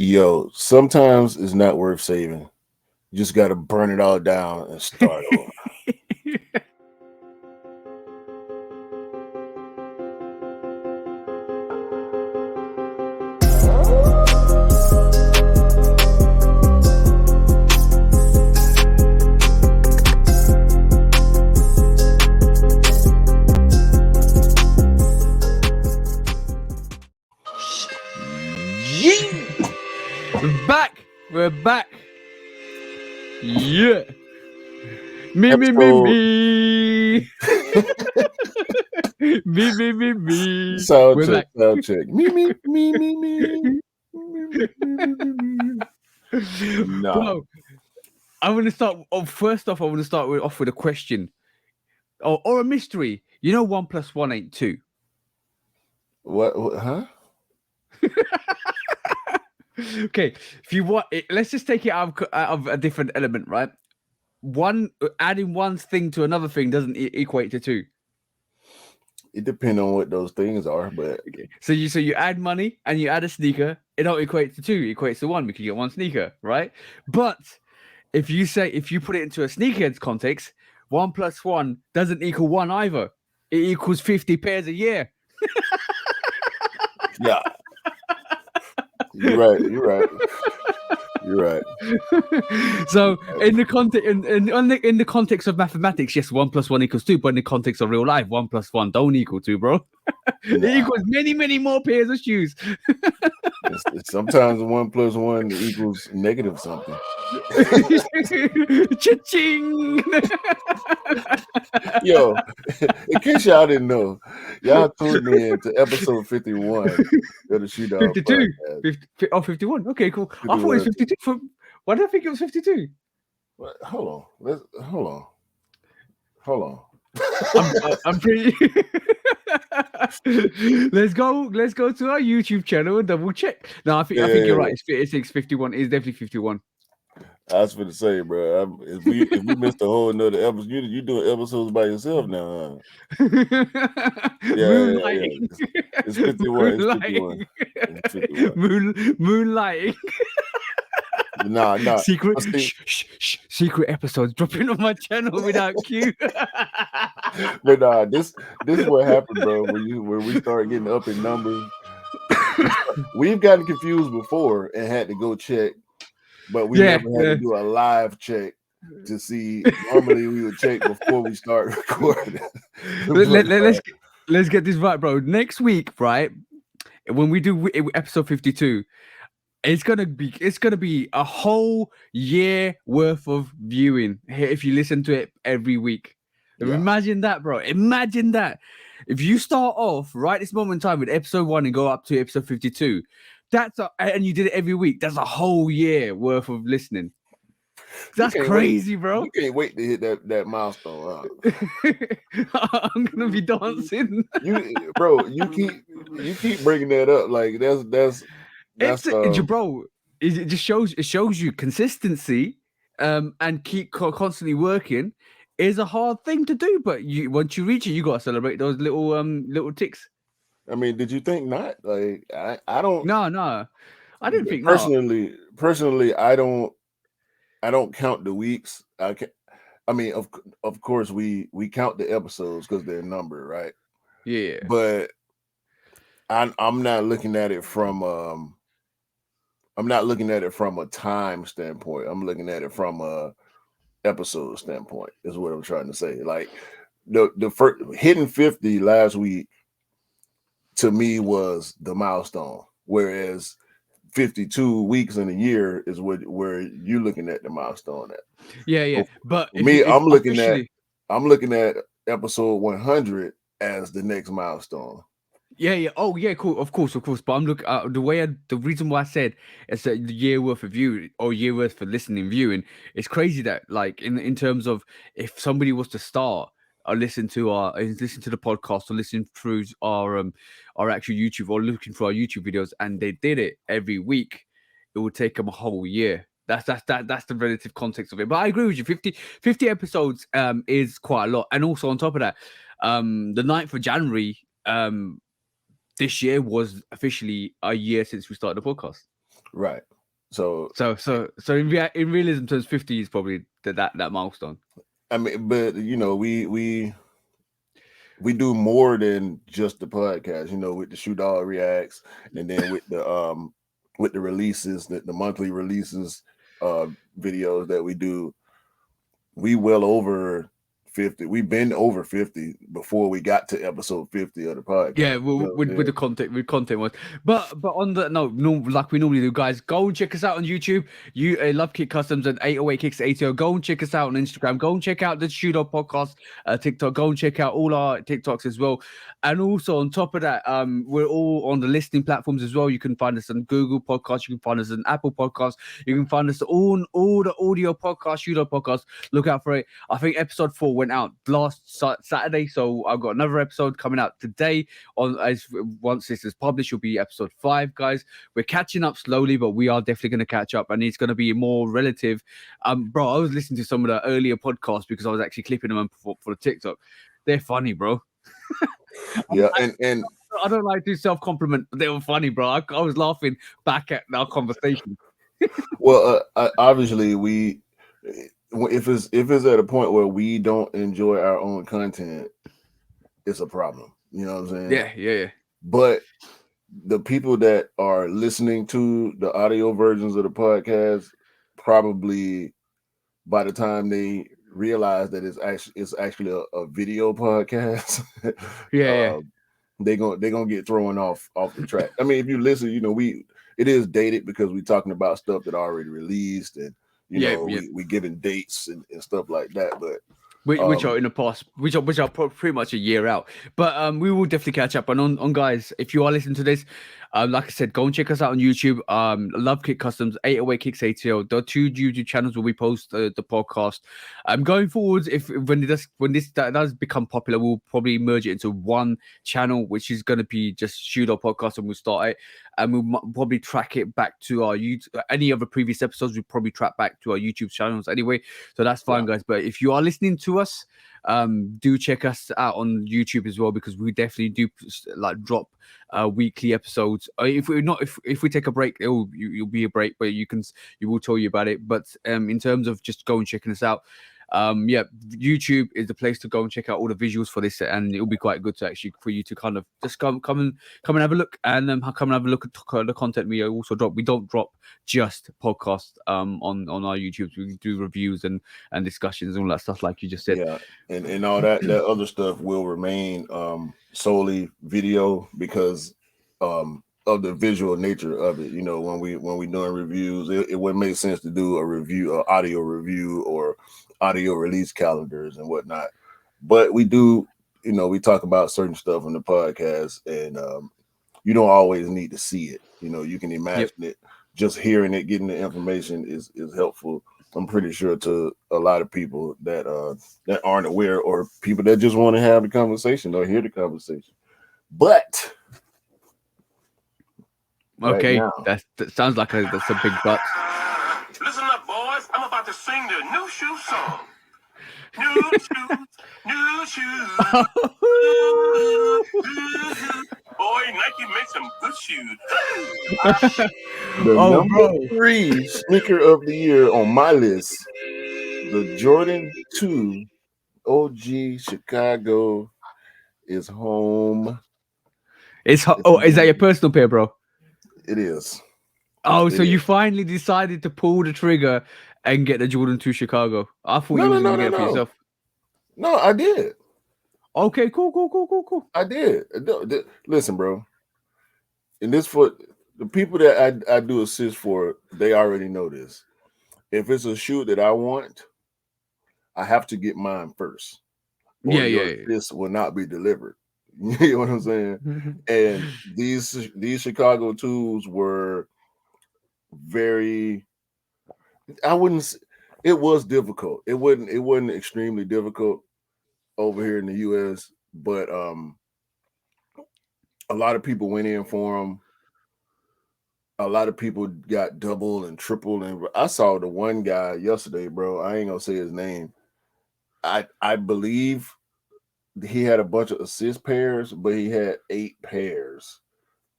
Yo, sometimes it's not worth saving. You just got to burn it all down and start over. We're back. Yeah. Me. Me. Sound We're check, back. sound check. Me. No. Bro, I'm gonna start. First off, I want to start off with a question, or a mystery. You know, 1 + 1 ain't 2. What huh? Okay, if you want, let's just take it out of a different element, right? Adding one thing to another thing doesn't equate to 2. It depends on what those things are, but Okay. So you add money and you add a sneaker, it don't equate to 2, it equates to 1 because you get one sneaker, right? But if you put it into a sneakerhead's context, 1 + 1 doesn't equal 1 either. It equals 50 pairs a year. yeah. You're right. So in the context of mathematics, yes, 1 + 1 equals 2, but in the context of real life, 1 + 1 don't equal 2, bro. It equals many more pairs of shoes. Sometimes 1 + 1 equals negative something. Cha-ching! Yo, in case y'all didn't know, y'all tuned in to episode 51 of the Shoot-Dog 52. Podcast. 51. Okay, cool. 51. I thought it was 52. Why did I think it was 52? Hold on. I'm pretty. Let's go to our YouTube channel and double check. No, I think you're right. It's 51. It's definitely 51. I was going to say, bro, if we missed a whole another episode, you doing episodes by yourself now, huh? Moonlighting. It's 51. It's 51. Moonlighting. Nah. Secret episodes dropping on my channel without cue. But this is what happened, bro. When we start getting up in numbers, we've gotten confused before and had to go check, but we never had to do a live check to see. Normally, we would check before we start recording. Let's get this right, bro. Next week, right, when we do episode 52. It's gonna be a whole year worth of viewing if you listen to it every week. Yeah. Imagine that, bro. Imagine that. If you start off right this moment in time with episode 1 and go up to episode 52, and you did it every week. That's a whole year worth of listening. That's crazy, bro. You can't wait to hit that milestone. I'm gonna be dancing. You keep bringing that up. Like that's bro. It just shows you consistency, and keep constantly working is a hard thing to do. But once you reach it, you gotta celebrate those little ticks. I mean, did you think not? Like I don't. No, I didn't think personally, I don't count the weeks. I mean, of course we count the episodes because they're numbered, right? Yeah. But I'm not looking at it from a time standpoint. I'm looking at it from a episode standpoint. Is what I'm trying to say. Like the first hitting 50 last week to me was the milestone, whereas 52 weeks in a year is where you're looking at the milestone at. Yeah. But I'm looking at episode 100 as the next milestone. Yeah. Oh, yeah. Cool. Of course. But I'm looking the reason why I said it's a year worth of view or year worth for listening, viewing. It's crazy that like in terms of if somebody was to start or listen to the podcast or listen through our actual YouTube or looking for our YouTube videos and they did it every week, it would take them a whole year. That's the relative context of it. But I agree with you. 50 episodes is quite a lot. And also on top of that, the 9th of January this year was officially a year since we started the podcast. Right. So So in realism terms, 50 is probably that milestone. I mean, but we do more than just the podcast, with the shoot all reacts, and then with the releases, the monthly releases, uh videos that we do. We well over 50. We've been over 50 before we got to episode 50 of the Yeah, podcast. You know what I'm with saying? the content, with content was, but on the no, like we normally do, guys, go and check us out on YouTube. You Love Kick Customs and 808 Kicks ATO. Go and check us out on Instagram. Go and check out the Shooter Podcast TikTok. Go and check out all our TikToks as well. And also on top of that, we're all on the listening platforms as well. You can find us on Google Podcasts. You can find us on Apple Podcasts. You can find us on all the audio podcasts, Shooter Podcasts. Look out for it. I think episode 4 went out last Saturday, so I've got another episode coming out today. On as once this is published, will be episode 5, guys. We're catching up slowly, but we are definitely going to catch up, and it's going to be more relative. Bro, I was listening to some of the earlier podcasts because I was actually clipping them for the TikTok. They're funny, bro. Yeah, and I don't like to self compliment, but they were funny, bro. I was laughing back at our conversation. well, obviously if it's at a point where we don't enjoy our own content, it's a problem. You know what I'm saying? Yeah. But the people that are listening to the audio versions of the podcast, probably by the time they realize that it's actually a video podcast, Yeah. uh, they're gonna get thrown off the track. I mean, if you listen, it is dated because we're talking about stuff that already released, and Yeah. we giving dates and stuff like that. But Which um are in the past, which are pretty much a year out. But we will definitely catch up. And on guys, if you are listening to this, like I said, go and check us out on YouTube. Love Kick Customs, 808 Kicks ATL. The 2 YouTube channels where we post the podcast. Going forwards, if when this does become popular, we'll probably merge it into one channel, which is going to be just Shoot Our Podcast, and we'll start it. And we'll probably track it back to our YouTube. Any other previous episodes, we'll probably track back to our YouTube channels anyway. So that's fine, yeah, guys. But if you are listening to us, do check us out on YouTube as well, because we definitely do like drop weekly episodes. If we're not, if we take a break, you'll be a break, but you will tell you about it. But in terms of just going checking us out, yeah, YouTube is the place to go and check out all the visuals for this, and it'll be quite good to actually for you to kind of just come and have a look, and come and have a look at the content we also drop. We don't drop just podcasts on our YouTube. We do reviews and discussions and all that stuff, like you just said. yeah, and all that other stuff will remain solely video because of the visual nature of it. When we doing reviews, it wouldn't make sense to do a review, audio review, or audio release calendars and whatnot. But we do, we talk about certain stuff on the podcast, and you don't always need to see it. You can Yep. imagine it. Just hearing it, getting the information is helpful. I'm pretty sure to a lot of people that aren't aware, or people that just want to have the conversation or hear the conversation. But right Okay, now, that sounds like that's a big but. Listen up, boys. I'm about to sing the new shoe song. New shoes, new shoes. Boy, Nike makes some good shoes. the Oh, number bro. 3 sneaker of the year on my list, the Jordan 2 OG Chicago is home. Is It's that your home. personal pair, bro? It is. Oh, It so you is. finally decided to pull the trigger and get the Jordan 2 Chicago. I thought No, you no, was no, gonna no, get it for no. yourself. No, I did. Okay, cool. I did. Listen, bro. And this for the people that I do assist for, they already know this. If it's a shoe that I want, I have to get mine first, or your Yeah. assist will not be delivered. You know what I'm saying? And these Chicago tools were very. I wouldn't. It was difficult. It wasn't extremely difficult over here in the U.S., but a lot of people went in for them. A lot of people got double and triple. And I saw the one guy yesterday, bro. I ain't gonna say his name. I believe he had a bunch of assist pairs, but he had 8 pairs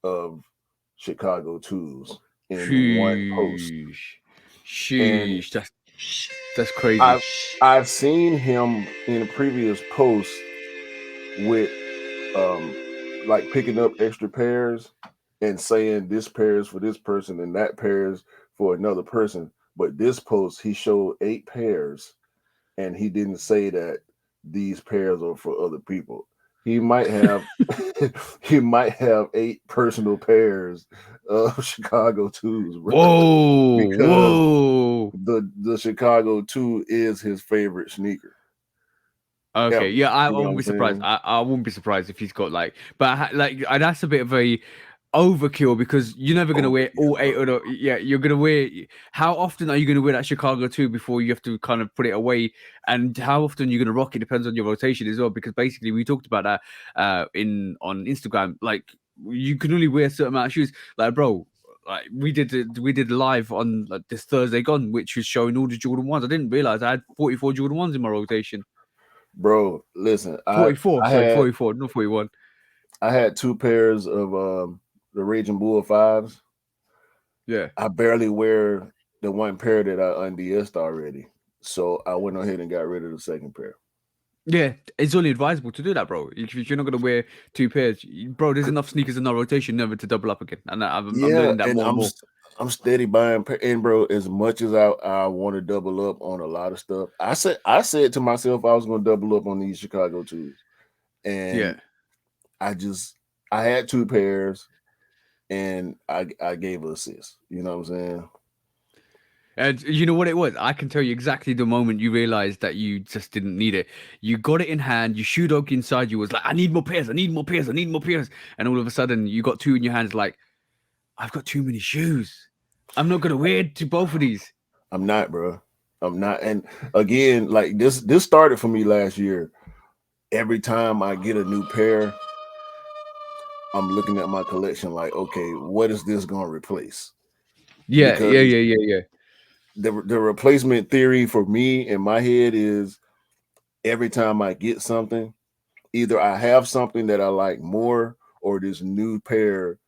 of Chicago twos. in one post. And Sheesh. That's crazy. I've seen him in previous posts with like picking up extra pairs and saying this pair is for this person and that pair is for another person. But this post he showed 8 pairs and he didn't say that these pairs are for other people. He might have he might have 8 personal pairs of Chicago twos, bro. Because Whoa. the Chicago 2 is his favorite sneaker. Okay, Ever. yeah, I You know what won't I'm be surprised. saying? I wouldn't be surprised if he's got like, but that's a bit of a overkill because you're never gonna Oh wear yeah, all 8 bro. of the. Yeah, you're gonna wear. How often are you gonna wear that Chicago 2 before you have to kind of put it away? And how often you're gonna rock it depends on your rotation as well. Because basically, we talked about that on Instagram. Like, you can only wear a certain amount of shoes. Like, bro. Like we did live on like, this Thursday gone, which was showing all the Jordan 1s. I didn't realize I had 44 Jordan 1s in my rotation. Bro, listen, 44, I sorry, had 44, not 41. I had 2 pairs of the Raging Bull 5s. Yeah. I barely wear the one pair that I unds'd already. So I went ahead and got rid of the second pair. Yeah, it's only advisable to do that, bro. If you're not going to wear 2 pairs, bro, there's enough sneakers in our rotation never to double up again. And I'm Yeah, learning that and more and more. I'm steady buying and bro, as much as I want to double up on a lot of stuff. I said to myself I was going to double up on these Chicago twos. Yeah. And I had 2 pairs and I gave an assist. You know what I'm saying? And you know what it was? I can tell you exactly the moment you realized that you just didn't need it. You got it in hand, you shoot dog inside you was like, I need more pairs, I need more pairs, I need more pairs. And all of a sudden you got 2 in your hands like, I've got too many shoes. I'm not going to wear to both of these. I'm not, bro. I'm not. And again, like this started for me last year. Every time I get a new pair, I'm looking at my collection like, okay, what is this going to replace? Yeah, Because yeah. the replacement theory for me in my head is every time I get something, either I have something that I like more or this new pair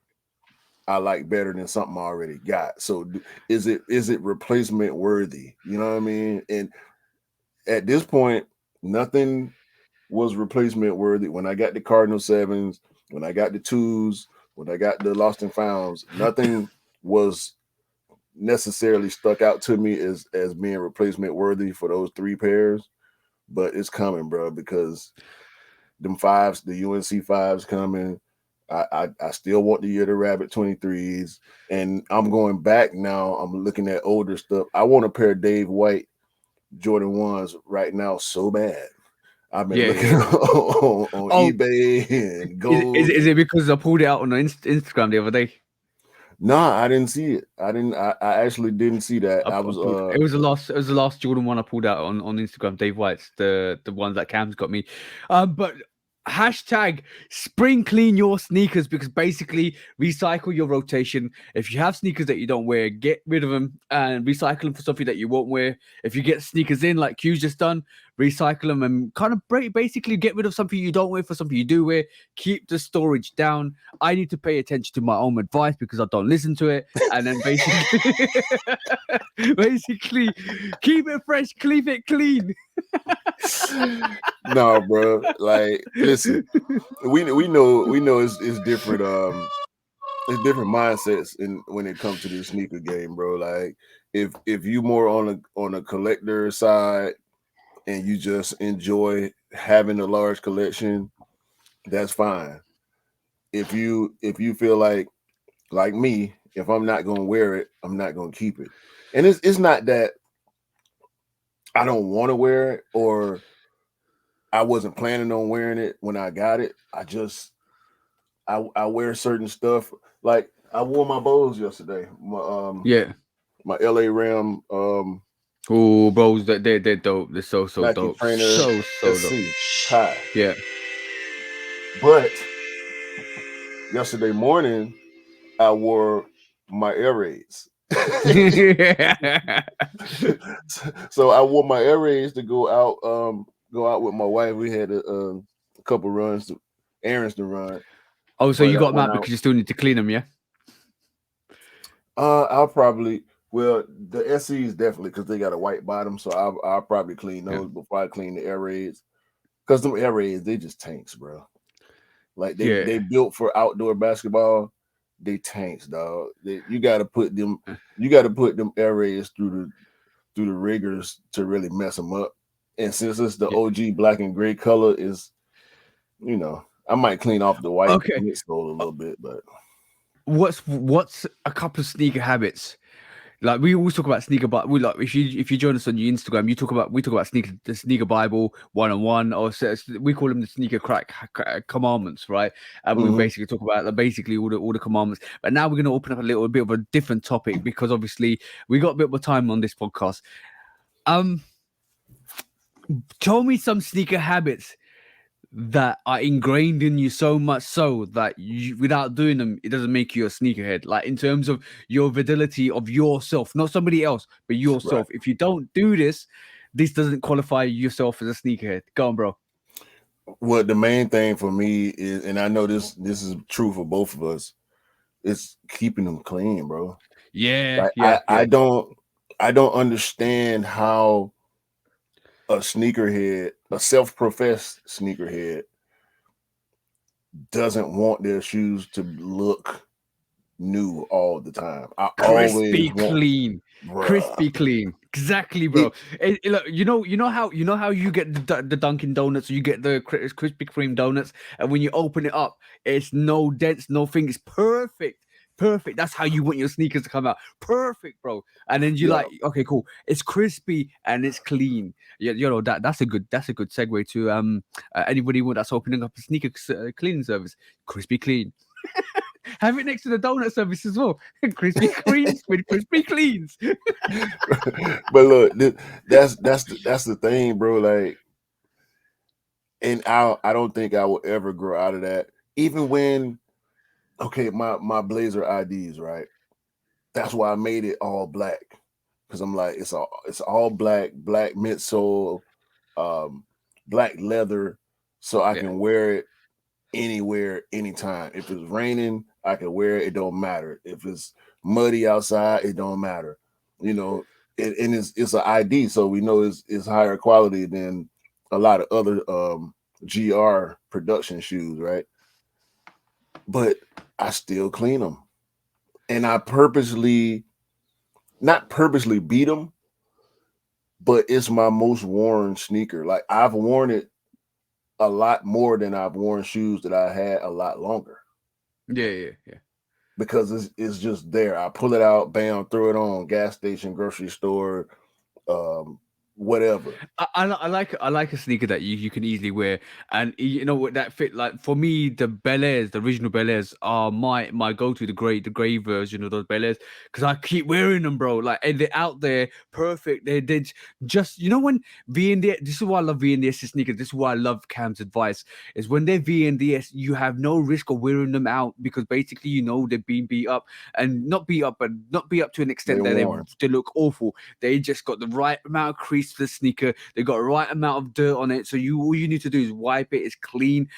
I like better than something I already got. So is it replacement worthy? You know what I mean? And at this point, nothing was replacement worthy. When I got the Cardinal 7s, when I got the 2s, when I got the Lost and Founds, nothing was necessarily stuck out to me as being replacement worthy for those 3 pairs. But it's coming, bro, because them 5s, the UNC 5s coming. I still want the Year the Rabbit 23s, and I'm going back now. I'm looking at older stuff. I want a pair of Dave White Jordan 1s right now so bad. I've been looking Yeah. on Oh, eBay and is gold. it because I pulled it out on Instagram the other day? Nah, I didn't see it. I actually didn't see that. I was It was the last Jordan one I pulled out on Instagram. Dave White's the ones that Cam's got me. But hashtag spring clean your sneakers because basically recycle your rotation. If you have sneakers that you don't wear, get rid of them and recycle them for something that you won't wear. If you get sneakers in like Q's just done, recycle them and kind of basically get rid of something you don't wear for something you do wear. Keep the storage down. I need to pay attention to my own advice because I don't listen to it. And then basically basically keep it fresh, keep it clean. no, bro. Like, listen, we know it's different. It's different mindsets in when it comes to this sneaker game, bro. Like, if you more on a collector side and you just enjoy having a large collection, that's fine. If you feel like me, if I'm not gonna wear it, I'm not gonna keep it. And it's not that I don't want to wear it or I wasn't planning on wearing it when I got it. I wear certain stuff. Like I wore my bows yesterday. Yeah. My LA Ram Oh, bros, they're dope. They're so Nike dope. trainer So dope. SC high. Yeah. But yesterday morning I wore my Air Raids. So I wore my Air Raids to go out with my wife. We had a couple errands to run. Oh, so But you got them when out because you still need to clean them, yeah? I'll probably the SEs definitely because they got a white bottom, so I'll probably clean Yeah. those before I clean the air raids. Because them air raids, they just tanks, bro. Like they Yeah. built for outdoor basketball. They tanks, dog. You got to put them. You got to put them air raids through the rigors to really mess them up. And since it's the Yeah. OG black and gray color, is I might clean off the white Okay. midsole a little bit, but What's a couple of sneaker habits? Like we always talk about sneaker, but we like if you join us on your Instagram, we talk about the sneaker Bible 101, or we call them the sneaker commandments, right? And we mhm. basically talk about basically all the commandments. But now we're going to open up a little bit of a different topic because obviously we got a bit more time on this podcast. Um, Tell me some sneaker habits that are ingrained in you so much so that you, without doing them, it doesn't make you a sneakerhead. Like in terms of your validity of yourself, not somebody else, but Right. yourself. If you don't do this, this doesn't qualify yourself as a sneakerhead. Go on, bro. Well, the main thing for me is, and I know this is true for both of us, is keeping them clean, bro. Yeah, Like yeah, yeah. I don't understand how a sneakerhead, a self-professed sneakerhead, doesn't want their shoes to look new all the time. I always Crispy want, clean, bruh. crispy clean. Exactly, bro. It Look, you know how you get the Dunkin' Donuts, you get the Krispy Kreme donuts, and when you open it up, it's no dents, no thing. It's perfect, perfect. That's how you want your sneakers to come out, perfect, bro. And then you yeah. like, okay, cool. It's crispy and it's clean. Yeah, that's a good segue to anybody that's opening up a sneaker cleaning service. Crispy clean. Have it next to the donut service as well. Krispy Kremes with crispy cleans. But look, that's the thing, bro. Like, and I don't think I will ever grow out of that. Even when okay, my Blazer IDs, right? That's why I made it all black because I'm like it's all black, black midsole, um, black leather, so I Yeah. can wear it anywhere, anytime. If it's raining, I can wear it. It don't matter. If it's muddy outside, it don't matter. You know, and it's an ID, so we know it's higher quality than a lot of other GR production shoes, right? But I still clean them, and I purposely not purposely beat them, but it's my most worn sneaker. Like I've worn it a lot more than I've worn shoes that I had a lot longer. Yeah, yeah, yeah. Because it's just there. I pull it out, bam, throw it on gas station, grocery store, um, whatever. I like a sneaker that you can easily wear, and you know what that fit. Like for me, the Bel Airs, the original Bel Airs, are my go to, the gray version of those Bel Airs, because I keep wearing them, bro. Like and they're out there, perfect. They just when VND. This is why I love VNDS sneakers. This is why I love Cam's advice. Is when they're VNDS, you have no risk of wearing them out because basically they're being beat up, and not beat up, but not beat up to an They extent that worn. they look awful. They just got the right amount of crease for the sneaker. They got the right amount of dirt on it. So all you need to do is wipe it. It's clean.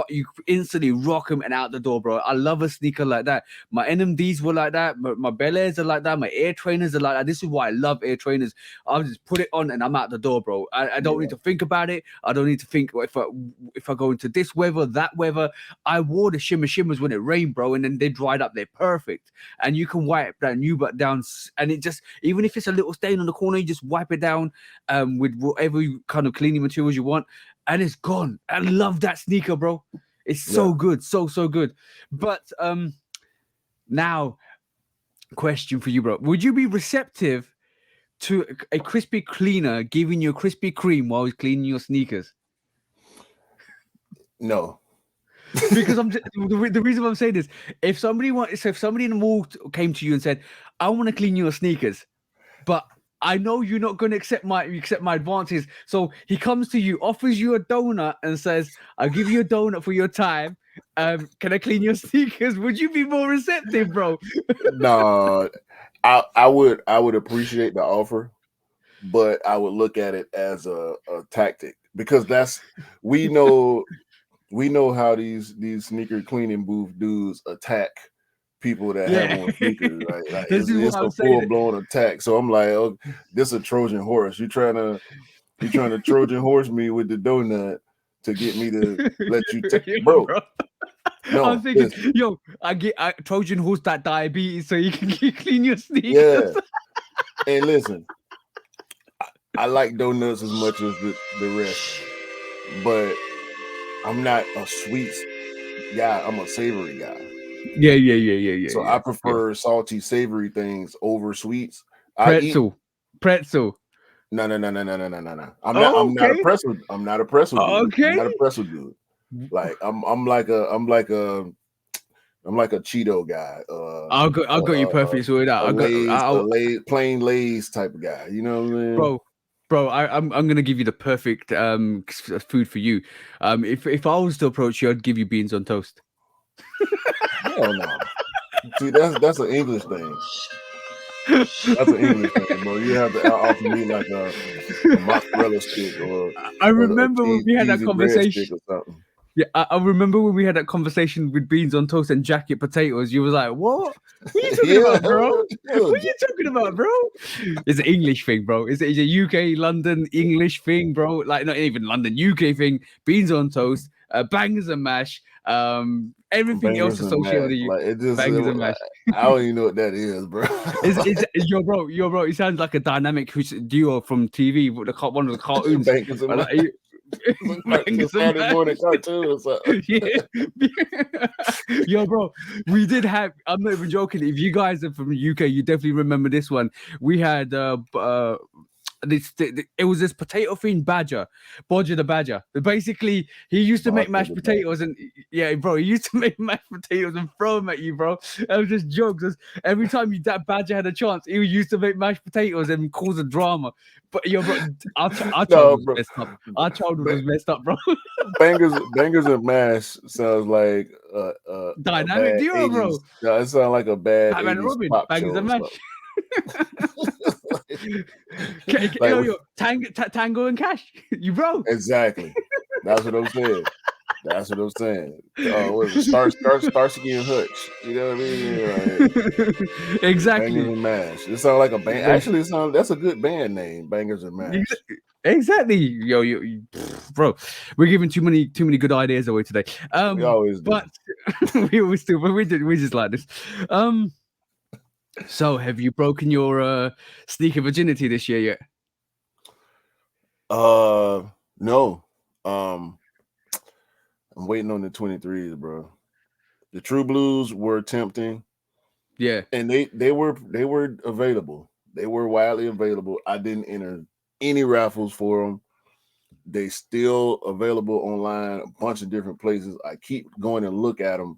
You instantly rock them and out the door, bro. I love a sneaker like that. My NMDs were like that. My Bel Airs are like that. My Air Trainers are like that. This is why I love Air Trainers. I'll just put it on and I'm out the door, bro. I don't need Yeah, to think about it. I don't need to think if I go into this weather, that weather. I wore the shimmers when it rained, bro, and then they dried up. They're perfect, and you can wipe that new but down, and it just even if it's a little stain on the corner, you just wipe it down with whatever kind of cleaning materials you want, and it's gone. I love that sneaker, bro. It's yeah. so good, so good. But now question for you, bro. Would you be receptive to a crispy cleaner giving you a Krispy Kreme while he's cleaning your sneakers? No, Because the reason why I'm saying this, if somebody in the mall came to you and said, "I want to clean your sneakers," but I know you're not going to accept my advances. So he comes to you, offers you a donut, and says, "I'll give you a donut for your time. Can I clean your sneakers?" Would you be more receptive, bro? no. I would appreciate the offer, but I would look at it as a tactic because we know we know how these sneaker cleaning booth dudes attack people that Yeah. have on sneakers, right? Like This is it's what a I'm saying. full blown attack. So I'm like, oh, this a Trojan horse. You trying to Trojan horse me with the donut to get me to let you take, Yo, bro. bro. I No, was thinking, listen, yo, I Trojan horse that diabetes so you can clean your yeah. sneakers. And listen, I like donuts as much as the rest, but I'm not a sweets guy. I'm a savory guy. Yeah. So I prefer salty, savory things over sweets. I eat Pretzel. no. I'm Oh, not a okay. pretzel. I'm not a pretzel dude. I'm Okay. not a pretzel dude. Like I'm like a Cheeto guy. I'll go you perfectly sorted out. A Lay's, plain Lay's type of guy. You know what I mean? Bro, I'm gonna give you the perfect food for you. If I was to approach you, I'd give you beans on toast. Hell no. See, that's an English thing. That's an English thing, bro. You have to offer me like a mozzarella stick or I a remember when we had that cheesy bread conversation. stick or something. Yeah, I remember when we had that conversation with beans on toast and jacket potatoes. You was like, "What? What are you talking about, bro? What are you talking about, bro?" It's an English thing, bro. It's a UK, London, English thing, bro. Like not even London, UK thing. Beans on toast, bangers and mash, everything else Bangers and associated with mash. you. Like it just, Bangers and mash. I don't even know what that is, bro. It's yo, bro. It sounds like a dynamic duo from TV, one of the cartoons. Bangers and mash. Bangers and Saturday mash. morning cartoon or something. Yeah. Yo, bro, we did have. I'm not even joking. If you guys are from the UK, you definitely remember this one. We had it was this potato themed Bodger the Badger. Basically, he used to make mashed potatoes and yeah, bro, he used to make mashed potatoes and throw them at you, bro. That was just jokes. Every time that Badger had a chance, he used to make mashed potatoes and cause a drama. But yo, bro, our childhood was messed up. Our childhood was messed up, bro. Bangers and mash sounds like a Dynamic bad duo, 80s. bro. No, it sounds like a bad Batman and 80s Robin, pop bangers show and or mash. Like, Tango and Cash, you bro. exactly. That's what I'm saying. That's what I'm saying. What is it? Starsky and Hutch. You know what I mean? Like, Exactly. Bangers and Mash. It sounds like a band. Actually, that's a good band name. Bangers and Mash. Exactly. Yo, bro. We're giving too many good ideas away today. We always do. But we just like this. So have you broken your sneaker virginity this year yet? No. I'm waiting on the 23s, bro. The True Blues were tempting. Yeah. And they were available. They were widely available. I didn't enter any raffles for them. They still available online, a bunch of different places. I keep going and look at them.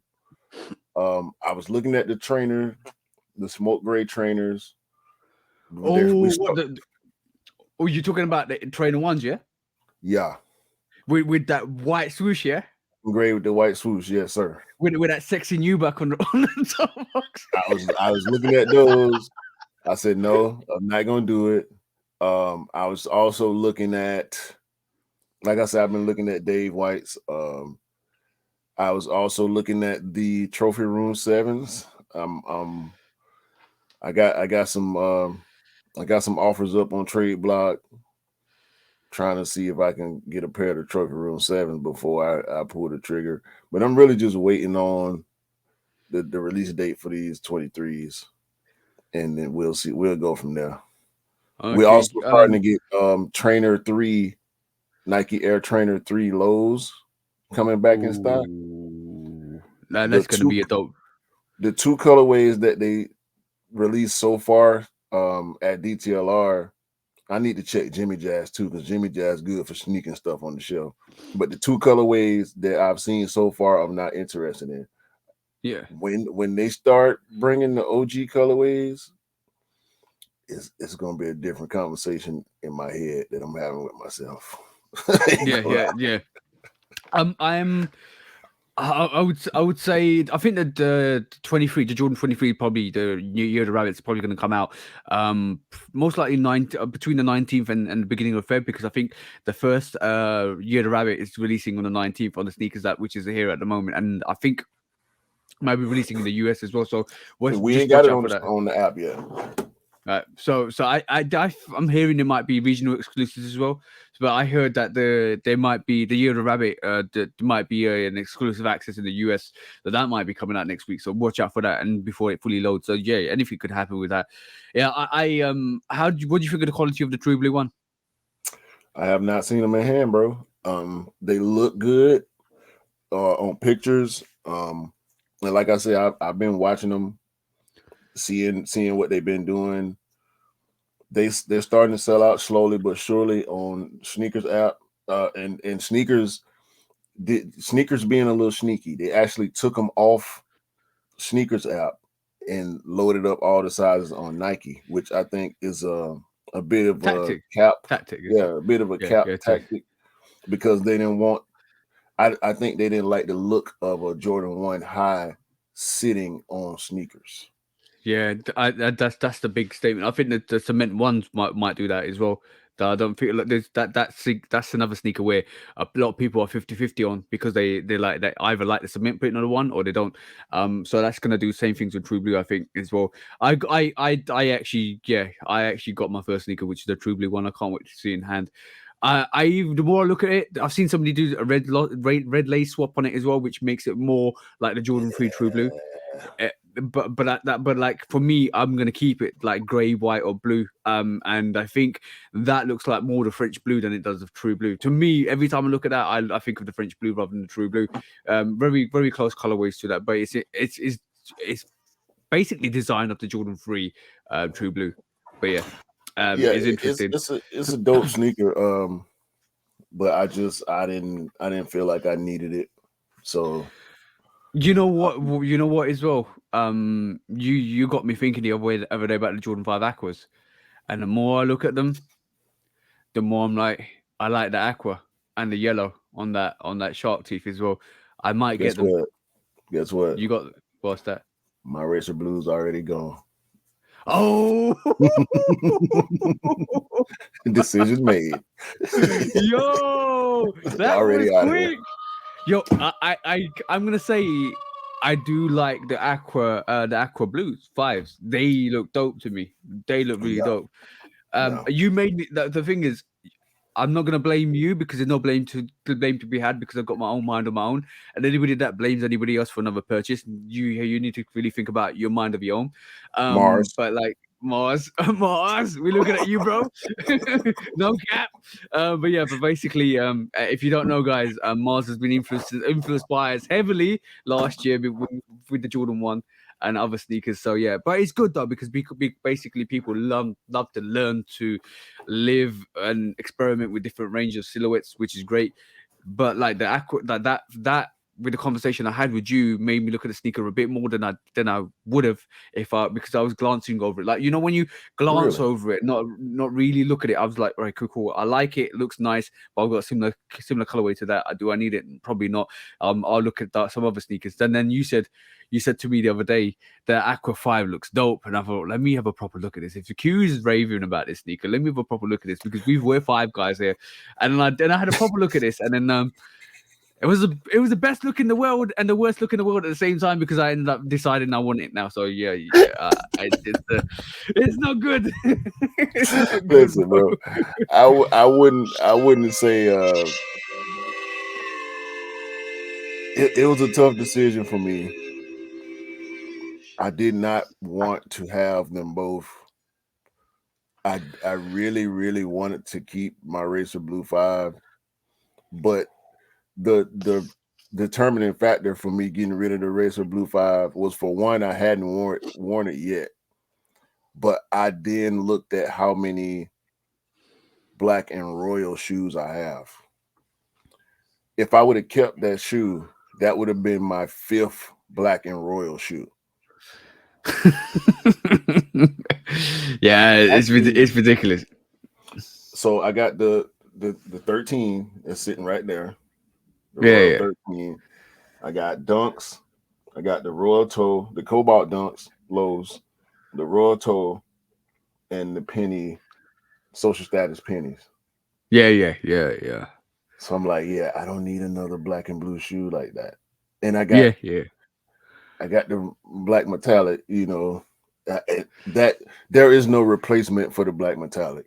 I was looking at the trainer, the smoke gray trainers. You're talking about the trainer ones, yeah? Yeah. With that white swoosh, yeah? Gray with the white swoosh, yes, sir. With that sexy new back on the top box. I was looking at those. I said, no, I'm not gonna do it. I was also looking at, like I said, I've been looking at Dave White's. I was also looking at the Trophy Room 7s. I got some offers up on Trade Block, trying to see if I can get a pair of the Trophy Room 7s before I pull the trigger. But I'm really just waiting on the release date for these 23s, and then we'll see. We'll go from there. Okay. We also starting to get Trainer 3, Nike Air Trainer 3 lows coming back in stock. Nah, that's going to be a dope. The two colorways that they released so far at DTLR, I need to check Jimmy Jazz too, because Jimmy Jazz is good for sneaking stuff on the shelf. But the two colorways that I've seen so far, I'm not interested in. Yeah. When they start bringing the OG colorways, it's going to be a different conversation in my head that I'm having with myself. Yeah. I would say I think that the Jordan 23, probably the new Year of the Rabbit's probably going to come out most likely between the 19th and the beginning of Feb, because I think the first Year of the Rabbit is releasing on the 19th on the sneakers which is here at the moment, and I think might be releasing in the US as well. So We just ain't got watch it out for that. on the app yet. So I'm hearing there might be regional exclusives as well. But I heard that there might be the Year of the Rabbit. There might be an exclusive access in the US. So that might be coming out next week. So watch out for that, and before it fully loads. So yeah, anything could happen with that. Yeah, what do you think of the quality of the True Blue one? I have not seen them in hand, bro. They look good on pictures. And like I said, I've been watching them, seeing what they've been doing. They're starting to sell out slowly but surely on Sneakers app. And Sneakers being a little sneaky. They actually took them off Sneakers app and loaded up all the sizes on Nike, which I think is a bit of a Tactic, a bit of a cap tactic, because they didn't want. I think they didn't like the look of a Jordan 1 high sitting on sneakers. Yeah, that's the big statement. I think that the cement ones might do that as well. I don't feel like there's that's another sneaker where a lot of people are 50-50 on, because they like, they either like the cement print on the one or they don't. So that's gonna do the same things with True Blue, I think, as well. I actually got my first sneaker, which is the True Blue one. I can't wait to see it in hand. The more I look at it, I've seen somebody do a red lace swap on it as well, which makes it more like the Jordan 3 True Blue. But like, for me, I'm gonna keep it like grey, white, or blue. And I think that looks like more the French blue than it does of True Blue. To me, every time I look at that, I think of the French blue rather than the True Blue. Very very close colorways to that, but it's basically designed of the Jordan 3 True Blue. But yeah, it's interesting. It's a dope sneaker. But I didn't feel like I needed it. So You know what? You know what as well. You got me thinking the other day about the Jordan 5 Aquas, and the more I look at them, the more I'm like, I like the aqua and the yellow on that shark teeth as well. I might guess get them. what? Guess what? You got what's that? My Racer Blue's already gone. Oh, Decision made. yo, that Already was out of here. quick. Yo, I'm gonna say I do like the aqua blues fives. They look dope to me. They look really Yeah. dope. Yeah. You made me. The thing is, I'm not gonna blame you, because there's no blame to be had, because I've got my own mind on my own. And anybody that blames anybody else for another purchase, you need to really think about your mind of your own. Mars. But like Mars, Mars, we're looking at you, bro. No cap. But yeah, but basically, if you don't know, guys, Mars has been influenced by us heavily last year with the Jordan 1 and other sneakers. So yeah, but it's good though, because basically people love to learn to live and experiment with different range of silhouettes, which is great. But like the aqua, that with the conversation I had with you, made me look at the sneaker a bit more than I would have because I was glancing over it. Like, when you glance Really? over it, not really look at it. I was like, right, cool. I like it. It looks nice, but I've got a similar colorway to that. Do I need it? Probably not. I'll look at some other sneakers. And then you said to me the other day that Aqua 5 looks dope, and I thought, let me have a proper look at this. If the Q is raving about this sneaker, let me have a proper look at this, because we're five guys here, and then I had a proper look at this, and then it was the best look in the world and the worst look in the world at the same time, because I ended up deciding I want it now. So yeah, it's not good. It's not good, Listen, bro. I wouldn't say it was a tough decision for me. I did not want to have them both. I really, really wanted to keep my Racer Blue 5, but the determining factor for me getting rid of the Racer Blue 5 was, for one, I hadn't worn it yet, but I then looked at how many black and royal shoes I have. If I would have kept that shoe, that would have been my 5th black and royal shoe. Yeah, it's ridiculous. So I got the 13 is sitting right there. The Yeah, Royal yeah. 13. I got Dunks. I got the Royal Toe, the Cobalt Dunks, lows, the Royal Toe, and the penny, social status pennies. Yeah. So I'm like, yeah, I don't need another black and blue shoe like that. And I got Yeah. I got the black metallic. That there is no replacement for the black metallic,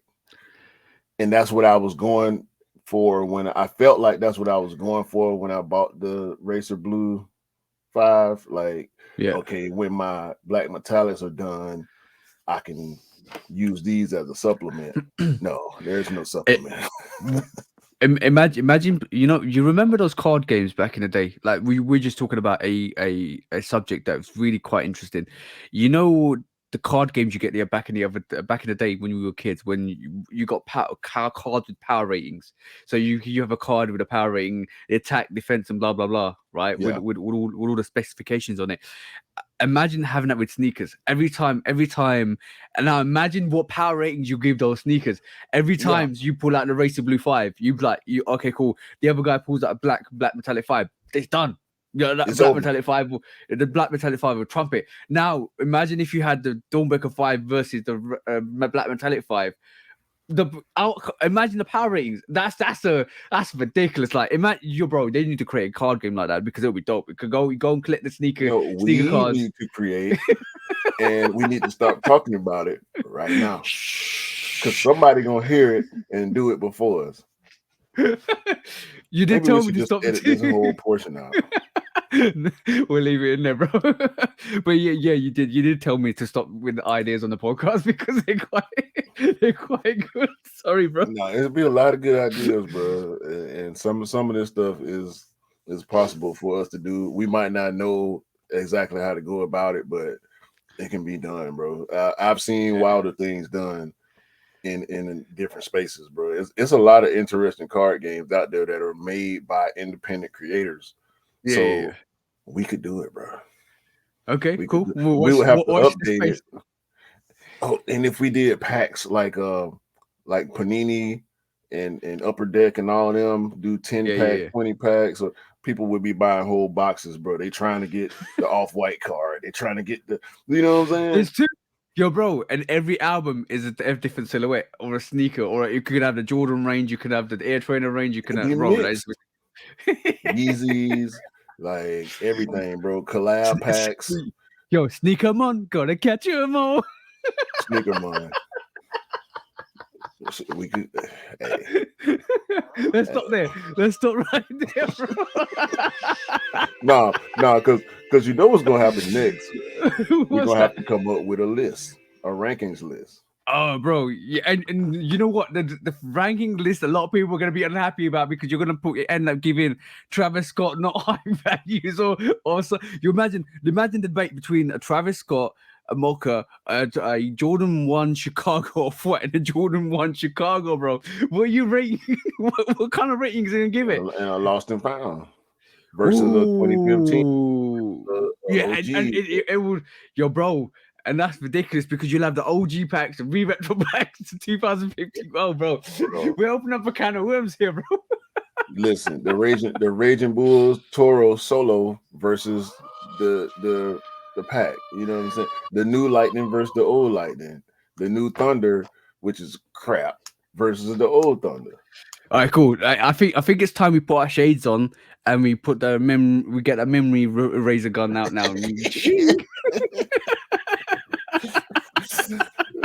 and that's what I was going for when I felt like that's what I was going for when I bought the Racer Blue 5. Like, Yeah. okay, when my black metallics are done, I can use these as a supplement. No, there's no supplement. Imagine, you remember those card games back in the day? Like we're just talking about a subject that was really quite interesting. You know the card games you get there back in the day when we were kids, when you got cards with power ratings. So you have a card with a power rating, the attack, defense, and blah blah blah, right? Yeah. With all the specifications on it. Imagine having that with sneakers every time, and now imagine what power ratings you give those sneakers every Yeah. time you pull out the Racer Blue 5. You like, okay, cool. The other guy pulls out a black metallic 5. It's done. That It's black over. metallic 5, the black metallic 5 will trump it. Now imagine if you had the Dawnbreaker 5 versus the black metallic 5. Imagine the power ratings. That's ridiculous. Like, imagine bro. They need to create a card game like that because it'll be dope. It could go and collect the sneaker cards. Need to create, and we need to start talking about it right now because somebody gonna hear it and do it before us. You did tell me to just stop edit this whole portion out. We'll leave it in there, bro. But yeah, you did tell me to stop with the ideas on the podcast because they're quite good. Sorry, bro. No, it'll be a lot of good ideas, bro. And some of this stuff is possible for us to do. We might not know exactly how to go about it, but it can be done, bro. I've seen wilder things done in different spaces, bro. It's a lot of interesting card games out there that are made by independent creators. So we could do it, bro. Okay, cool. We would have to update it. Oh, and if we did packs like Panini and Upper Deck and all of them do 10 packs, 20 packs, or people would be buying whole boxes, bro. They trying to get the off-white card. They trying to get the, you know what I'm saying? There's two. Yo, bro, and every album is a different silhouette or a sneaker, or you could have the Jordan range, you could have the Air Trainer range, you could have Yeezys, like everything, bro. Collab packs. Yo, sneaker mon, gotta catch 'em all. Sneaker mon. We could. Hey. Let's stop there. Let's stop right there, bro. No, because you know what's gonna happen next. We're gonna have to come up with a list, a rankings list. Oh, bro, yeah, and you know what? The ranking list, a lot of people are gonna be unhappy about because you're gonna end up giving Travis Scott not high values, or so. You imagine the debate between a Travis Scott, a Mocha, a Jordan 1 Chicago off-white, and a Jordan 1 Chicago, bro. What are you rating? what kind of ratings are you gonna give it? And a Lost and Found versus a 2015. And it would, yo, bro. And that's ridiculous because you'll have the OG packs, the re-retro packs, 2015. Oh, bro. We're opening up a can of worms here, bro. Listen, the Raging Bulls Toro Solo versus the pack. You know what I'm saying? The new Lightning versus the old Lightning. The new Thunder, which is crap, versus the old Thunder. All right, cool. I think it's time we put our shades on and we put we get a memory eraser gun out now.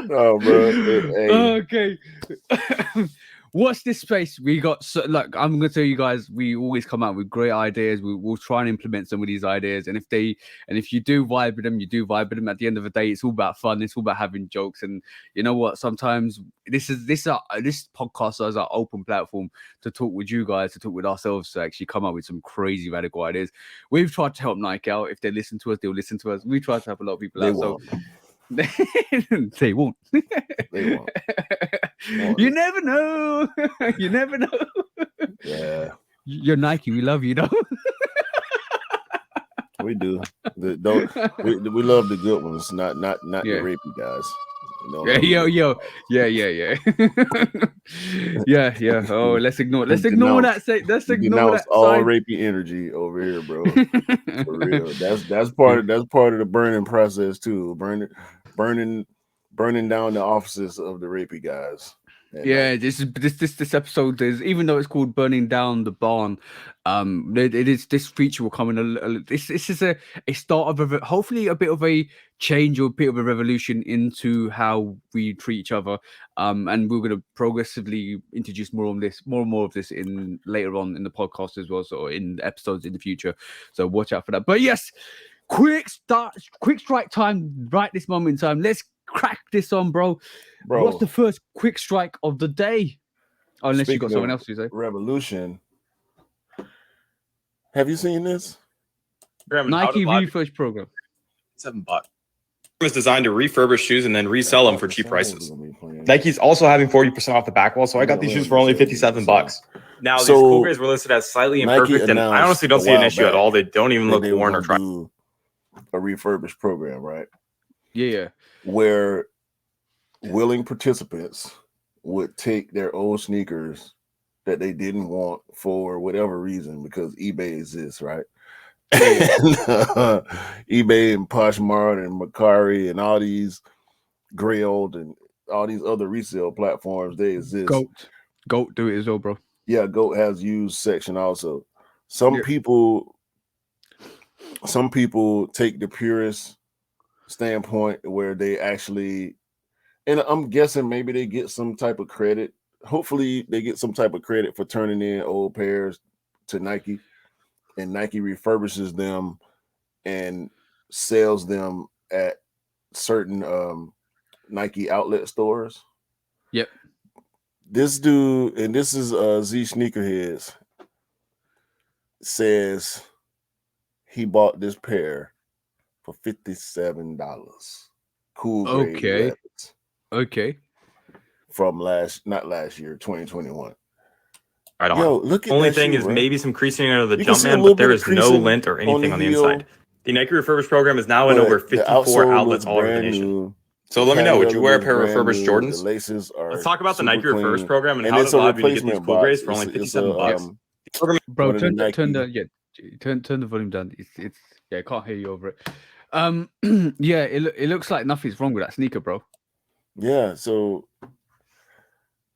No, bro. Hey. Okay. Watch this space. We got look, I'm gonna tell you guys, we always come out with great ideas. We'll try and implement some of these ideas. And if you do vibe with them, you do vibe with them. At the end of the day, it's all about fun. It's all about having jokes. And you know what? Sometimes this podcast is our open platform to talk with you guys, to talk with ourselves, to actually come up with some crazy radical ideas. We've tried to help Nike out. If they listen to us, they'll listen to us. We try to help a lot of people out. Won't. So they won't. They won't. You never know. You never know. Yeah. You're Nike. We love you, though. We do. We love the good ones, not the rapey guys. Yeah. Yeah. Oh, let's ignore that. Let's ignore that. All rapey energy over here, bro. For real. That's part of the burning process too. Burning down the offices of the rapey guys. Yeah, this episode is, even though it's called Burning Down the Barn, it is, this feature will come in this is a start of hopefully a bit of a change or a bit of a revolution into how we treat each other. And we're going to progressively introduce more and more of this in later on in the podcast as well, so in episodes in the future. So watch out for that. But yes, quick strike time right this moment in time. Let's crack this on, bro. What's the first quick strike of the day? Oh, unless you got someone else to say. Revolution. Have you seen this? Nike refurbish program. $7. It's designed to refurbish shoes and then resell them for cheap prices. Nike's also having 40% off the back wall, so I got these shoes for only $57. Now, these cool grays were listed as slightly imperfect, and I honestly don't see an issue at all. They don't even look worn or tried. A refurbished program, right? Yeah. Where willing participants would take their old sneakers that they didn't want for whatever reason, because eBay exists, right? eBay and Poshmark and Mercari and all these Grailed and all these other resale platforms, they exist. Goat do it as well, bro. Yeah, Goat has used section also. Some people take the purist standpoint where they actually, and I'm guessing maybe they get some type of credit. Hopefully they get some type of credit for turning in old pairs to Nike, and Nike refurbishes them and sells them at certain Nike outlet stores. Yep. This dude, and this is Z Sneakerheads, says he bought this pair for $57. Cool grade rabbits. Okay. From not last year, 2021. Right on. Yo, look at only that thing shoe, is right? maybe some creasing under the Jumpman, but there is no lint or anything on the inside. The Nike refurbished program is now in over 54 outlets all over the nation. So let me know, would you wear a pair of refurbished Jordans? The laces are Let's talk about the Nike refurbished program and how it allows you to get these cool grays for only $57. Bro, turn the volume down. It's I can't hear you over it. Yeah, it looks like nothing's wrong with that sneaker, bro. Yeah, so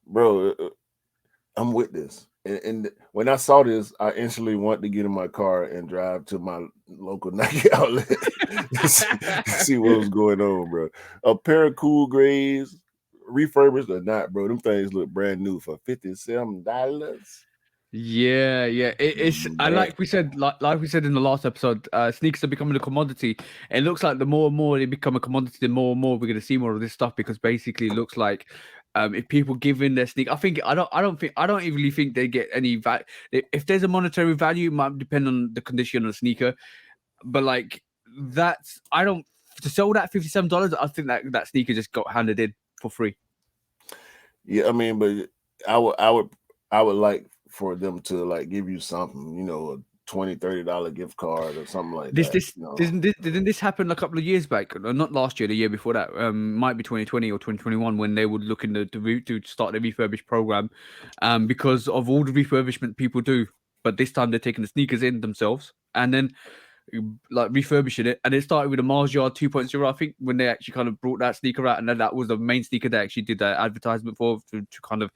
bro, I'm with this. And when I saw this, I instantly wanted to get in my car and drive to my local Nike outlet to see what was going on, bro. A pair of cool grays, refurbished or not, bro. Them things look brand new for $57. Yeah. It's like we said in the last episode, sneakers are becoming a commodity. It looks like the more and more they become a commodity, the more and more we're going to see more of this stuff, because basically it looks like if people give in their sneaker, I don't even think they get any value. If there's a monetary value, it might depend on the condition of the sneaker, but like that's to sell that $57. I think that sneaker just got handed in for free. Yeah, I mean, but I would like for them to like give you something, you know, a $20-$30 gift card or something like that. Didn't this happen a couple of years back? Not last year, the year before that. Might be 2020 or 2021 when they would look to start the refurbished program, because of all the refurbishment people do. But this time they're taking the sneakers in themselves and then like refurbishing it, and it started with a Mars Yard 2.0, I think, when they actually kind of brought that sneaker out, and then that was the main sneaker they actually did that advertisement for to kind of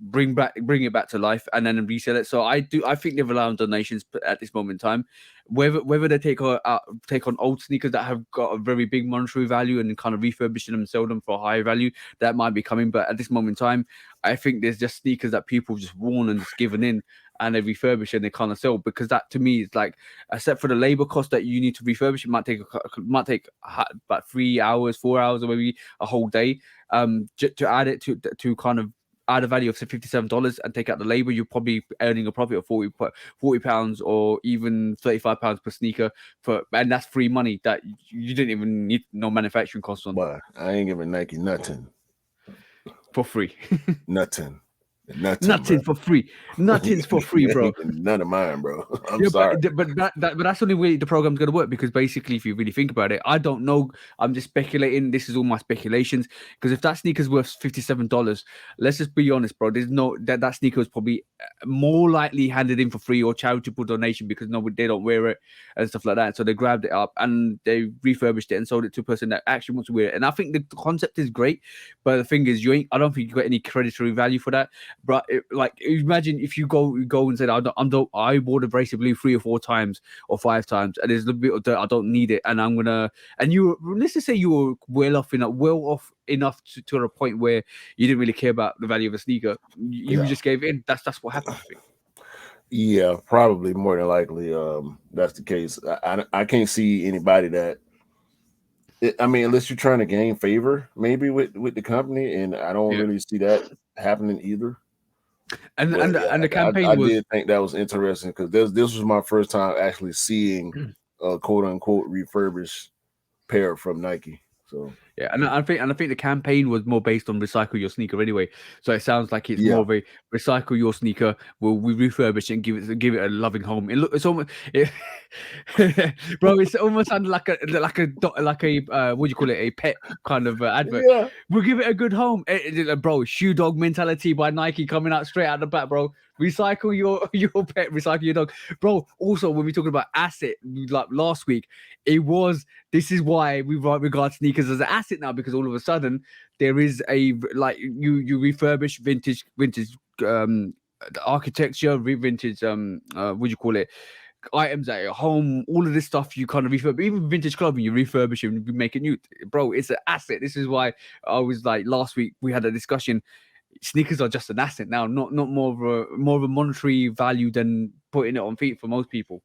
bring it back to life and then resell it. So I think they've allowed donations at this moment in time. Whether they take on old sneakers that have got a very big monetary value and kind of refurbishing them, sell them for a higher value, that might be coming. But at this moment in time, I think there's just sneakers that people just worn and just given in, and they refurbish and they kind of sell, because that to me is like, except for the labor cost that you need to refurbish, it might take about 3 hours, 4 hours, or maybe a whole day. To add it to kind of add a value of say $57 and take out the labor, you're probably earning a profit of £40 or even £35 per sneaker and that's free money that you didn't even need no manufacturing costs on. But I ain't giving Nike nothing for free. Nothing. Nothing for free. Nothing's for free, bro. None of mine, bro. I'm Yeah, sorry. but that's the only way the program's gonna work, because basically, if you really think about it, I don't know. I'm just speculating. This is all my speculations. Because if that sneaker's worth $57, let's just be honest, bro. There's no that sneaker was probably more likely handed in for free or charitable donation, because they don't wear it and stuff like that. So they grabbed it up and they refurbished it and sold it to a person that actually wants to wear it. And I think the concept is great, but the thing is, I don't think you got any creditary value for that. But like, imagine if you go and said, I wore the bracelet blue 3 or 4 times or 5 times, and there's a little bit of dirt, I don't need it, and let's just say you were well off enough to a point where you didn't really care about the value of a sneaker. You just gave in. That's what happened, I think. Yeah, probably more than likely. That's the case. I can't see anybody that. Unless you're trying to gain favor, maybe with the company, and I don't really see that happening either. And the campaign I did think that was interesting, because this was my first time actually seeing a quote unquote refurbished pair from Nike. So yeah, and I think the campaign was more based on recycle your sneaker anyway. So it sounds like it's more of a recycle your sneaker. We refurbish it and give it a loving home. It's almost, bro. It's almost sounded like a what do you call it? A pet kind of advert. Yeah. We'll give it a good home, bro. Shoe dog mentality by Nike coming out straight out the back, bro. Recycle your pet, recycle your dog, bro. Also, when we talking about asset, like last week, this is why we regard sneakers as an asset now, because all of a sudden there is a you refurbish vintage architecture, vintage what do you call it, items at your home, all of this stuff you kind of refurbish, even vintage clothing you refurbish and make it new, bro. It's an asset. This is why I was like, last week we had a discussion. Sneakers are just an asset now, not more of a monetary value than putting it on feet for most people.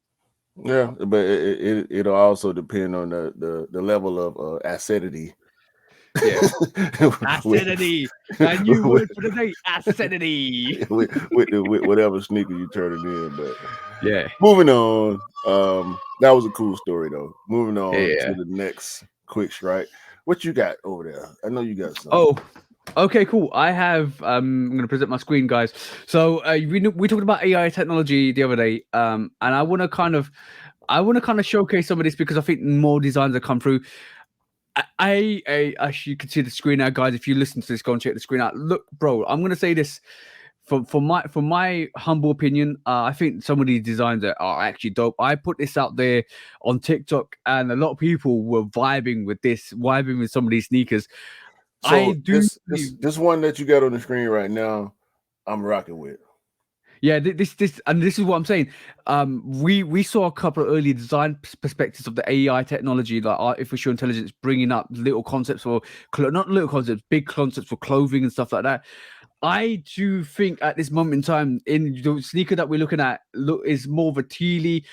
Yeah, but it'll also depend on the level of assetity. Yeah, assetity. A new word for the day, assetity. with whatever sneaker you turn it in. But yeah, moving on. That was a cool story though. Moving on to the next quick strike. What you got over there? I know you got something. Oh. Okay, cool. I have. I'm going to present my screen, guys. So we talked about AI technology the other day, and I want to kind of showcase some of this, because I think more designs have come through. As you can see the screen now, guys. If you listen to this, go and check the screen out. Look, bro, I'm going to say this for my humble opinion. I think some of these designs are actually dope. I put this out there on TikTok, and a lot of people were vibing with some of these sneakers. So this one that you got on the screen right now, I'm rocking with. Yeah, this is what I'm saying. We saw a couple of early design perspectives of the AI technology, like artificial intelligence, bringing up little concepts not little concepts, big concepts for clothing and stuff like that. I do think at this moment in time, in the sneaker that we're looking at, is more of a tealy,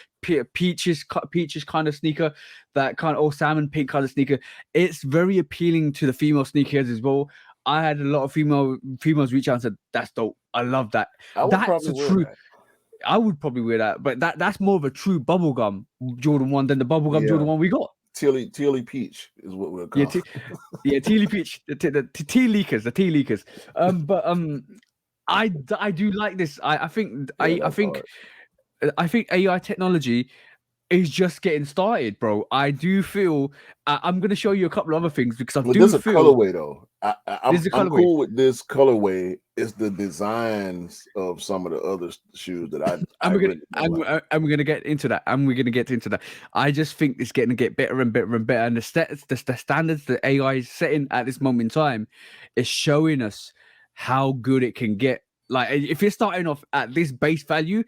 peaches kind of sneaker, that kind of, or salmon pink kind of sneaker. It's very appealing to the female sneakerheads as well. I had a lot of females reach out and said, "That's dope. I love that." I would probably wear that, but that's more of a true bubblegum Jordan 1 than the bubblegum Jordan 1 we got. Tealy peach is what we'll call it. Tealy peach, the tea leakers. But I do like this. I think AI technology is just getting started, bro. I do feel I'm going to show you a couple of other things, because there's a colorway though. I'm cool with this colorway. It's the designs of some of the other shoes that we're gonna get into that. I just think it's getting to get better and better and better, and the standards that AI is setting at this moment in time is showing us how good it can get. Like, if you're starting off at this base value,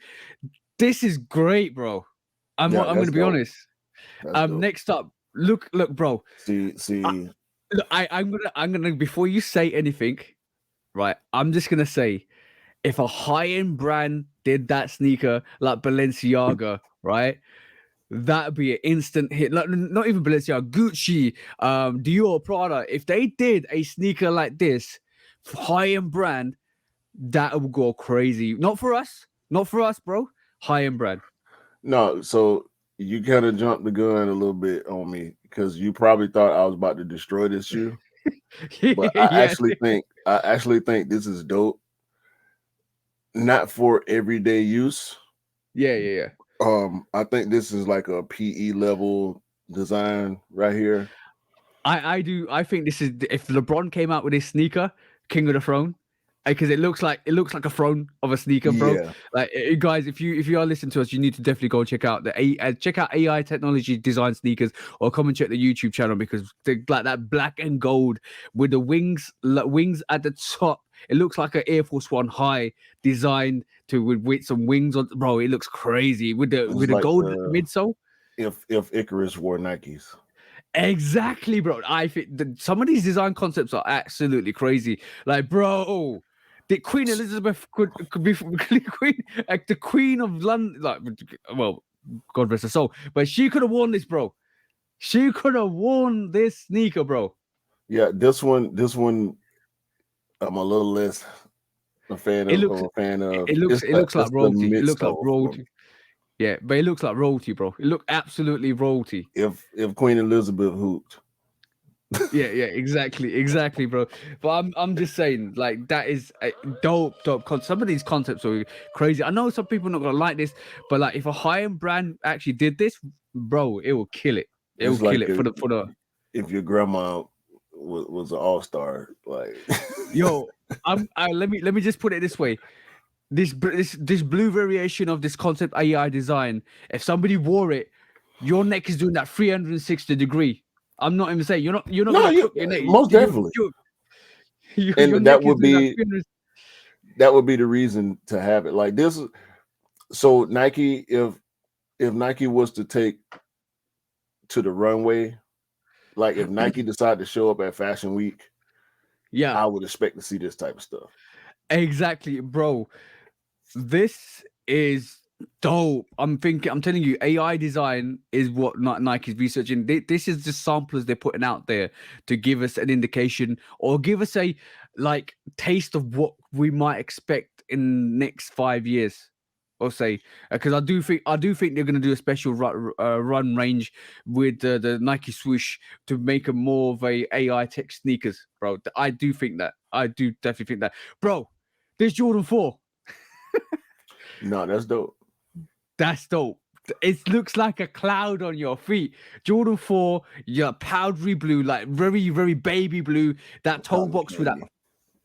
this is great, bro. I'm going to be honest. Next up, look, bro. I'm gonna before you say anything, right? I'm just gonna say, if a high-end brand did that sneaker like Balenciaga, right, that'd be an instant hit. Like, not even Balenciaga, Gucci, Dior, Prada. If they did a sneaker like this, high-end brand, that would go crazy. Not for us, bro. High-end brand. No, so you kind of jumped the gun a little bit on me, because you probably thought I was about to destroy this shoe. But I actually think this is dope. not for everyday use. Yeah. I think this is like a PE level design right here. I think this is if LeBron came out with his sneaker, King of the Throne, because it looks like a throne of a sneaker, bro. Yeah. Like guys, if you are listening to us, you need to definitely go check out check out AI technology design sneakers, or come and check the YouTube channel, because like that black and gold with the wings at the top. It looks like an Air Force One high designed with some wings on, bro. It looks crazy with the It's like gold midsole. If Icarus wore Nikes. Exactly, bro. I think some of these design concepts are absolutely crazy. Like, bro, the Queen Elizabeth could be queen, like the Queen of London. Like, well, God rest her soul, but she could have worn this, bro. She could have worn this sneaker, bro. Yeah, this one, I'm a little less a fan of. It looks like royalty. It looks like royalty. Yeah, but it looks like royalty, bro. It looked absolutely royalty. If Queen Elizabeth hooped. yeah, exactly, bro. But I'm just saying, like, that is a dope. Some of these concepts are crazy. I know some people are not gonna like this, but like, if a high-end brand actually did this, bro, it will kill it. It will kill it for the. If your grandma was an all-star, like Yo, let me just put it this way. This blue variation of this concept AI design, if somebody wore it, your neck is doing that 360 degree. I'm not even saying you're not gonna crook your neck. Most definitely. Your that would be the reason to have it like this. So Nike, if Nike was to take to the runway, like if Nike decided to show up at Fashion Week, yeah, I would expect to see this type of stuff. Exactly, bro. This is dope. I'm telling you, AI design is what Nike's researching. This is just samplers they're putting out there to give us an indication, or give us a like taste of what we might expect in next 5 years, or say, because I do think they're going to do a special run range with the Nike swoosh to make a more of a AI tech sneakers, bro. I do think that. I do definitely think that, bro. There's Jordan 4. No, that's dope. That's dope. It looks like a cloud on your feet. Jordan 4, yeah, powdery blue, like very, very baby blue. That toe box with that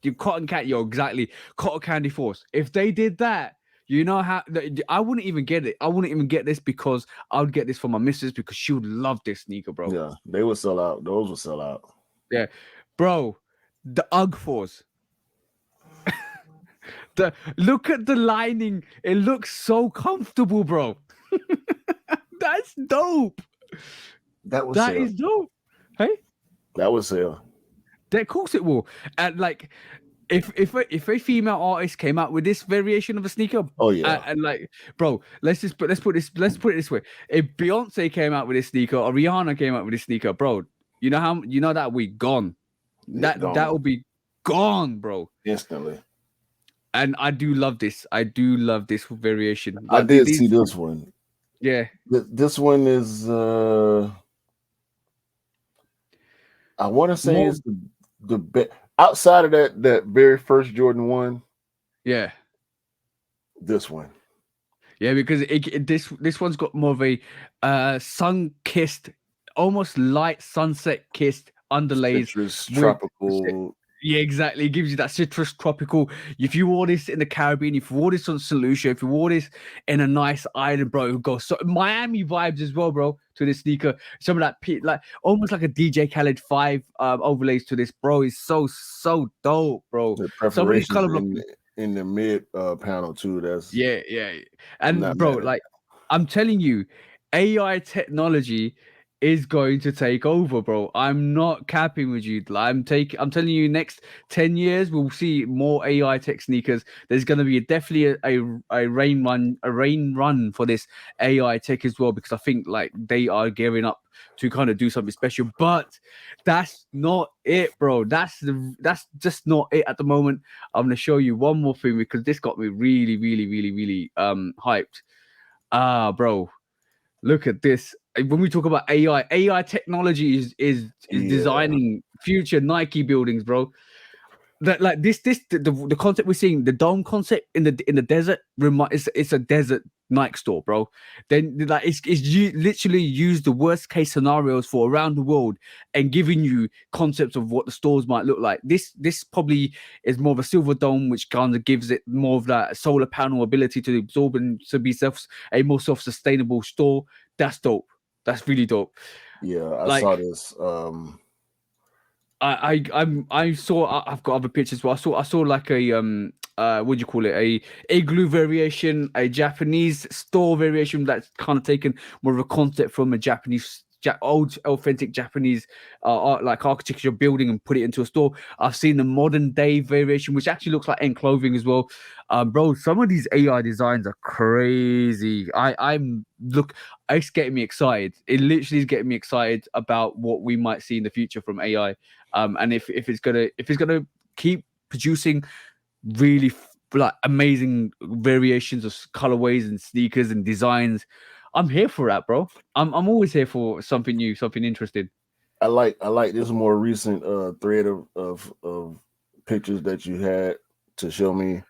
your cotton candy, exactly. Cotton candy force. If they did that, you know how I wouldn't even get it. I wouldn't even get this because I would get this for my missus because she would love this sneaker, bro. Yeah, they would sell out. Those would sell out. Yeah, bro. The UGG force. Look at the lining. It looks so comfortable, bro. That's dope. That is dope. Hey, that would sell. Of course it will. And like, if a female artist came out with this variation of a sneaker, oh yeah, and like, bro, let's put it this way. If Beyonce came out with this sneaker, or Rihanna came out with this sneaker, bro, you know that we gone. That will be gone, bro. Instantly. And I do love this. I do love this variation. I did see this one. Yeah. This one is I want to say it's the best outside of that very first Jordan 1. Yeah. This one. Yeah, because this one's got more of a sun-kissed, almost light sunset-kissed underlays. Citrus, tropical. Yeah, exactly. It gives you that citrus tropical. If you wore this in the Caribbean, if you wore this on St. Lucia, if you wore this in a nice island, bro, it would go so Miami vibes as well, bro, to this sneaker. Some of that like almost like a DJ Khaled 5 overlays to this, bro. It's so dope, bro. The preparations in the mid panel too. That's yeah. And bro, like I'm telling you, AI technology is going to take over, bro. I'm not capping with you. I'm telling you, next 10 years we'll see more AI tech sneakers. There's going to be definitely a rain run for this AI tech as well, because I think like they are gearing up to kind of do something special. But that's not it, bro. That's just not it at the moment. I'm going to show you one more thing because this got me really hyped. Bro, look at this. When we talk about AI technology is designing future Nike buildings, bro. that like the concept we're seeing, the dome concept in the desert, it's a desert Nike store, bro. Then like literally use the worst case scenarios for around the world and giving you concepts of what the stores might look like. This probably is more of a silver dome, which kind of gives it more of that solar panel ability to absorb and to be a more self-sustainable store. That's dope. That's really dope. Yeah, I Like, saw this. I saw, I've got other pictures, but I saw like a what do you call it, a igloo variation, a Japanese store variation that's kind of taken more of a concept from a Japanese old authentic Japanese art, like architecture building, and put it into a store. I've seen the modern day variation, which actually looks like end clothing as well. Bro, some of these AI designs are crazy. It's getting me excited. It literally is getting me excited about what we might see in the future from AI. And if it's gonna keep producing really like amazing variations of colorways and sneakers and designs, I'm here for that, bro. I'm always here for something new, something interesting. I like this more recent thread of pictures that you had to show me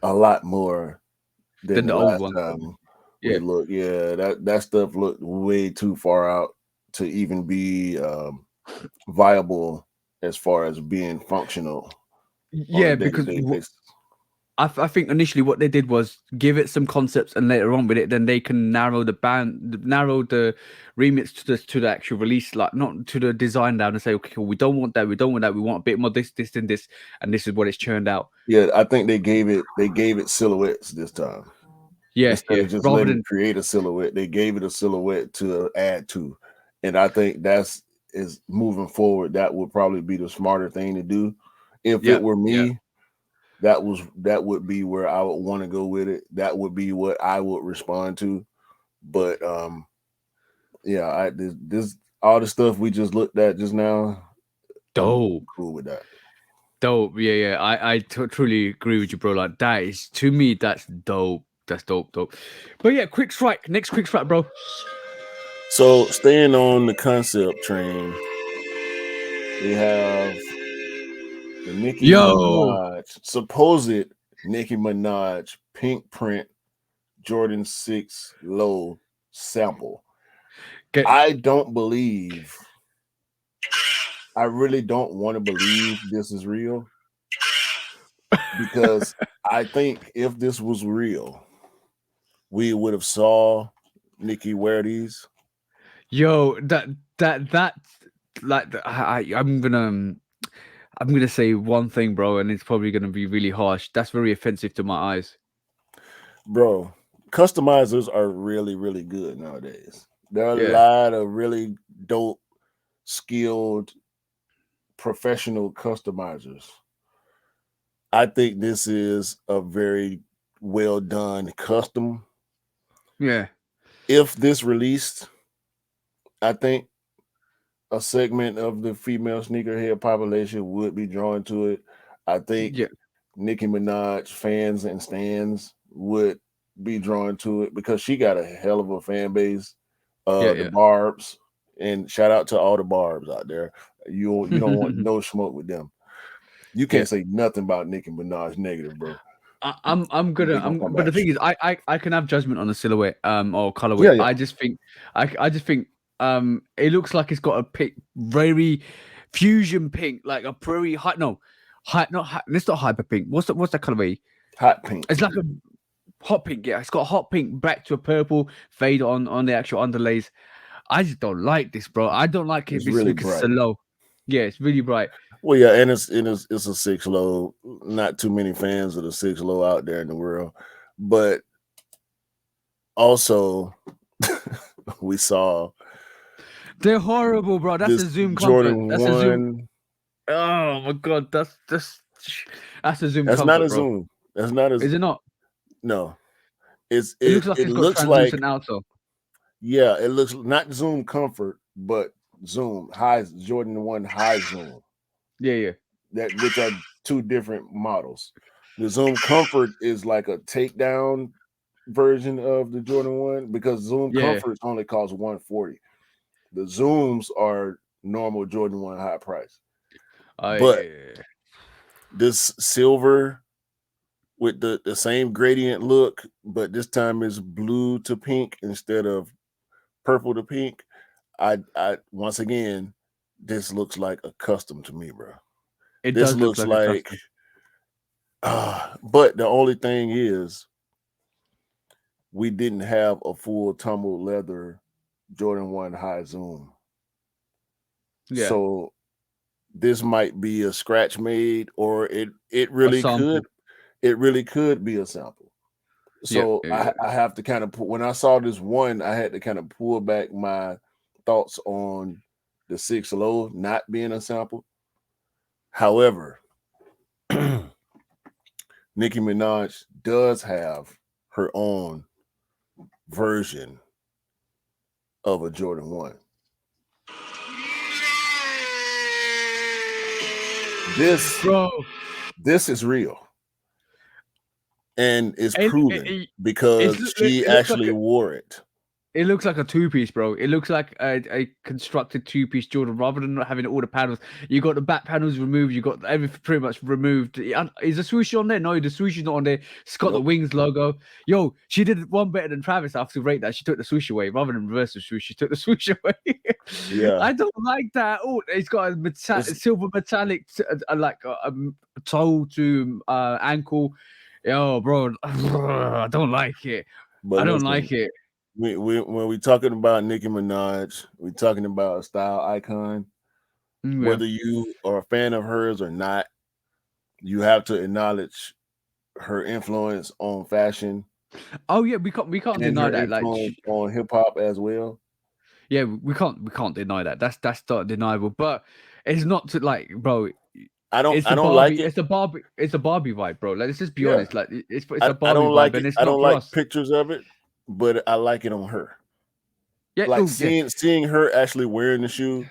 a lot more than Than the the old last one. time Yeah. we looked. Yeah, that stuff looked way too far out to even be viable as far as being functional on a Yeah, because day-to-day basis. I think initially what they did was give it some concepts, and later on with it, then they can narrow the remits to the actual release, like not to the design down, and say, okay, cool, we don't want that, we want a bit more this, and this, and this is what it's churned out. Yeah, I think they gave it silhouettes this time. Yeah, Instead yeah. of just Rather letting than it create a silhouette, they gave it a silhouette to add to. And I think is moving forward. That would probably be the smarter thing to do. If yeah, it were yeah. me, that would be where I would want to go with it. That would be what I would respond to. But yeah, this all the stuff we just looked at just now. Dope. Cool with that. Dope. Yeah, yeah. I truly agree with you, bro. Like that is, to me, that's dope. That's dope. But yeah, quick strike. Next quick strike, bro. So staying on the concept train, we have the Nicki Minaj, supposed Nicki Minaj pink print Jordan 6 low sample. I don't believe, I really don't want to believe this is real, because I think if this was real, we would have saw Nicki wear these. Yo, that like I'm gonna say one thing, bro, and it's probably gonna be really harsh. That's very offensive to my eyes. Bro, customizers are really, really good nowadays. There are a Yeah. lot of really dope, skilled, professional customizers. I think this is a very well done custom. Yeah. If this released, I think a segment of the female sneakerhead population would be drawn to it. I think Yeah. Nicki Minaj fans and stans would be drawn to it because she got a hell of a fan base. The Barbs, and shout out to all the Barbs out there. You don't want no smoke with them. You can't say nothing about Nicki Minaj negative, bro. But the thing is, I can have judgment on the silhouette or colorway. Yeah, yeah. I just think it looks like it's got a pink, very fusion pink, like a very high, no, high, not high, it's not hyper pink. What's that colorway? Hot pink. It's like a hot pink. Yeah, it's got hot pink back to a purple fade on the actual underlays. I just don't like this, bro. I don't like it. It's really because bright. it's so low. Yeah, it's really bright. Well, yeah, and it's a 6 low. Not too many fans of the 6 low out there in the world, but also we saw they're horrible, bro. That's a Zoom Jordan comfort. That's 1. a Zoom. Oh my god, that's a Zoom. That's comfort, not a bro. Zoom. That's not a. Is it not? No, it looks like it's got translucent outsole. Yeah, it looks not Zoom Comfort, but Zoom high Jordan 1 high Zoom. Yeah. Which are two different models. The Zoom Comfort is like a takedown version of the Jordan 1 because Zoom Comforts only cost $140. The Zooms are normal Jordan 1 high price. But this silver with the same gradient look, but this time is blue to pink instead of purple to pink. I once again, this looks like a custom to me, bro. It This does look looks like a like, custom. but the only thing is, we didn't have a full tumbled leather Jordan 1 high zoom. Yeah. So this might be a scratch made, or it really could be a sample. So I have to kind of put, when I saw this one, I had to kind of pull back my thoughts on the 6 low not being a sample. However, Nicki Minaj does have her own version of a Jordan 1. This is real. And it's proven because she actually wore it. It looks like a two-piece, bro. It looks like a constructed two-piece Jordan, rather than not having all the panels. You got the back panels removed. You got everything pretty much removed. Is the swoosh on there? No, the swoosh is not on there. It's got the wings logo. Yo, she did one better than Travis. I have to rate that. She took the swoosh away rather than reverse the swoosh. She took the swoosh away. Yeah, I don't like that. Oh, it's got a silver metallic, like a toe to ankle. Yo, bro, I don't like it. But I don't like it. When we talking about Nicki Minaj, we're talking about a style icon. Whether you are a fan of hers or not, you have to acknowledge her influence on fashion. Oh yeah, we can't deny that. Like on hip hop as well. Yeah, we can't deny that. That's not deniable. But it's not to like, bro. I don't like it. It's a Barbie vibe, bro. Like, let's just be honest. Like it's a Barbie I don't vibe, like and it. it's I not don't for like us. pictures of it, but I like it on her. Yeah, like seeing her actually wearing the shoe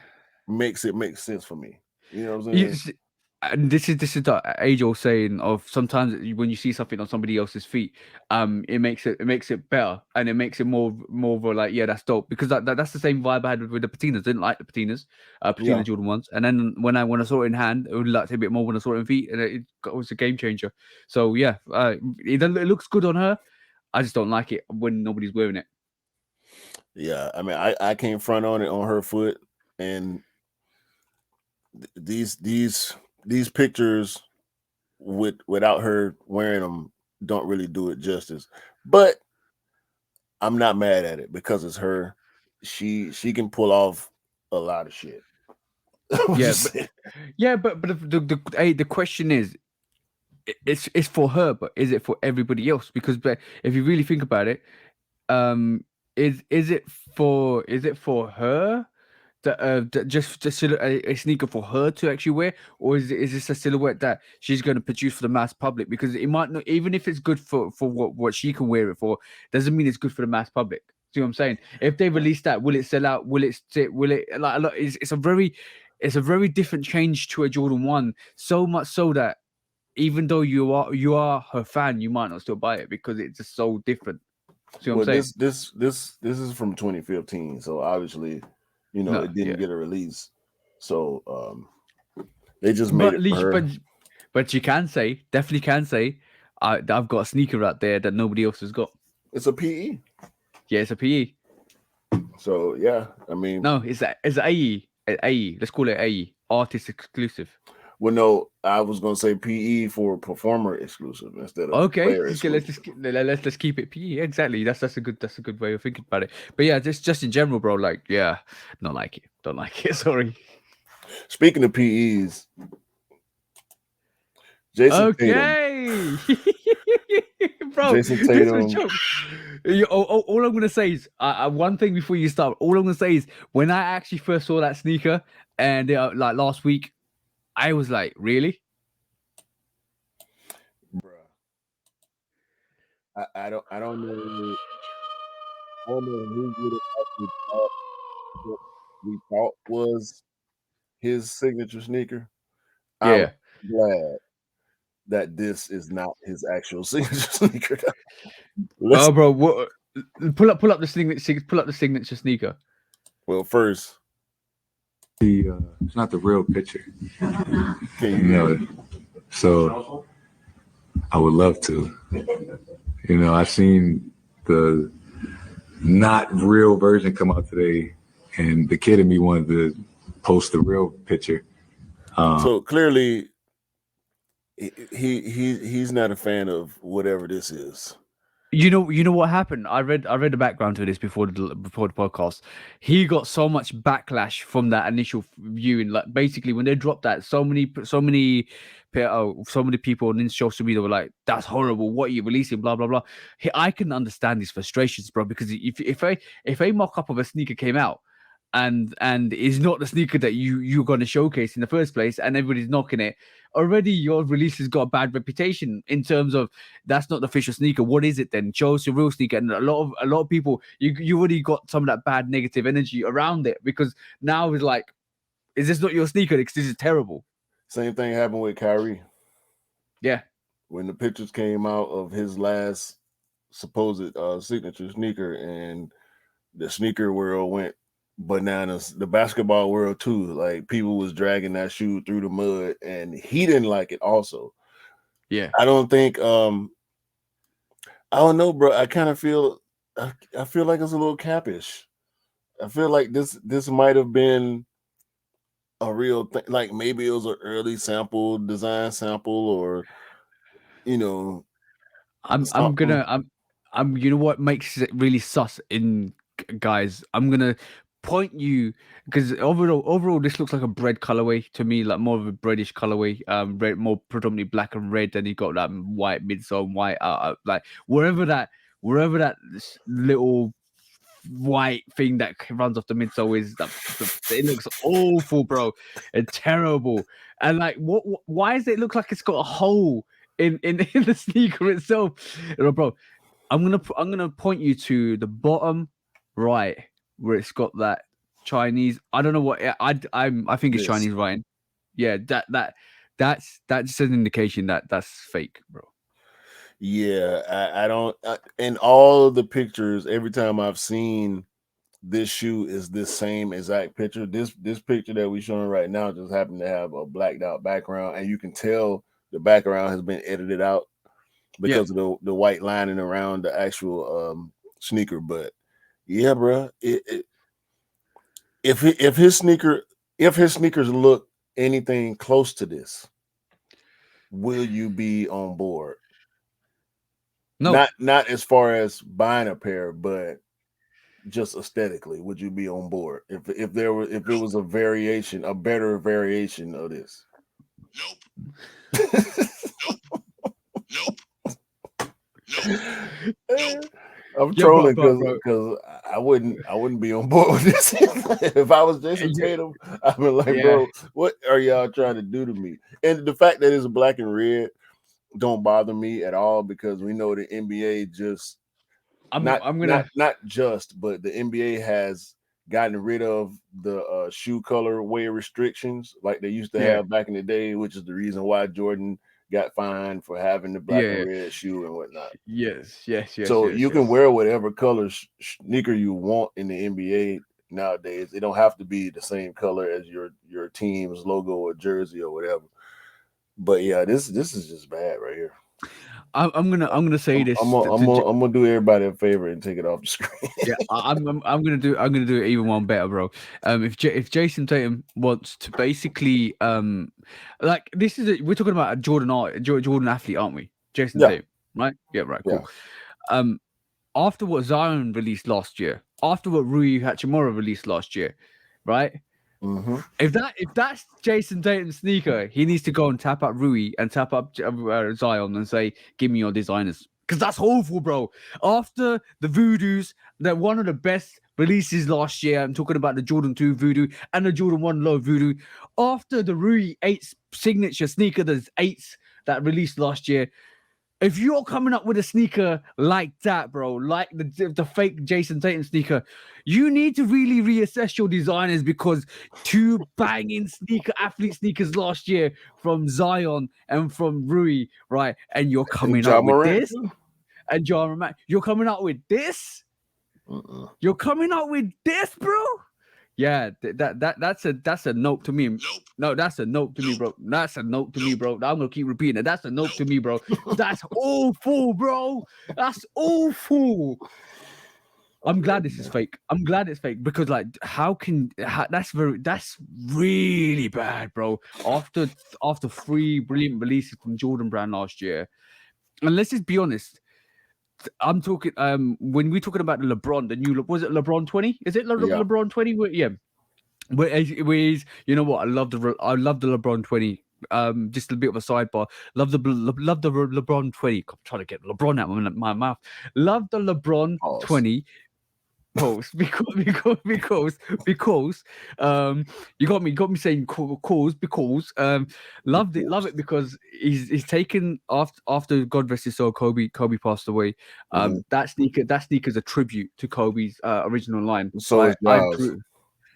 makes sense for me. You know what I'm saying? And this is the age-old saying of sometimes when you see something on somebody else's feet, it makes it better, and it makes it more of a like, yeah, that's dope, because that's the same vibe I had with the patinas. Didn't like the patinas, patina Jordan ones, and then when I saw it in hand, I would like a bit more when I saw it in feet, and it was a game changer. So yeah, it looks good on her. I just don't like it when nobody's wearing it. Yeah, I mean, I came front on it on her foot, and these pictures without her wearing them don't really do it justice. But I'm not mad at it because it's her. She can pull off a lot of shit. But the question is, it's for her, but is it for everybody else? Because if you really think about it, is it for her that just a sneaker for her to actually wear, or is this a silhouette that she's going to produce for the mass public? Because it might not, even if it's good for what she can wear it for, doesn't mean it's good for the mass public. See what I'm saying? If they release that, will it sell out? Will it sit? Will it like? It's a very different change to a Jordan 1. So much so that even though you are her fan, you might not still buy it because it's just so different. See what I'm saying? This is from 2015, so obviously, it didn't get a release. So they just made it for her. But you definitely can say, I've got a sneaker out there that nobody else has got. It's a PE. Yeah, it's a PE. So yeah, I mean, no, it's AE. AE. Let's call it AE. Artist exclusive. Well, no, I was gonna say PE for performer exclusive instead of player exclusive. Let's keep it PE. Exactly. That's a good way of thinking about it. But yeah, just in general, bro. Like, yeah, don't like it. Don't like it. Sorry. Speaking of PEs, Jason Tatum. Bro, Jason Tatum. This was all I'm gonna say is one thing before you start. All I'm gonna say is when I actually first saw that sneaker and like last week, I was like, really? Bruh. I don't know. I don't know who would have actually thought what we thought was his signature sneaker. Yeah. I'm glad that this is not his actual signature sneaker. Oh, bro, pull up the signature sneaker. Well, first, it's not the real picture. Can you know it? So I would love to. You know, I seen the not real version come out today, and the kid in me wanted to post the real picture. So clearly, he's not a fan of whatever this is. You know what happened? I read the background to this before the podcast. He got so much backlash from that initial viewing. Like basically, when they dropped that, so many people on social media were like, "That's horrible. What are you releasing?" Blah blah blah. I can understand these frustrations, bro. Because if a mock up of a sneaker came out and is not the sneaker that you're going to showcase in the first place, and everybody's knocking it, already your release has got a bad reputation in terms of that's not the official sneaker. What is it then? Show us your real sneaker. And a lot of people, you already got some of that bad negative energy around it, because now it's like, is this not your sneaker? Because this is terrible. Same thing happened with Kyrie. Yeah. When the pictures came out of his last supposed signature sneaker, and the sneaker world went bananas, the basketball world too. Like, people was dragging that shoe through the mud, and he didn't like it also. Yeah. I don't think I don't know, bro. I kind of feel I feel like it's a little cappish. I feel like this might have been a real thing. Like, maybe it was an early design sample, or you know, I'm something. you know what makes it really sus in guys? I'm gonna point you, because overall this looks like a bread colorway to me, like more of a breadish colorway, red, more predominantly black and red, and you got that white midsole, white like wherever that little white thing that runs off the midsole is, it looks awful, bro, and terrible. And like, why does it look like it's got a hole in the sneaker itself? Bro, I'm gonna point you to the bottom right, where it's got that Chinese. I don't know what I think it's This. Chinese writing. Yeah, that's just an indication that that's fake, bro. Yeah, I don't. In all of the pictures, every time I've seen this shoe is this same exact picture. This picture that we're showing right now just happened to have a blacked out background, and you can tell the background has been edited out because of the white lining around the actual sneaker. But yeah, bro, if his sneakers look anything close to this, will you be on board? No, Not as far as buying a pair, but just aesthetically, would you be on board if it was a better variation of this? Nope. I'm Yeah, trolling bro. because I wouldn't be on board with this. If I was Jason Tatum, I'd be like, bro, what are y'all trying to do to me? And the fact that it's black and red don't bother me at all, because we know the NBA just not just, but the NBA has gotten rid of the shoe color way restrictions like they used to have back in the day, which is the reason why Jordan got fined for having the black and red shoe and whatnot. Yes. So you can wear whatever color sneaker you want in the NBA nowadays. It don't have to be the same color as your team's logo or jersey or whatever. But yeah, this is just bad right here. I'm gonna say this. I'm gonna do everybody a favor and take it off the screen. Yeah, I'm gonna do it even one better, bro. If Jason Tatum wants to basically like, this is we're talking about a Jordan athlete, aren't we? Jason Tatum, right? Yeah, right, cool. Yeah. After what Zion released last year, after what Rui Hachimura released last year, right? Mm-hmm. If that's Jason Tatum's sneaker, he needs to go and tap up Rui and tap up Zion and say, "Give me your designers," because that's awful, bro. After the Voodoos, that one of the best releases last year. I'm talking about the Jordan 2 Voodoo and the Jordan 1 Low Voodoo. After the Rui 8 signature sneaker, there's 8s that released last year. If you're coming up with a sneaker like that, bro, like the fake Jason Tatum sneaker, you need to really reassess your designers, because 2 banging athlete sneakers last year from Zion and from Rui, right? And you're coming up with this, and Ja Morant, you're coming out with this. You're coming out with this, bro. Yeah, that's a note to me. Nope. No, that's a note to me, bro. That's a note to me, bro. I'm gonna keep repeating it. That's a note to me, bro. That's awful, bro. That's awful. I'm glad this is fake. I'm glad it's fake because, like, that's really bad, bro. After 3 brilliant releases from Jordan Brand last year, and let's just be honest. I'm talking when we're talking about the LeBron, the new was it LeBron 20? Is it Yeah. LeBron 20? Yeah. Where you know what? I love the LeBron 20. Just a bit of a sidebar. Love the LeBron 20. I'm trying to get LeBron out of my mouth. Love the LeBron Pause. 20. Pause because you got me saying because love it because he's taken after God rest his soul, Kobe passed away. That sneaker's a tribute to Kobe's original line. So is Jaws.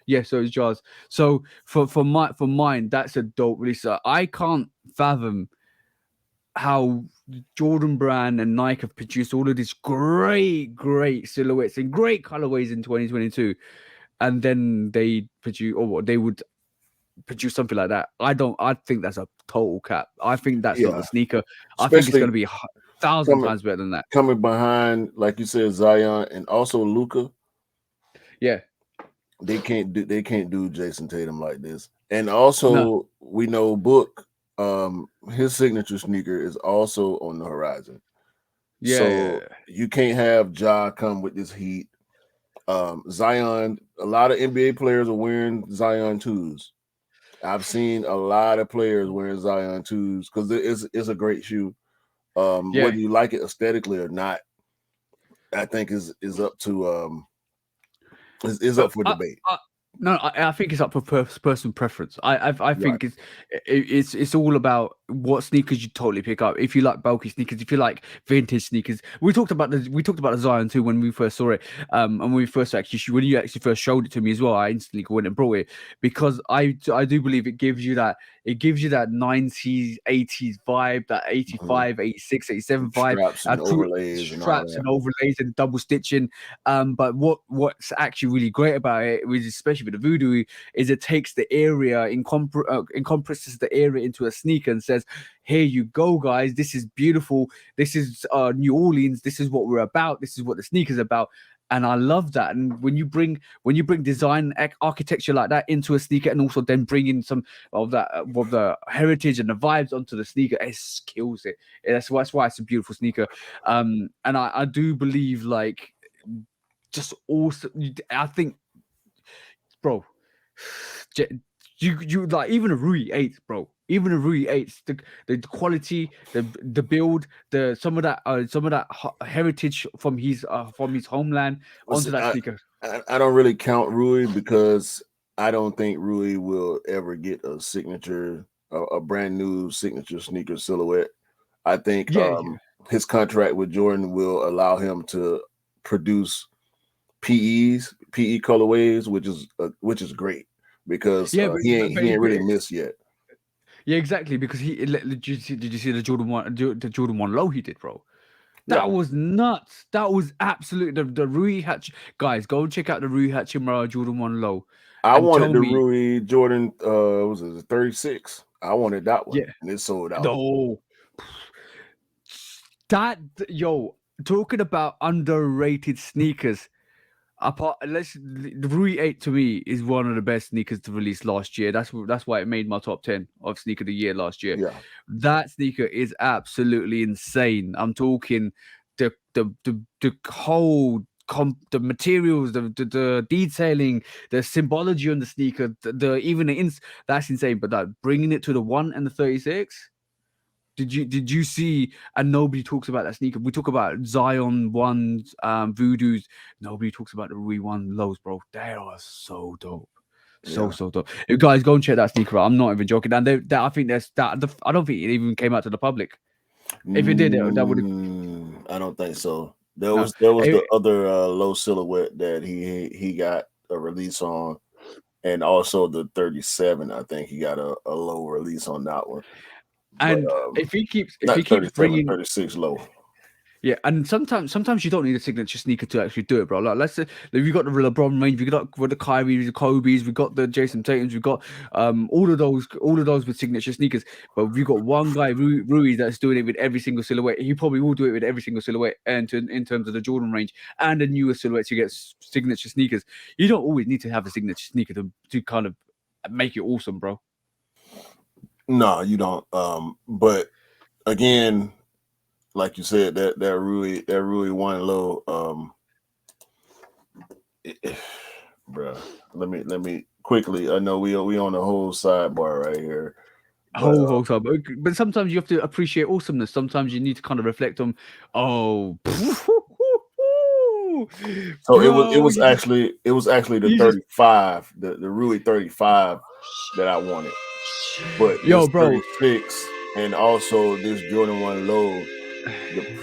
Yeah, so is Jaws. So for mine, that's a dope release. I can't fathom how Jordan Brand and Nike have produced all of these great silhouettes and great colorways in 2022, and then they would produce something like that. I think that's a total cap. I think that's not the sneaker. I think it's going to be 1,000 times better than that. Coming behind, like you said, Zion and also Luka. Yeah. They can't do Jason Tatum like this. And also we know Book, his signature sneaker is also on the horizon. Yeah. So you can't have Ja come with this heat. Zion, a lot of NBA players are wearing Zion 2s. I've seen a lot of players wearing Zion 2s because it's a great shoe. Whether you like it aesthetically or not, I think is up to is up for debate. No, I think it's up for personal preference. I think it's all about what sneakers you totally pick up. If you like bulky sneakers, if you like vintage sneakers, we talked about the Zion too when we first saw it. And when you actually first showed it to me as well, I instantly went and brought it because I do believe it gives you that 90s, 80s vibe, that 85, 86, 87 vibe, straps and overlays and double stitching. But what's actually really great about it, which especially with the Voodoo, is it takes the area compresses the area into a sneaker and says, here you go, guys, this is beautiful, this is New Orleans, this is what we're about, this is what the sneaker's about. And I love that. And when you bring design architecture like that into a sneaker, and also then bring in some of the heritage and the vibes onto the sneaker, it kills it. That's why it's a beautiful sneaker. And I do believe, like, just also, I think, bro, you like even a Rui 8, bro. Even a Rui 8, the quality, the build, some of that heritage from his homeland onto that sneaker. I don't really count Rui because I don't think Rui will ever get a signature, a brand new signature sneaker silhouette. I think his contract with Jordan will allow him to produce PE colorways, which is great because he ain't really missed yet. Yeah, exactly. Because did you see the Jordan 1 low he did, bro? That was nuts. That was absolute. The Rui Hatch guys, go and check out the Rui Hachimura Jordan 1 low. I wanted the Rui Jordan was it 36? I wanted that one, and it sold out. No, talking about underrated sneakers. The Rui 8 to me is one of the best sneakers to release last year. That's why it made my top 10 of sneaker of the year last year. Yeah. That sneaker is absolutely insane. I'm talking the whole the materials, the detailing, the symbology on the sneaker, that's insane. But that bringing it to the 1 and the 36. Did you see? And nobody talks about that sneaker. We talk about Zion 1s, Voodoos. Nobody talks about the Rui 1 lows, bro. They are so dope, so dope. You guys go and check that sneaker out. I'm not even joking. And I think I don't think it even came out to the public. If it did, that would. I don't think so. There was the other low silhouette that he got a release on, and also the 37. I think he got a low release on that one. And but, if he keeps bringing 36 low. Yeah, and sometimes you don't need a signature sneaker to actually do it, bro. Like, let's say we got the LeBron range, we got the Kyries, the Kobe's, we got the Jason Tatums, we got all of those with signature sneakers. But we got one guy, Rui, that's doing it with every single silhouette. He probably will do it with every single silhouette, and in terms of the Jordan range and the newer silhouettes, you get signature sneakers. You don't always need to have a signature sneaker to kind of make it awesome, bro. No, you don't. But again, like you said, that Rui one low. Bruh, let me quickly. I know we on the whole sidebar right here. Whole time, but sometimes you have to appreciate awesomeness. Sometimes you need to kind of reflect on, oh, So bro, it was actually the 35, the Rui 35 that I wanted. But this bro, 36 and also this Jordan 1 low,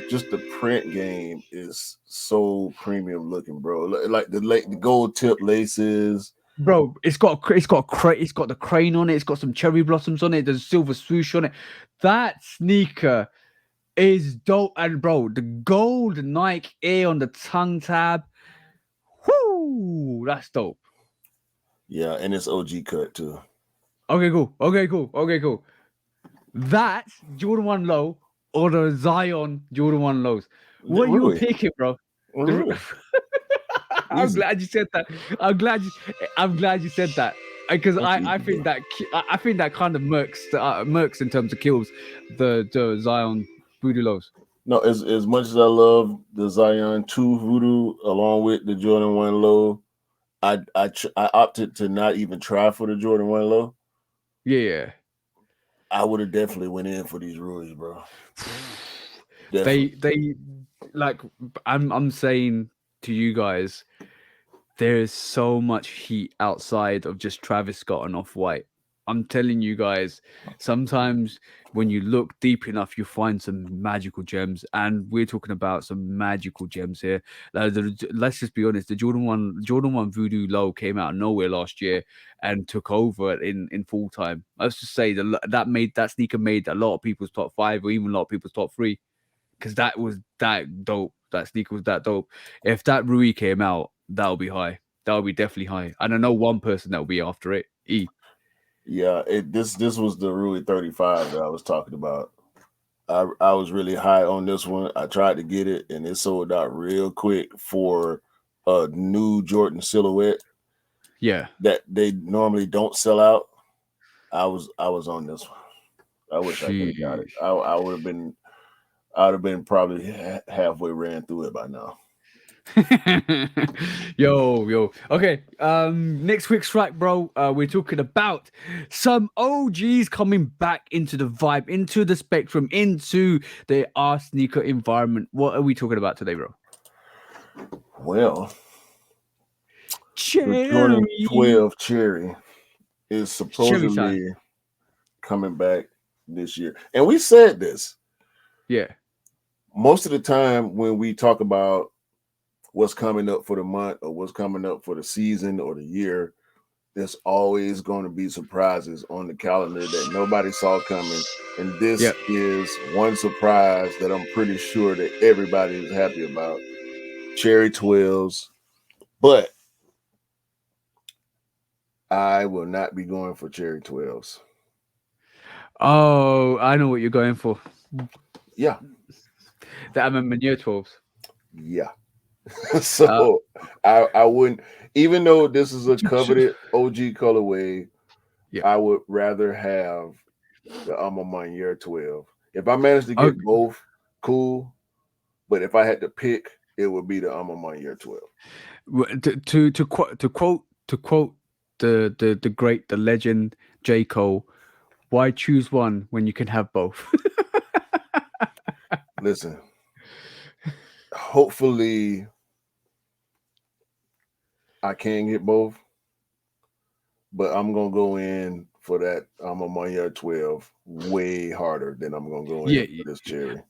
just the print game is so premium looking, bro. Like the gold tip laces. bro, it's got the crane on it. It's got some cherry blossoms on it. There's silver swoosh on it. That sneaker is dope, and bro, the gold Nike Air on the tongue tab. Whoo, that's dope. Yeah, and it's OG cut too. Okay, cool. That's Jordan 1 low or the Zion Jordan 1 lows. What are you picking, bro? Really? I'm Easy. glad you said that. I'm glad you said that because I think that kind of murks in terms of kills the Zion Voodoo lows. No, as much as I love the Zion 2 Voodoo along with the Jordan 1 low, I opted to not even try for the Jordan 1 low. Yeah. I would have definitely went in for these Ruies, bro. Definitely. They like I'm saying to you guys, there is so much heat outside of just Travis Scott and Off-White. I'm telling you guys, sometimes when you look deep enough, you find some magical gems, and we're talking about some magical gems here. Let's just be honest: the Jordan 1 Voodoo Low came out of nowhere last year and took over in full time. Let's just say that sneaker made a lot of people's top 5 or even a lot of people's top 3 because that was that dope. That sneaker was that dope. If that Rui came out, that'll be high. That'll be definitely high. And I know one person that'll be after it. Yeah, this was the Rui 35 that I was talking about. I was really high on this one. I tried to get it and it sold out real quick for a new Jordan silhouette. Yeah. That they normally don't sell out. I was on this one. I wish I could have got it. I would have been probably halfway ran through it by now. yo. Okay. Next week's track, bro. We're talking about some OGs coming back into the vibe, into the spectrum, into the sneaker environment. What are we talking about today, bro? Well, Cherry. the Jordan 12 Cherry is supposedly coming back this year. And we said this. Yeah. Most of the time when we talk about what's coming up for the month or what's coming up for the season or the year, there's always going to be surprises on the calendar that nobody saw coming. And this is one surprise that I'm pretty sure that everybody is happy about. Cherry 12s. But I will not be going for Cherry 12s. Oh, I know what you're going for. Yeah. The Manure 12s. Yeah. So I wouldn't, even though this is a coveted OG colorway, I would rather have the Manure 12. If I managed to get both, cool. But if I had to pick, it would be the Manure 12. To quote the great, the legend J. Cole, why choose one when you can have both? Listen, hopefully I can get both, but I'm gonna go in for that Manure 12 way harder than I'm gonna go in for this Cherry.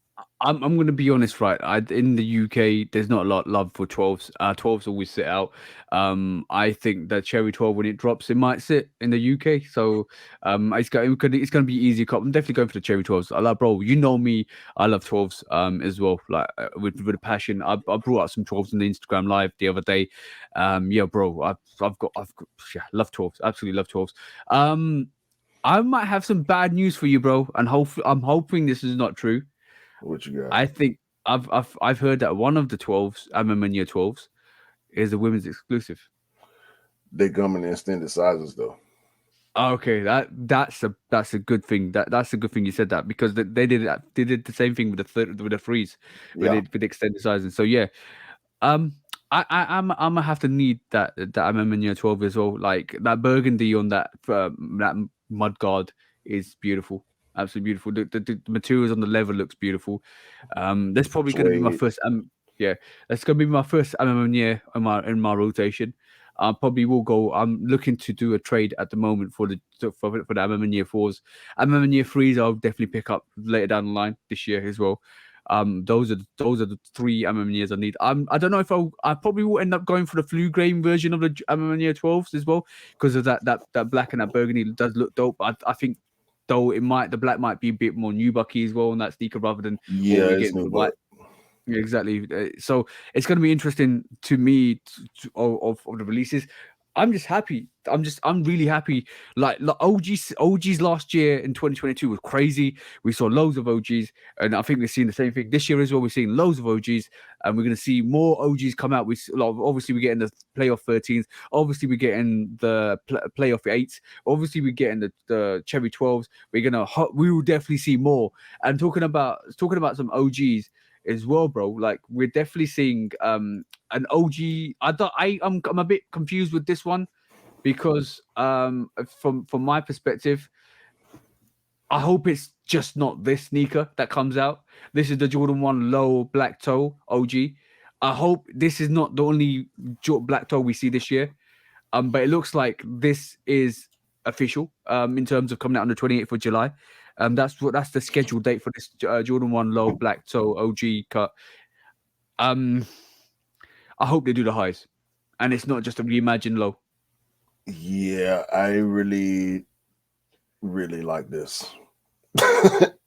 I'm gonna be honest, right? In the UK, there's not a lot of love for 12s. 12s always sit out. I think that Cherry 12 when it drops, it might sit in the UK. So it's gonna be easy. I'm definitely going for the Cherry 12s. I love, bro. You know me. I love 12s as well. Like with a passion. I brought out some 12s on the Instagram live the other day. Yeah, bro. I've got yeah, love 12s. Absolutely love 12s. I might have some bad news for you, bro. And I'm hoping this is not true. What you got? I think I've heard that one of the 12s, Amamania 12s, is a women's exclusive. They come in extended sizes though. Okay, that's a good thing. That's a good thing you said that because they did the same thing with the threes, with extended sizing. So yeah, I'm gonna have to need that Amamania 12 as well. Like that burgundy on that mud guard is beautiful. Absolutely beautiful. The materials on the leather looks beautiful. That's probably going to be my first. Yeah, that's going to be my first Amamania in my rotation. I probably will go. I'm looking to do a trade at the moment for the Amamania 4s. Amamania 3s I'll definitely pick up later down the line this year as well. Those are the 3 Amamanias I need. I don't know if I probably will end up going for the flu grain version of the Amamania 12s as well because of that black and that burgundy does look dope. I think though the black might be a bit more nubucky as well on that sneaker rather than what we get with the white. Yeah, exactly. So it's going to be interesting to me of the releases. I'm just happy. I'm really happy. Like OGs last year in 2022 was crazy. We saw loads of OGs, and I think we're seeing the same thing this year as well. We're seeing loads of OGs, and we're going to see more OGs come out. Obviously we're getting the playoff 13s. Obviously we're getting the playoff 8s. Obviously we're getting the Cherry 12s. We will definitely see more. And talking about some OGs as well, bro. Like we're definitely seeing an OG. I'm a bit confused with this one because from my perspective, I hope it's just not this sneaker that comes out. This is the Jordan 1 low black toe OG. I hope this is not the only black toe we see this year. But it looks like this is official in terms of coming out on the 28th of July. That's the scheduled date for this Jordan 1 low black toe OG cut. I hope they do the highs, and it's not just a reimagined low. Yeah, I really, really like this,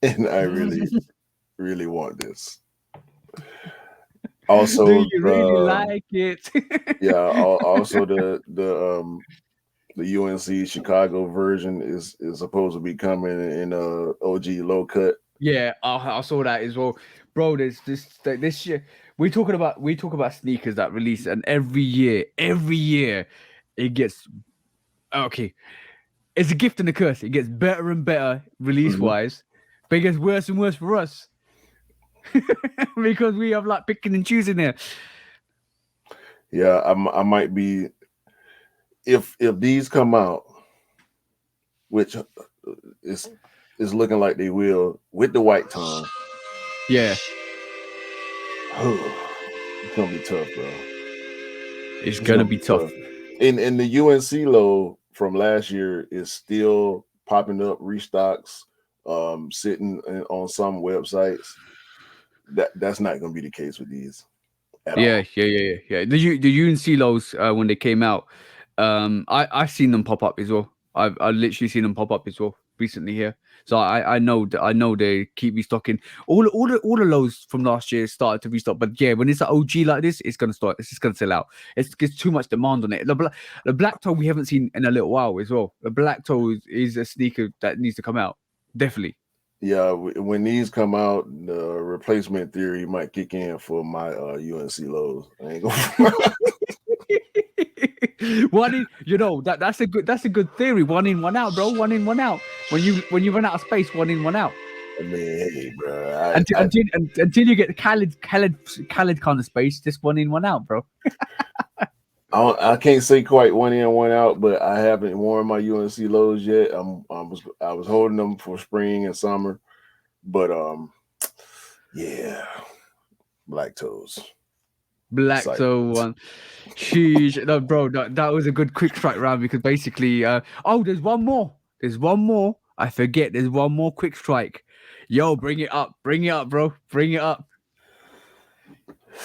and I really, really want this. Also, do you really like it? Yeah. Also, the UNC Chicago version is supposed to be coming in OG low cut. Yeah, I saw that as well, bro. There's this year we talk about sneakers that release, and every year it gets okay. It's a gift and a curse. It gets better and better release wise, but it gets worse and worse for us because we have like picking and choosing there. Yeah, I might be if these come out, which is looking like they will with the white tone. Yeah. It's gonna be tough, bro. It's gonna be tough. In the UNC low from last year is still popping up restocks, sitting on some websites. That's not gonna be the case with these. Yeah. The UNC lows when they came out, I've seen them pop up as well. I've literally seen them pop up as well recently here. So I know they keep restocking. All the lows from last year started to restock, but yeah, when it's an OG like this, it's gonna start. It's just gonna sell out. It's too much demand on it. The black toe we haven't seen in a little while as well. The black toe is a sneaker that needs to come out definitely. Yeah, when these come out, the replacement theory might kick in for my UNC lows. I ain't gonna. That's a good theory. 1 in, 1 out, bro. 1 in, 1 out. When you run out of space, 1 in, 1 out. I mean, hey, bro. Until you get Khaled kind of space, just 1 in, 1 out, bro. I can't say quite 1 in, 1 out, but I haven't worn my UNC lows yet. I was holding them for spring and summer, but yeah, black toes. Black toe one. Huge. No, bro, that was a good quick strike round because basically, there's one more. I forget. There's one more quick strike. Yo, bring it up, bro, bring it up.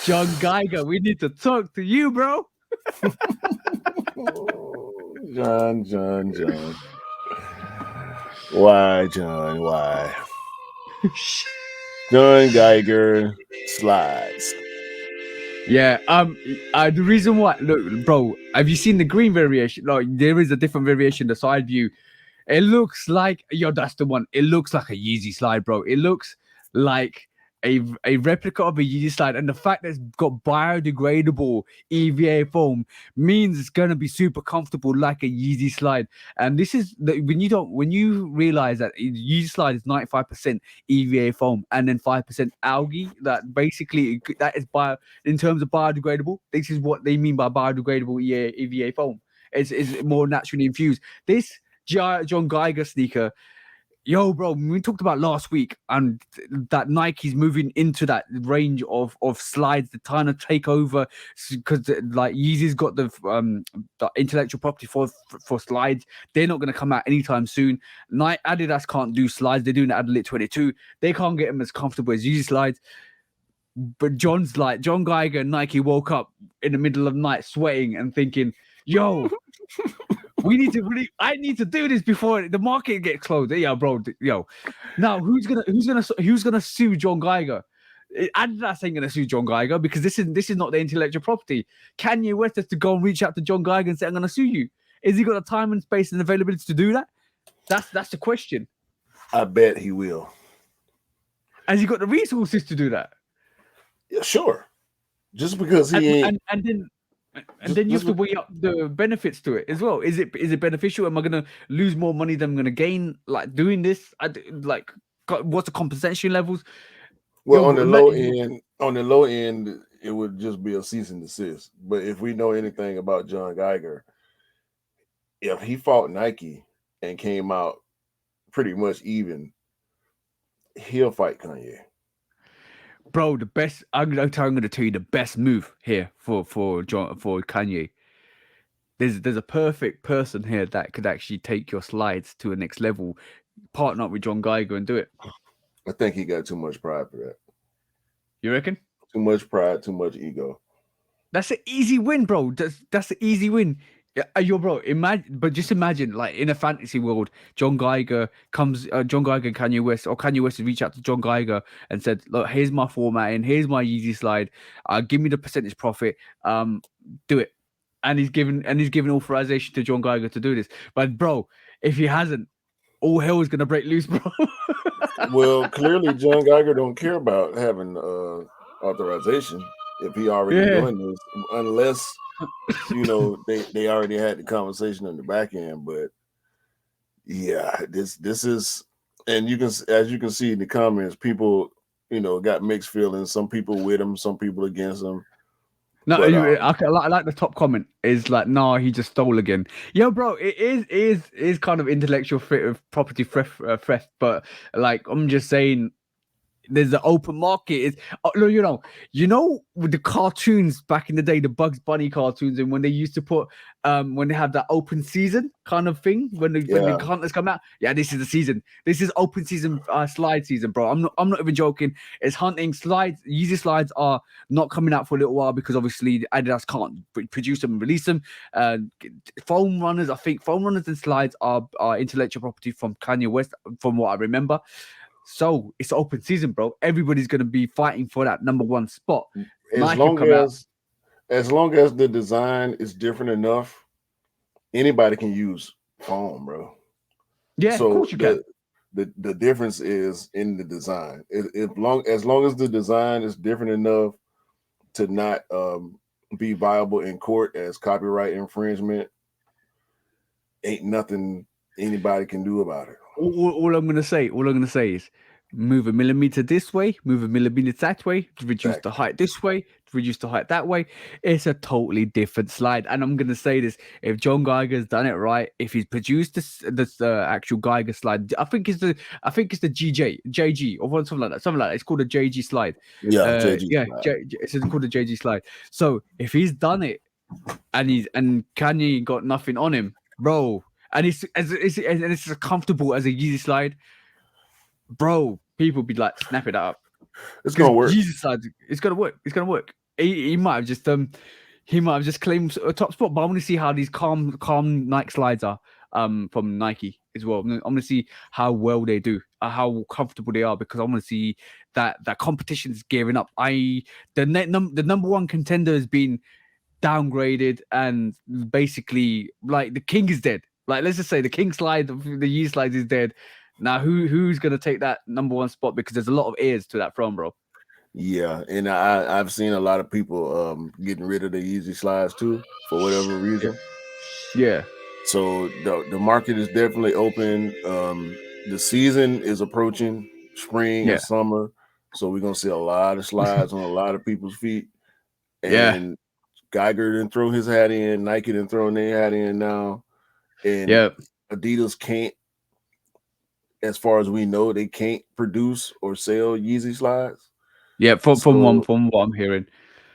John Geiger, we need to talk to you, bro. John. Why, John? Why? John Geiger slides. Yeah. The reason why, look, bro, have you seen the green variation? Like, there is a different variation, the side view. It looks like, that's the one. It looks like a Yeezy slide, bro. It looks like a replica of a Yeezy slide, and the fact that it's got biodegradable EVA foam means it's gonna be super comfortable like a Yeezy slide. And this is when you realize that Yeezy slide is 95% EVA foam and then 5% algae. That basically that is in terms of biodegradable. This is what they mean by biodegradable EVA foam. It's more naturally infused. This John Geiger sneaker, yo, bro, we talked about last week, and that Nike's moving into that range of slides, the trying to take over, because like Yeezy's got the intellectual property for slides. They're not going to come out anytime soon. Adidas can't do slides. They're doing the Adilit 22. They can't get them as comfortable as Yeezy slides. But John Geiger and Nike woke up in the middle of the night sweating and thinking, yo, I need to do this before the market gets closed. Yeah, bro. Yo, now who's gonna sue John Geiger? Adidas ain't gonna sue John Geiger because this is not the intellectual property. Kanye West has to go and reach out to John Geiger and say, I'm gonna sue you. Is he got the time and space and availability to do that? That's the question. I bet he will. Has he got the resources to do that? Yeah, sure. Just because he ain't. And then you have to weigh up the benefits to it as well. Is it beneficial? Am I going to lose more money than I'm going to gain like doing this? What's the compensation levels? Well, on the low end, it would just be a cease and desist. But if we know anything about John Geiger, if he fought Nike and came out pretty much even, he'll fight Kanye. Bro, the best. I'm going to tell you the best move here for Kanye. There's a perfect person here that could actually take your slides to a next level. Partner up with John Geiger and do it. I think he got too much pride for that. You reckon? Too much pride, too much ego. That's an easy win, bro. That's an easy win. Bro. Just imagine, like in a fantasy world, John Geiger and Kanye West, or Kanye West reach out to John Geiger and said, "Look, here's my formatting, here's my Yeezy slide. Give me the percentage profit. Do it." And he's given authorization to John Geiger to do this. But bro, if he hasn't, all hell is gonna break loose, bro. Well, clearly John Geiger don't care about having authorization if he already doing this, unless they already had the conversation on the back end. But yeah, this is, and as you can see in the comments, people got mixed feelings. Some people with him, some people against him. No, but, I like the top comment is like, nah, he just stole again. Yo, bro, it is kind of intellectual property theft, but like I'm just saying, there's the open market. With the cartoons back in the day, the Bugs Bunny cartoons, and when they used to put when they have that open season kind of thing, when the hunters come out, this is the season. This is open season slide season, bro. I'm not even joking. It's hunting slides. Yeezy slides are not coming out for a little while because obviously Adidas can't produce them and release them. Foam runners and slides are intellectual property from Kanye West, from what I remember. So it's open season, bro. Everybody's going to be fighting for that number one spot. As long as the design is different enough, anybody can use foam, bro. Yeah, so of course you can. The difference is in the design. As long as the design is different enough to not be viable in court as copyright infringement, ain't nothing anybody can do about it. All I'm gonna say is move a millimeter this way, move a millimeter that way, to reduce the height this way, to reduce the height that way. It's a totally different slide. And I'm gonna say this: if John Geiger's done it right, if he's produced this actual Geiger slide, I think it's the JG or something like that. It's called a JG slide. It's called a JG slide. So if he's done it, and Kanye got nothing on him, bro. And it's as comfortable as a Yeezy slide, bro. people be like, snap it up. It's gonna work. Jesus slides, it's gonna work. It's gonna work. He might have just claimed a top spot, but I want to see how these calm Nike slides are from Nike as well. I'm gonna see how well they do, how comfortable they are, because I want to see that competition's gearing up. The number one contender has been downgraded, and basically like the king is dead. Like, let's just say the king slide, the Yeezy slides is dead. Now who's gonna take that number one spot, because there's a lot of heirs to that throne, bro. Yeah, and I've seen a lot of people getting rid of the Yeezy slides too, for whatever reason. Yeah. So the market is definitely open. The season is approaching, spring and summer. So we're gonna see a lot of slides on a lot of people's feet. And Geiger didn't throw his hat in, Nike didn't throw their hat in now. And Adidas can't, as far as we know, they can't produce or sell Yeezy slides. Yeah, from what I'm hearing.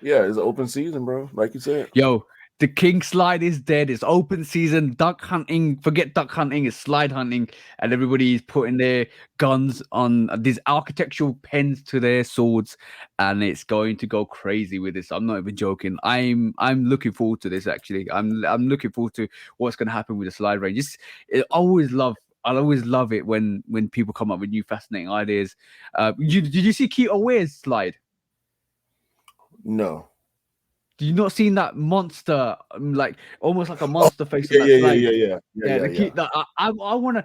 Yeah, it's an open season, bro. Like you said. Yo, the king slide is dead. It's open season. Duck hunting. Forget duck hunting. It's slide hunting, and everybody's putting their guns on these architectural pens to their swords, and it's going to go crazy with this. I'm not even joking. I'm looking forward to this. Actually, I'm looking forward to what's going to happen with the slide range. I always love it when people come up with new fascinating ideas. Did you see Keto Ware's slide? No. Did you not seen that monster, like almost like a monster face? Yeah. I want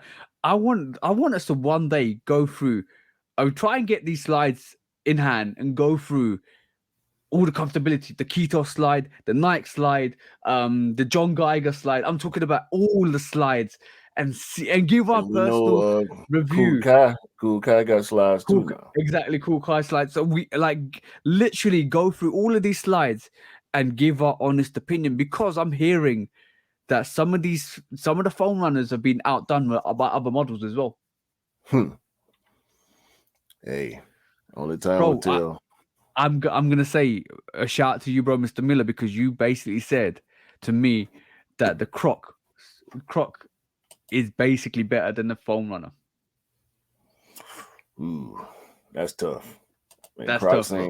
us to one day go through. I would try and get these slides in hand and go through all the comfortability, the Keto slide, the Nike slide, the John Geiger slide. I'm talking about all the slides, and give our personal review. Cool Kai got slides too now. Exactly, Cool Kai slides. So we literally go through all of these slides and give our honest opinion, because I'm hearing that some of the foam runners have been outdone by other models as well. Hey, only time will tell. I'm gonna say a shout out to you, bro, Mr. Miller, because you basically said to me that the Croc is basically better than the foam runner. Ooh, that's tough. Man, that's Crocs tough.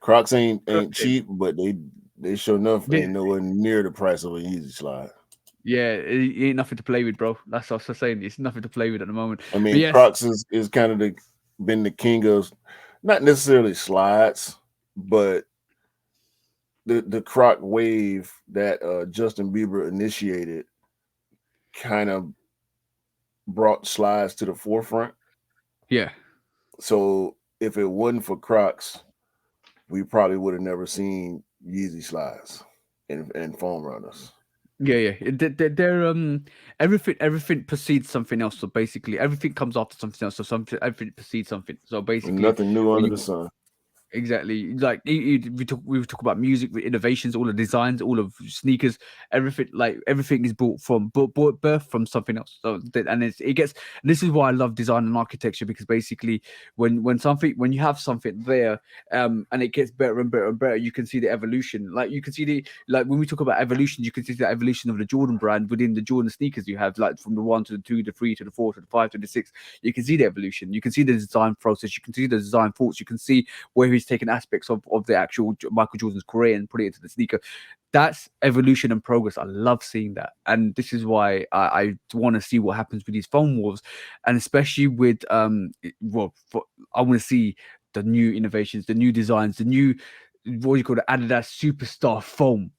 Crocs ain't cheap, but they sure enough ain't nowhere near the price of a Yeezy slide. Yeah, it ain't nothing to play with, bro. That's what I was saying. It's nothing to play with at the moment. I mean, Crocs is kind of been the king of, not necessarily slides, but the Croc wave that Justin Bieber initiated kind of brought slides to the forefront. Yeah. So if it wasn't for Crocs, we probably would have never seen Yeezy slides and foam runners. Yeah. They're everything precedes something else. So basically, everything comes after something else. So everything precedes something. So basically, nothing new under the sun. Exactly. Like we talk about music, innovations, all the designs, all of sneakers, everything. Like everything is brought from birth from something else. So and it gets. This is why I love design and architecture, because basically when you have something there, and it gets better and better and better, you can see the evolution. Like you can see when we talk about evolution, you can see the evolution of the Jordan brand within the Jordan sneakers. You have like from the 1 to the 2 to the 3 to the 4 to the 5 to the 6. You can see the evolution. You can see the design process. You can see the design thoughts. You can see where he's taken aspects of the actual Michael Jordan's career and put it into the sneaker. That's evolution and progress. I love seeing that, and this is why I want to see what happens with these foam wars, and especially with I want to see the new innovations, the new designs, the new what do you call it, Adidas Superstar foam.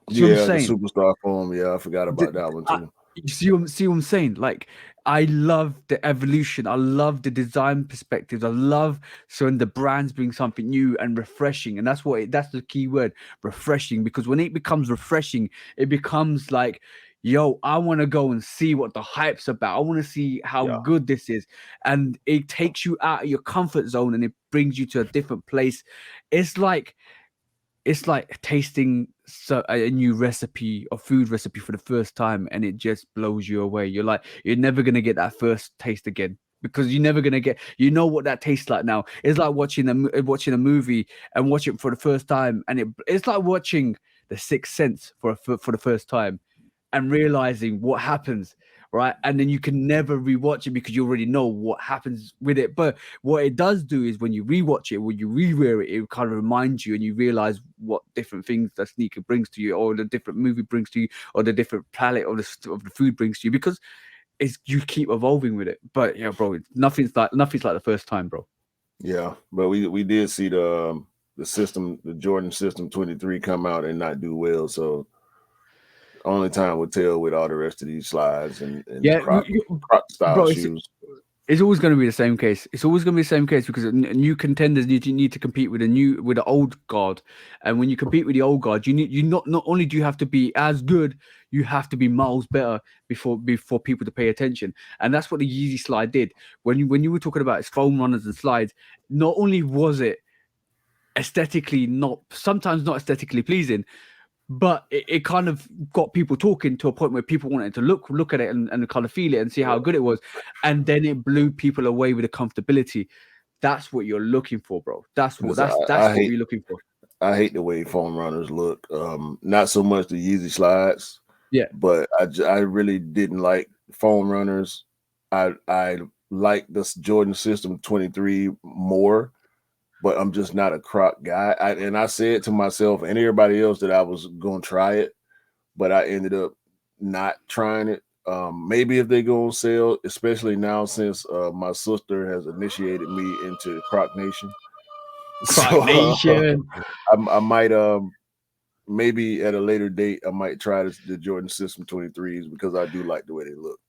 See the Superstar foam. Yeah, I forgot about that one too. You see what I'm saying? Like, I love the evolution. I love the design perspectives. I love when the brands bring something new and refreshing. And that's the key word, refreshing. Because when it becomes refreshing, it becomes like, yo, I want to go and see what the hype's about. I want to see how good this is. And it takes you out of your comfort zone and it brings you to a different place. It's like tasting a new recipe or food recipe for the first time, and it just blows you away. You're never going to get that first taste again, because you're never going to get, what that tastes like now. It's like watching a movie and watch it for the first time. And it's like watching The Sixth Sense for the first time and realizing what happens right? And then you can never rewatch it because you already know what happens with it. But what it does do is when you rewatch it, when you rewear it, it kind of reminds you and you realize what different things the sneaker brings to you, or the different movie brings to you, or the different palette of the food brings to you, because it's you keep evolving with it. But yeah, bro, nothing's like the first time, bro. Yeah, but we did see the Jordan System 23 come out and not do well. So only time will tell with all the rest of these slides and Yeah, Croc style bro, shoes. it's always going to be the same case. It's always going to be the same case because new contenders need to compete with the old guard, and when you compete with the old guard, you not only do you have to be as good, you have to be miles better before people to pay attention, and that's what the Yeezy slide did. When you were talking about its foam runners and slides, not only was it sometimes not aesthetically pleasing, but it kind of got people talking to a point where people wanted to look at it and kind of feel it and see how good it was. And then it blew people away with the comfortability. That's what you're looking for, bro. That's what we're looking for. I hate the way foam runners look. Not so much the Yeezy slides. Yeah. But I really didn't like foam runners. I like this Jordan System 23 more, but I'm just not a Croc guy. I said to myself and everybody else that I was going to try it, but I ended up not trying it. Maybe if they go on sale, especially now since my sister has initiated me into Croc Nation. Croc Nation. I might maybe at a later date I might try the Jordan System 23s because I do like the way they look.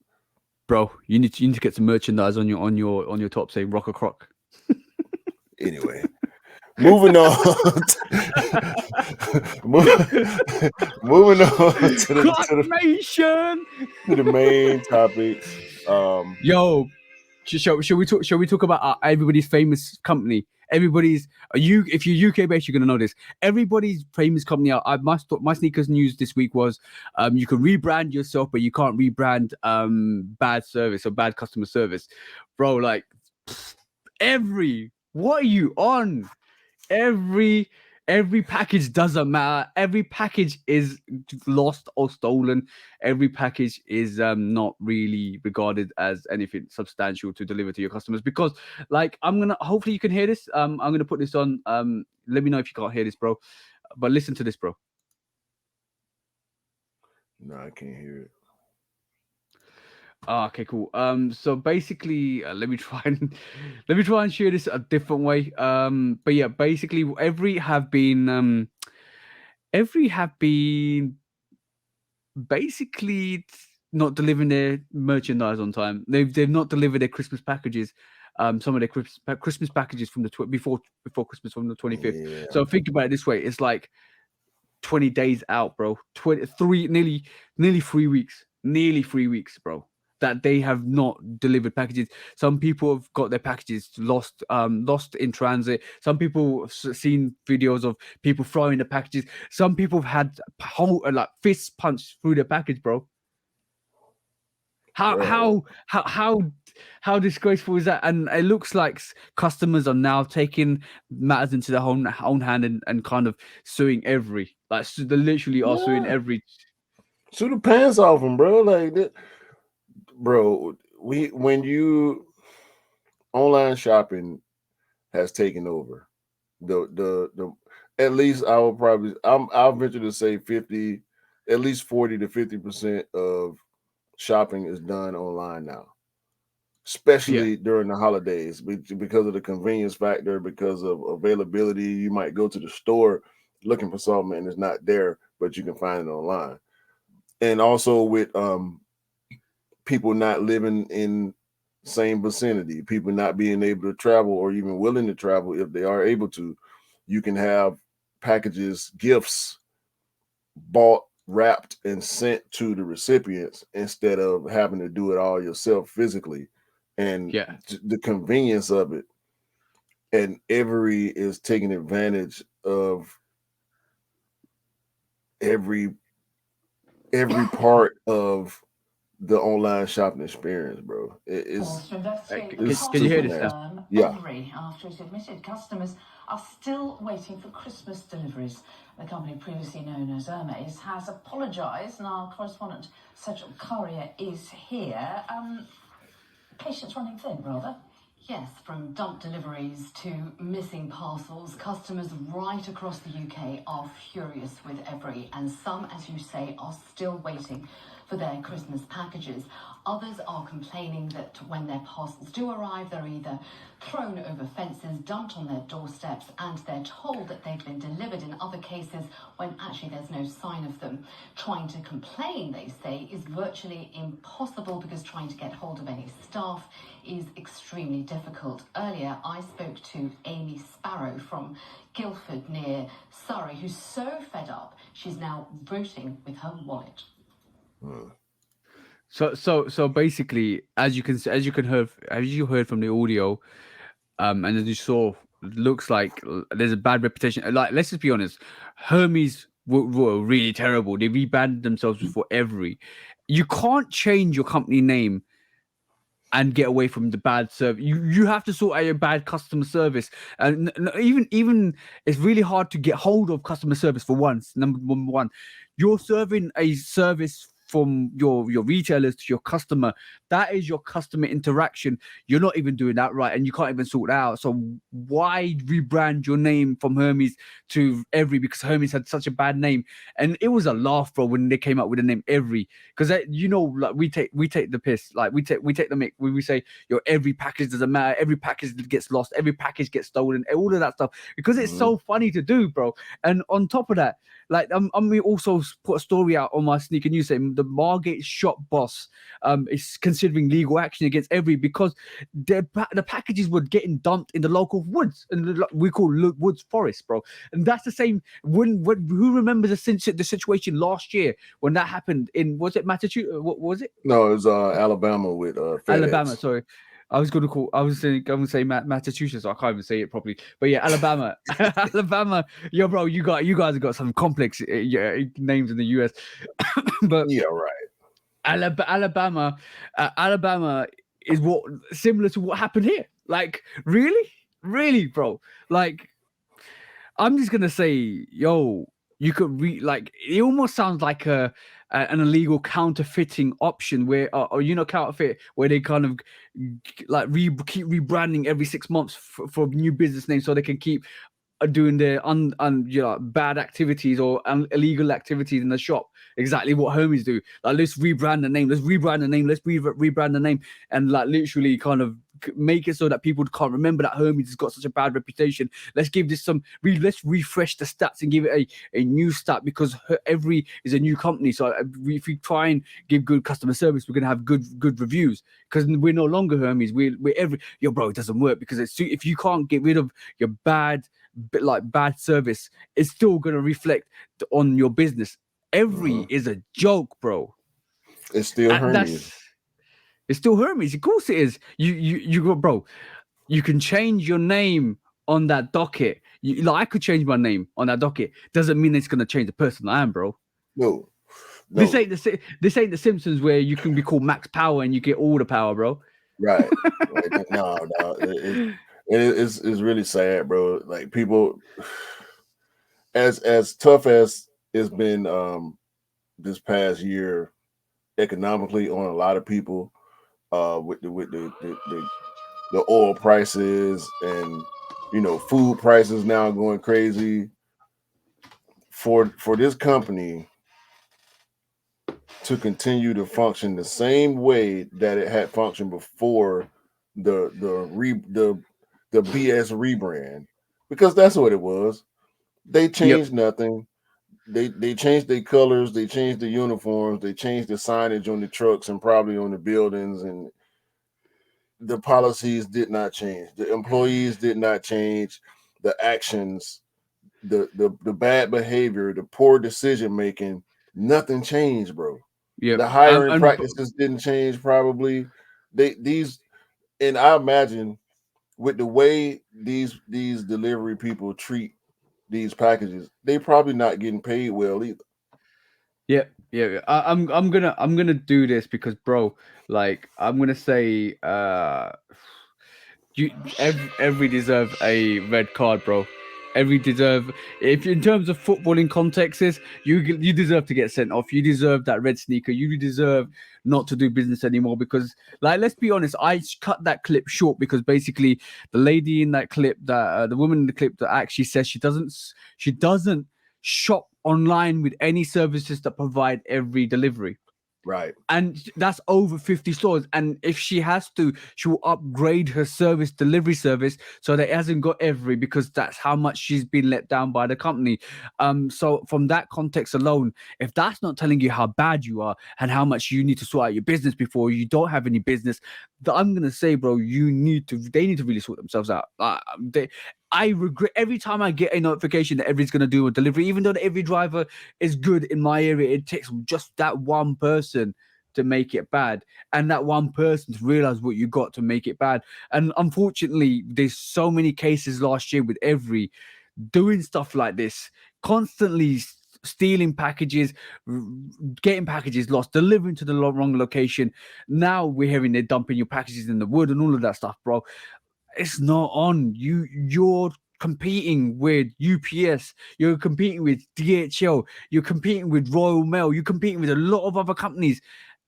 Bro, you need to get some merchandise on your top saying Rock a Croc. Anyway, moving on. Moving on to the main topics. Yo, shall we talk about everybody's famous company? If you're UK based, you're gonna know this. Everybody's famous company. My sneakers news this week was you can rebrand yourself, but you can't rebrand bad service or bad customer service, bro. Like what are you on? Every package doesn't matter. Every package is lost or stolen. Every package is not really regarded as anything substantial to deliver to your customers. Because, like, hopefully you can hear this. I'm gonna put this on. Let me know if you can't hear this, bro. But listen to this, bro. No, I can't hear it. Okay, cool. So basically, let me try and share this a different way. But yeah, basically, Evri have been basically not delivering their merchandise on time. They've not delivered their Christmas packages. Some of their Christmas packages from the before Christmas from the 25th. Yeah. So think about it this way: it's like 20 days out, bro. Nearly 3 weeks. Nearly 3 weeks, bro, that they have not delivered packages. Some people have got their packages lost in transit. Some people have seen videos of people throwing the packages. Some people have had fist punched through the package, bro. How disgraceful is that? And it looks like customers are now taking matters into their own hand and kind of suing Evri. Like, so they literally are suing Evri. Sue the pants off them, bro. Like that, bro. When you online shopping has taken over, the at least I'll venture to say 40 to 50% of shopping is done online now, especially during the holidays because of the convenience factor, because of availability. You might go to the store looking for something and it's not there, but you can find it online. And also with people not living in same vicinity, people not being able to travel or even willing to travel, if they are able to, you can have packages, gifts bought, wrapped, and sent to the recipients instead of having to do it all yourself physically. And the convenience of it. And Evri is taking advantage of every part of the online shopping experience, bro. It's Can you hear this now? Yeah. Evri, after it admitted customers are still waiting for Christmas deliveries. The company previously known as Hermes has apologised, and our correspondent Cedric Courier is here. Patience running thin, rather. Yes, from dump deliveries to missing parcels, customers right across the UK are furious with Evri, and some, as you say, are still waiting for their Christmas packages. Others are complaining that when their parcels do arrive, they're either thrown over fences, dumped on their doorsteps, and they're told that they've been delivered in other cases when actually there's no sign of them. Trying to complain, they say, is virtually impossible because trying to get hold of any staff is extremely difficult. Earlier, I spoke to Amy Sparrow from Guildford near Surrey, who's so fed up she's now voting with her wallet. So basically, as you heard from the audio, and as you saw, looks like there's a bad reputation. Like, let's just be honest, Hermes were really terrible. They rebranded themselves before Evri. You can't change your company name and get away from the bad service. You have to sort out your bad customer service, and even it's really hard to get hold of customer service for once. Number one, you're serving a service from your retailers to your customer. That is your customer interaction. You're not even doing that right, and you can't even sort that out. So why rebrand your name from Hermes to Evri? Because Hermes had such a bad name, and it was a laugh, bro, when they came up with the name Evri. Because like we take the piss, like we take the mic when we say every package doesn't matter, every package gets lost, every package gets stolen, all of that stuff. Because it's so funny to do, bro. And on top of that, like we also put a story out on my sneaker news saying the Margate shop boss is considering legal action against Evri because the packages were getting dumped in the local woods, and we call woods forest, bro. And that's the same. When who remembers the situation last year when that happened in, was it Massachusetts? What was it? No, it was Alabama with FedEx. Alabama. Sorry, I was going to say Massachusetts. I can't even say it properly. But yeah, Alabama, Alabama. Yo, bro, you guys have got some complex names in the US. But yeah, right. Alabama is similar to what happened here. Like, really, bro. Like, I'm just gonna say, yo, you could it almost sounds like an illegal counterfeiting option where, counterfeit, where they kind of like keep rebranding every 6 months for new business names so they can keep doing their bad activities or illegal activities in the shop. Exactly what Hermes do. Like, let's rebrand the name. Let's rebrand the name, and like literally kind of make it so that people can't remember that Hermes has got such a bad reputation. Let's give this let's refresh the stats and give it a new stat, because Evri is a new company. So if we try and give good customer service, we're gonna have good reviews, because we're no longer Hermes. We're Evri. Yo, bro, it doesn't work, because if you can't get rid of your bad service, it's still going to reflect on your business. Evri is a joke, bro. It's still Hermes. It's still Hermes. Of course it is. You go, bro. You can change your name on that docket. I could change my name on that docket. Doesn't mean it's going to change the person I am, bro. No. This ain't the Simpsons where you can be called Max Power and you get all the power, bro. Right. No. It's really sad, bro. Like, people, as tough as it's been this past year economically on a lot of people, with the oil prices and food prices now going crazy, for this company to continue to function the same way that it had functioned before the BS rebrand, because that's what it was. They changed nothing. They changed their colors, they changed the uniforms, they changed the signage on the trucks and probably on the buildings, and the policies did not change. The employees did not change. The actions, the bad behavior, the poor decision making, nothing changed, bro. Yeah. The hiring practices didn't change. Probably and I imagine with the way these delivery people treat these packages, they probably not getting paid well either. Yeah. Yeah, I'm gonna do this because, bro, like I'm gonna say, you every deserve a red card, bro. Every deserve, if in terms of footballing contexts, you deserve to get sent off. You deserve that red sneaker. You deserve not to do business anymore because, like, let's be honest, cut that clip short because basically the lady in that clip, that the woman in the clip that actually says she doesn't shop online with any services that provide every delivery. Right. And that's over 50 stores. And if she has to, she will upgrade her delivery service, so that it hasn't got every, because that's how much she's been let down by the company. So from that context alone, if that's not telling you how bad you are and how much you need to sort out your business before you don't have any business, I'm gonna say, bro, they need to really sort themselves out. I regret every time I get a notification that Evri's going to do a delivery, even though the Evri driver is good in my area. It takes just that one person to make it bad, and that one person to realize what you got to make it bad. And unfortunately, there's so many cases last year with Evri doing stuff like this, constantly stealing packages, getting packages lost, delivering to the wrong location. Now we're hearing they're dumping your packages in the wood and all of that stuff, bro. It's not on. You're competing with UPS, you're competing with DHL, you're competing with Royal Mail, you're competing with a lot of other companies,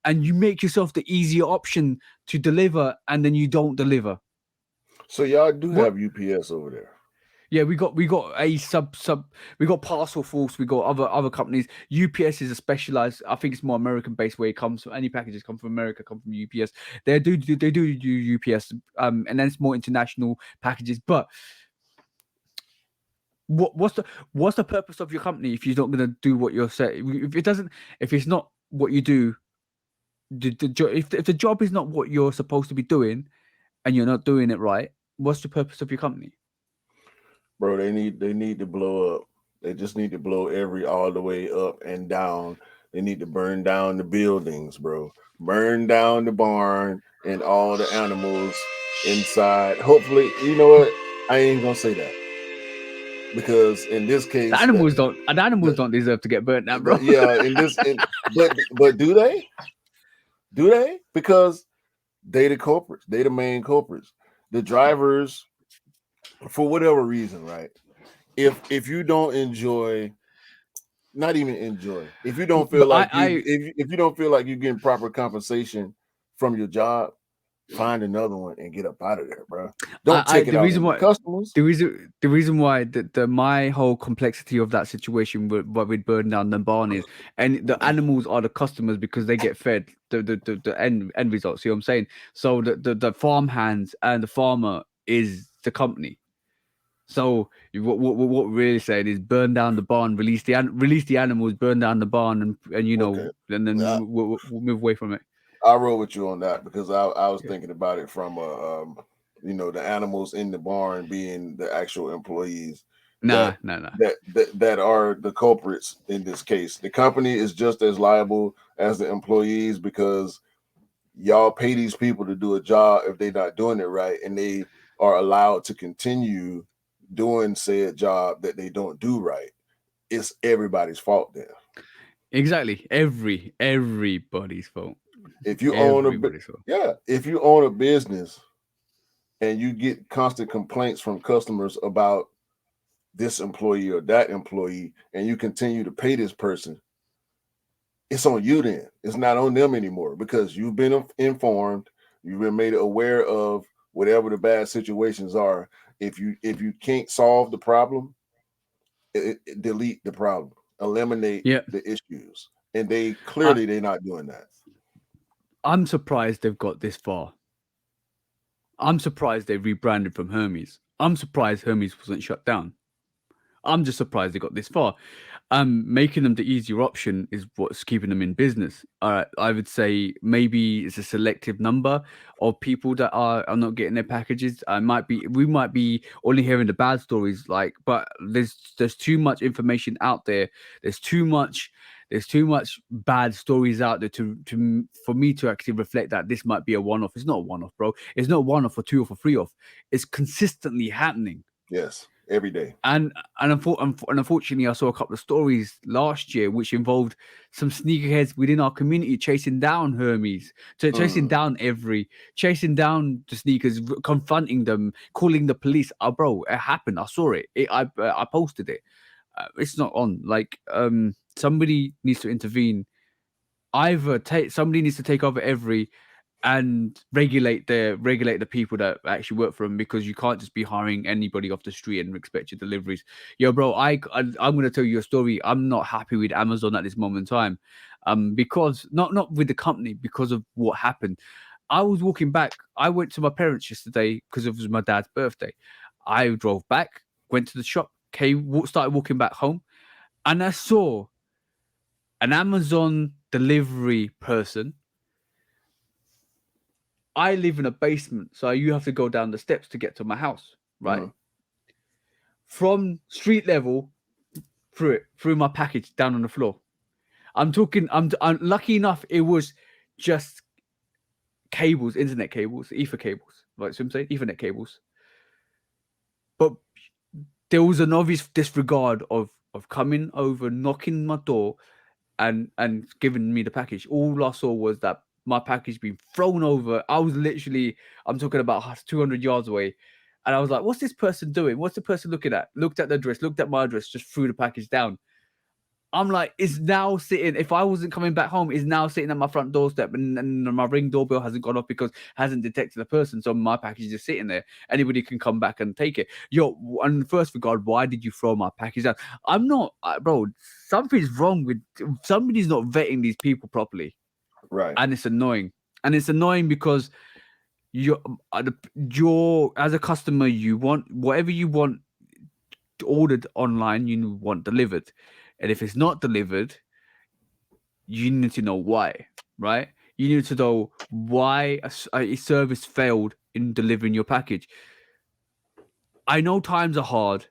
and you make yourself the easier option to deliver, and then you don't deliver. So y'all do have UPS over there. Yeah, we got a we got Parcel Force, we got other companies. UPS is a specialized, I think it's more American based, where it comes from. Any packages come from America, come from UPS. They do UPS, and then it's more international packages. But what's the purpose of your company if you're not going to do what you're saying? If it's not what you do, if the job is not what you're supposed to be doing, and you're not doing it right, what's the purpose of your company? Bro, they need to blow up. They just need to blow Evri all the way up and down. They need to burn down the buildings, bro. Burn down the barn and all the animals inside. Hopefully, you know what? I ain't gonna say that, because in this case, The animals don't deserve to get burnt down, bro. Yeah, but do they? Do they? Because they the culprits. They the main culprits. The drivers, for whatever reason, right? If you don't enjoy, not even enjoy, if you don't feel like if you don't feel like you're getting proper compensation from your job, find another one and get up out of there, bro. Don't take it out on the customers. The reason why the my whole complexity of that situation with burn down the barn is, and the animals are the customers because they get fed the end results. See what I'm saying? So the farm hands and the farmer is the company. So what we're really saying is burn down the barn, release the animals, burn down the barn, and you know, Okay. and then we'll move away from it. I'll roll with you on that, because I was thinking about it from the animals in the barn being the actual employees. Nah. That are the culprits in this case. The company is just as liable as the employees, because y'all pay these people to do a job if they're not doing it right, and they are allowed to continue doing said job that they don't do right. It's everybody's fault then. Exactly. Everybody's fault. If you own if you own a business and you get constant complaints from customers about this employee or that employee, and you continue to pay this person, it's on you then. It's not on them anymore, because you've been informed, you've been made aware of whatever the bad situations are. If you can't solve the problem, delete the problem, eliminate the issues. And they're not doing that. I'm surprised they've got this far. I'm surprised they rebranded from Hermes. I'm surprised Hermes wasn't shut down. I'm just surprised they got this far. Making them the easier option is what's keeping them in business. I would say maybe it's a selective number of people that are not getting their packages. We might be only hearing the bad stories, but there's too much information out there. There's too much bad stories out there for me to actually reflect that this might be a one-off. It's not a one-off, bro. It's not a one-off or two off or three off. It's consistently happening. Yes. every day. And unfortunately, I saw a couple of stories last year which involved some sneakerheads within our community chasing down Hermes, chasing down Evri, chasing down the sneakers, confronting them, calling the police. Oh, bro, it happened. I saw it. I posted it. It's not on. Like, somebody needs to intervene. Either somebody needs to take over Evri and regulate the people that actually work for them, because you can't just be hiring anybody off the street and expect your deliveries. Yo, bro, I'm gonna tell you a story. I'm not happy with Amazon at this moment in time, because not with the company, because of what happened. I was walking back. I went to my parents yesterday because it was my dad's birthday. I drove back, went to the shop, started walking back home, and I saw an Amazon delivery person. I live in a basement, so you have to go down the steps to get to my house, right? From street level, through my package down on the floor. I'm lucky enough. It was just cables, internet cables, ether cables, like I'm saying, Ethernet cables. But there was an obvious disregard of coming over, knocking my door, and giving me the package. All I saw was that my package being thrown over. I'm talking about 200 yards away. And I was like, what's this person doing? What's the person looking at? Looked at the address, looked at my address, just threw the package down. I'm like, it's now sitting. If I wasn't coming back home, it's now sitting at my front doorstep, and my Ring doorbell hasn't gone off because it hasn't detected the person. So my package is just sitting there. Anybody can come back and take it. Yo, on first regard, why did you throw my package down? I'm not, bro. Something's wrong with somebody's not vetting these people properly, Right? And it's annoying. Because you're as a customer, you want whatever you want ordered online, you want delivered. And if it's not delivered, you need to know why, right? You need to know why a service failed in delivering your package. I know times are hard.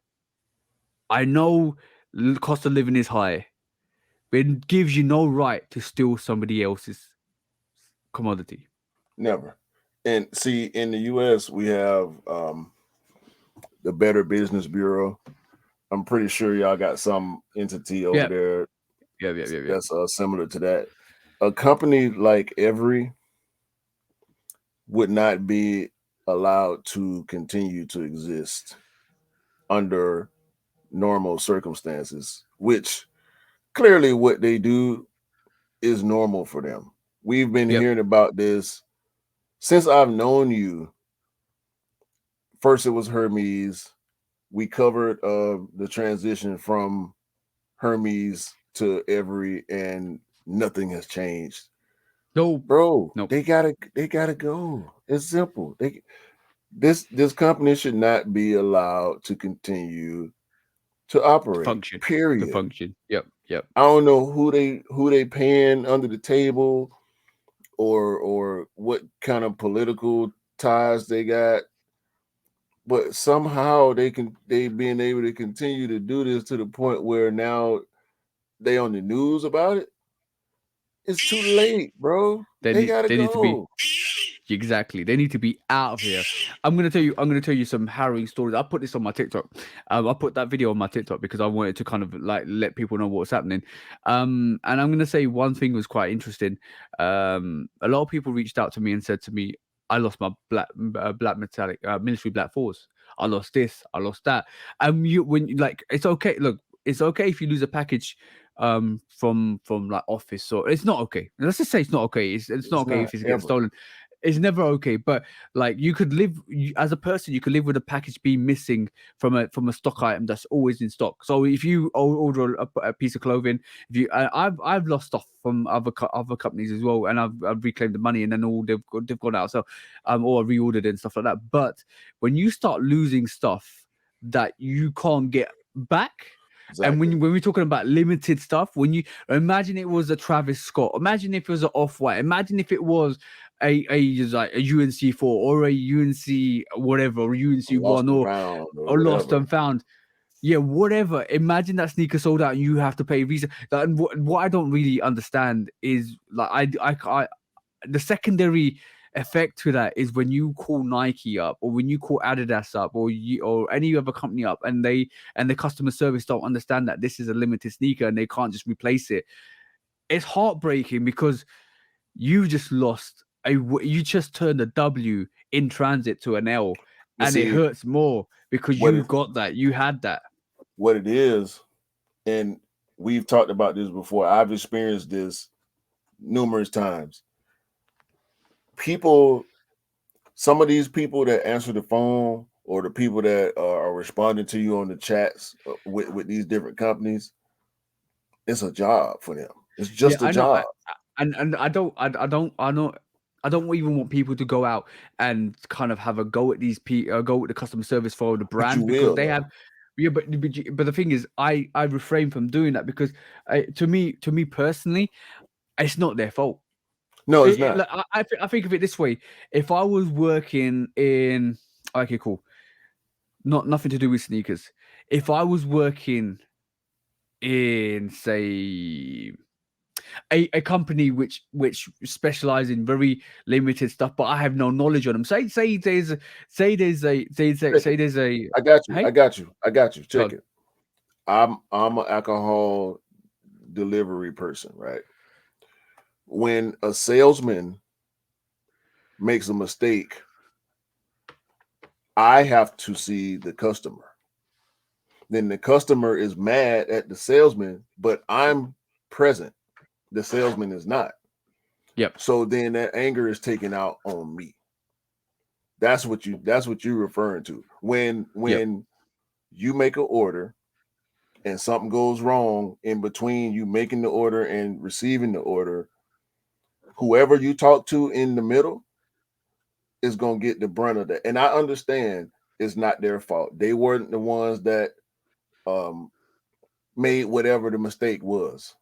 I know cost of living is high. But it gives you no right to steal somebody else's commodity. Never. And see, in the U.S., we have the Better Business Bureau. I'm pretty sure y'all got some entity over there. Yeah. That's similar to that. A company like Evri would not be allowed to continue to exist under normal circumstances, which clearly what they do is normal for them. We've been hearing about this since I've known you. First, it was Hermes. We covered the transition from Hermes to Evri, and nothing has changed. No, bro, nope. They gotta go. It's simple. This company should not be allowed to continue to operate. Function. Period. To function. Yep. I don't know who they paying under the table, or what kind of political ties they got. But somehow they being able to continue to do this to the point where now they on the news about it. It's too late, bro. They gotta go. Need to be, exactly. They need to be out of here. I'm gonna tell you some harrowing stories. I put this on my TikTok. I put that video on my TikTok because I wanted to kind of like let people know what's happening. And I'm gonna say one thing was quite interesting. A lot of people reached out to me and said to me, I lost my black metallic military black force. I lost this. I lost that. It's okay. Look, it's okay if you lose a package from like office, or it's not okay. Let's just say it's not okay. It's not okay if it gets stolen. It's never okay. But like, you could live as a person, you could live with a package being missing from a stock item that's always in stock. So if you order a piece of clothing, I've lost stuff from other companies as well, and I've reclaimed the money, and then they've gone out. So or reordered and stuff like that. But when you start losing stuff that you can't get back. Exactly. And when we're talking about limited stuff, when you imagine it was a Travis Scott, imagine if it was an Off-White, imagine if it was a UNC 4 or a UNC whatever, or UNC 1 or Lost and Found. Yeah, whatever. Imagine that sneaker sold out and you have to pay Visa. And what I don't really understand is, like, I the secondary effect to that is when you call Nike up or when you call Adidas up or any other company up, and the customer service don't understand that this is a limited sneaker and they can't just replace it. It's heartbreaking because you just you just turned a W in transit to an L, and it hurts more because you got that, you had that. What it is, and we've talked about this before. I've experienced this numerous times. Some of these people that answer the phone or the people that are responding to you on the chats with these different companies, it's a job for them. It's just a job. And I don't even want people to go out and kind of have a go at these people, go at the customer service for the brands because they have. Yeah, but the thing is, I refrain from doing that because to me personally, it's not their fault. No, it's not. I think of it this way: if I was working in, okay, cool, nothing to do with sneakers. If I was working in, say, a company which specialize in very limited stuff, but I have no knowledge on them. Say there's a. I got you. Check it. I'm an alcohol delivery person, right? When a salesman makes a mistake, I have to see the customer. Then the customer is mad at the salesman, but I'm present. The salesman is not. Yep. So then that anger is taken out on me. That's what you're referring to. When you make an order and something goes wrong in between you making the order and receiving the order, whoever you talk to in the middle is going to get the brunt of that. And I understand it's not their fault. They weren't the ones that made whatever the mistake was.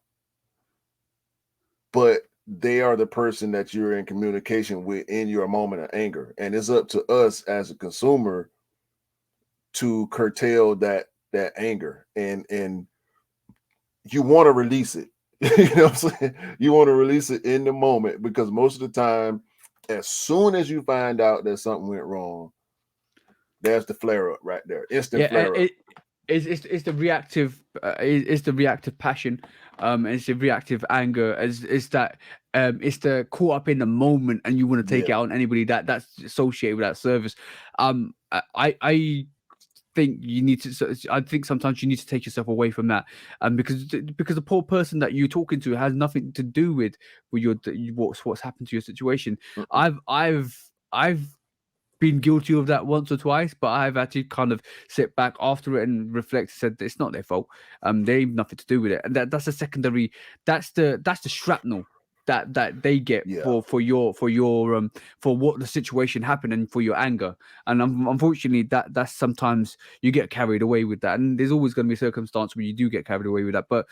But they are the person that you're in communication with in your moment of anger. And it's up to us as a consumer to curtail that anger. And you want to release it. You know what I'm saying? You want to release it in the moment because most of the time, as soon as you find out that something went wrong, there's the flare up right there. Instant flare up. It's the reactive. It's the reactive passion. It's the reactive anger. It's the caught up in the moment, and you want to take it out on anybody that's associated with that service. I think you need to. I think sometimes you need to take yourself away from that, because the poor person that you're talking to has nothing to do with what's happened to your situation. I've been guilty of that once or twice, but I've actually kind of sit back after it and reflect and said it's not their fault. They have nothing to do with it, and that's a secondary. That's the shrapnel that they get for what the situation happened and for your anger. And unfortunately, that's sometimes you get carried away with that, and there's always going to be a circumstance where you do get carried away with that. But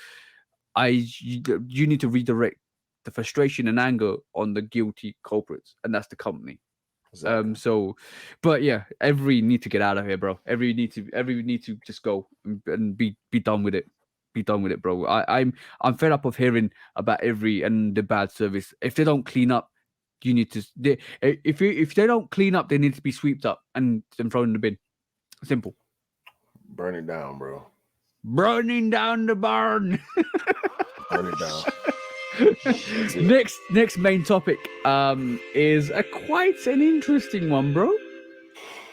you need to redirect the frustration and anger on the guilty culprits, and that's the company. Exactly. But yeah, Evri need to get out of here, bro. Evri need to just go and be done with it. Be done with it, bro. I'm fed up of hearing about Evri and the bad service. If they don't clean up, you need to. If they don't clean up, they need to be swept up and thrown in the bin. Simple. Burn it down, bro. Burning down the barn. Burn it down. Next main topic is quite an interesting one, bro.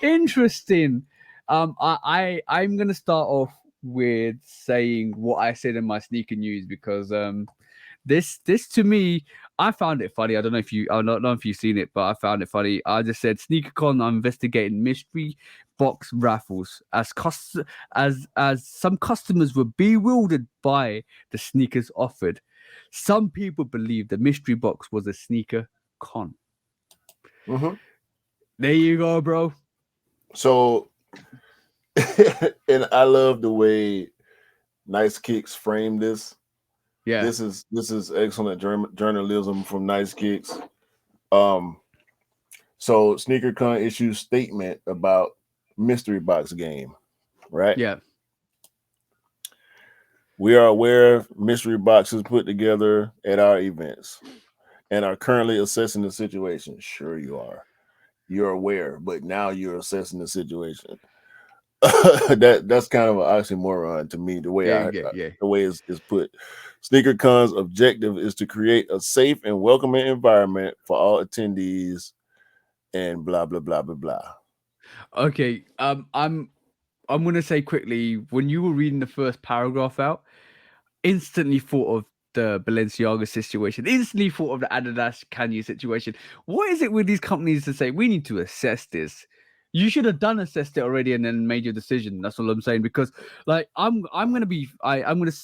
Interesting. I'm gonna start off with saying what I said in my sneaker news because this to me, I found it funny. I don't know if you've seen it, but I found it funny. I just said SneakerCon are investigating mystery box raffles as some customers were bewildered by the sneakers offered. Some people believe the mystery box was a sneaker con. Mm-hmm. There you go, bro. So, and I love the way Nice Kicks framed this. Yeah, this is excellent journalism from Nice Kicks. So SneakerCon issues statement about mystery box game, right? Yeah. We are aware of mystery boxes put together at our events. and are currently assessing the situation. Sure, you are. You're aware, but now you're assessing the situation. That's kind of an oxymoron to me. The way the way it's put. SneakerCon's objective is to create a safe and welcoming environment for all attendees, and blah blah blah blah blah. Okay, I'm gonna say quickly, when you were reading the first paragraph out, instantly thought of the Balenciaga situation, instantly thought of the Adidas Kanye situation. What is it with these companies to say we need to assess this? You should have assessed it already and then made your decision. That's all I'm saying. Because like I'm gonna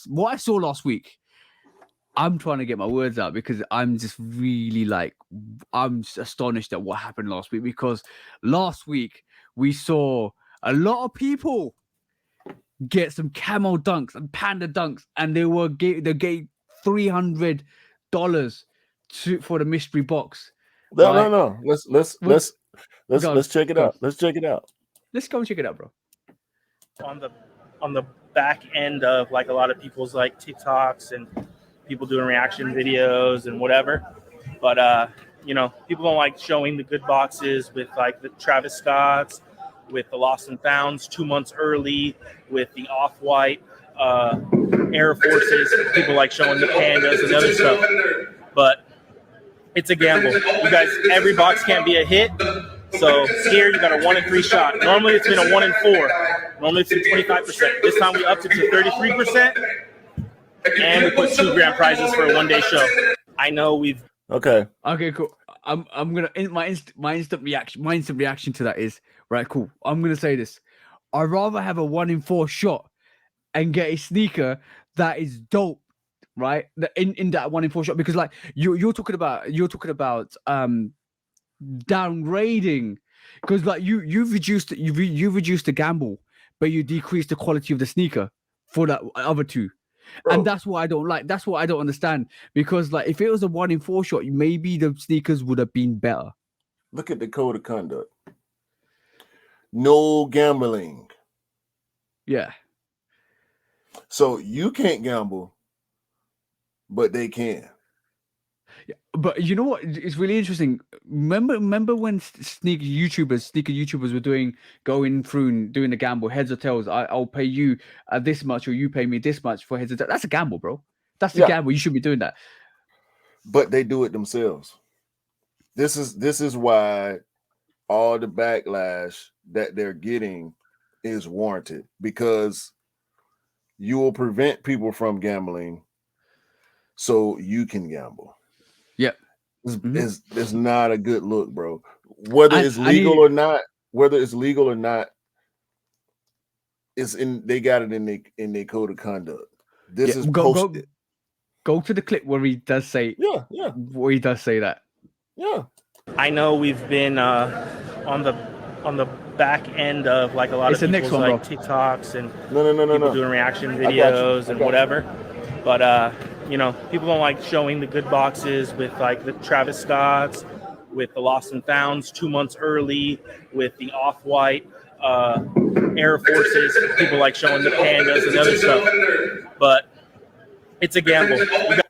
what I saw last week. I'm trying to get my words out because I'm just really like I'm just astonished at what happened last week, because last week we saw a lot of people get some camo dunks and panda dunks, and they gave $300 for the mystery box. No. Let's check it out. Let's check it out. Let's go and check it out, bro. On the back end of like a lot of people's like TikToks and people doing reaction videos and whatever, but people don't like showing the good boxes with like the Travis Scotts, with the Lost and Founds 2 months early, with the Off-White Air Forces. People like showing the Pandas and other stuff, but it's a gamble. You guys, every box can't be a hit. So here you got a 1 in 3 shot. Normally it's been a 1 in 4. Normally it's been 25%. This time we upped it to 33%, and we put 2 grand prizes for a 1-day show. I know we've Okay, cool. I'm gonna my instant reaction to that is right. Cool. I'm gonna say this. I'd rather have a 1 in 4 shot and get a sneaker that is dope, right? In that 1 in 4 shot, because like you're talking about downgrading, because like you've reduced the gamble, but you decrease the quality of the sneaker for that other two. Bro. And that's what I don't like. That's what I don't understand. Because like if it was a 1 in 4 shot, maybe the sneakers would have been better. Look at the code of conduct. No gambling. Yeah. So you can't gamble, but they can. Yeah, but you know what? It's really interesting. Remember when sneaker YouTubers were going through and doing the gamble, heads or tails. I'll pay you this much, or you pay me this much for heads or tails. That's a gamble, bro. That's the gamble. You should be doing that. But they do it themselves. This is why all the backlash that they're getting is warranted, because you will prevent people from gambling so you can gamble. Yeah. It's not a good look, bro. Whether it's legal or not, they got it in their code of conduct. This is posted. Go to the clip where he does say where he does say that. Yeah. I know we've been on the back end of like a lot of people's like TikToks and people doing reaction videos and whatever, but people don't like showing the good boxes with like the Travis Scotts, with the Lost and Founds 2 months early, with the Off-White Air Forces. People like showing the Pandas and other stuff, but it's a gamble.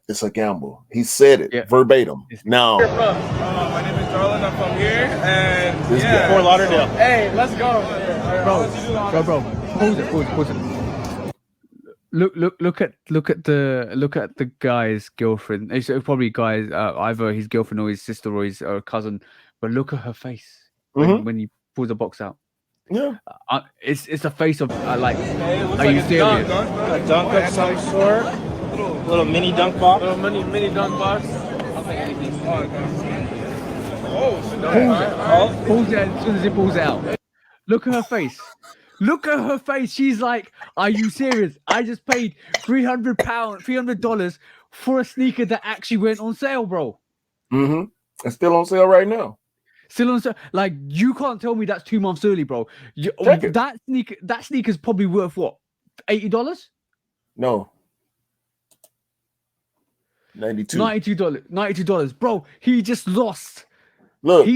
It's a gamble. He said it verbatim. Now, my name is Darlin. I'm from here, and Fort Lauderdale. Hey, let's go, bro. Pause it. Look at the guy's girlfriend. It's probably guys, either his girlfriend or his sister or his cousin. But look at her face when he pulls the box out. Yeah, it's a face of like. Hey, are you serious? A dunk of some sort. Little mini dunk box. Little mini dunk box. I'll take anything. Pulls it as soon as it pulls out. Look at her face. Look at her face. She's like, "Are you serious? I just paid $300 for a sneaker that actually went on sale, bro." Mm-hmm. It's still on sale right now. Still on sale. Like, you can't tell me that's 2 months early, bro. That sneaker's probably worth what? $80? No. $92. $92, bro. He just lost. Look,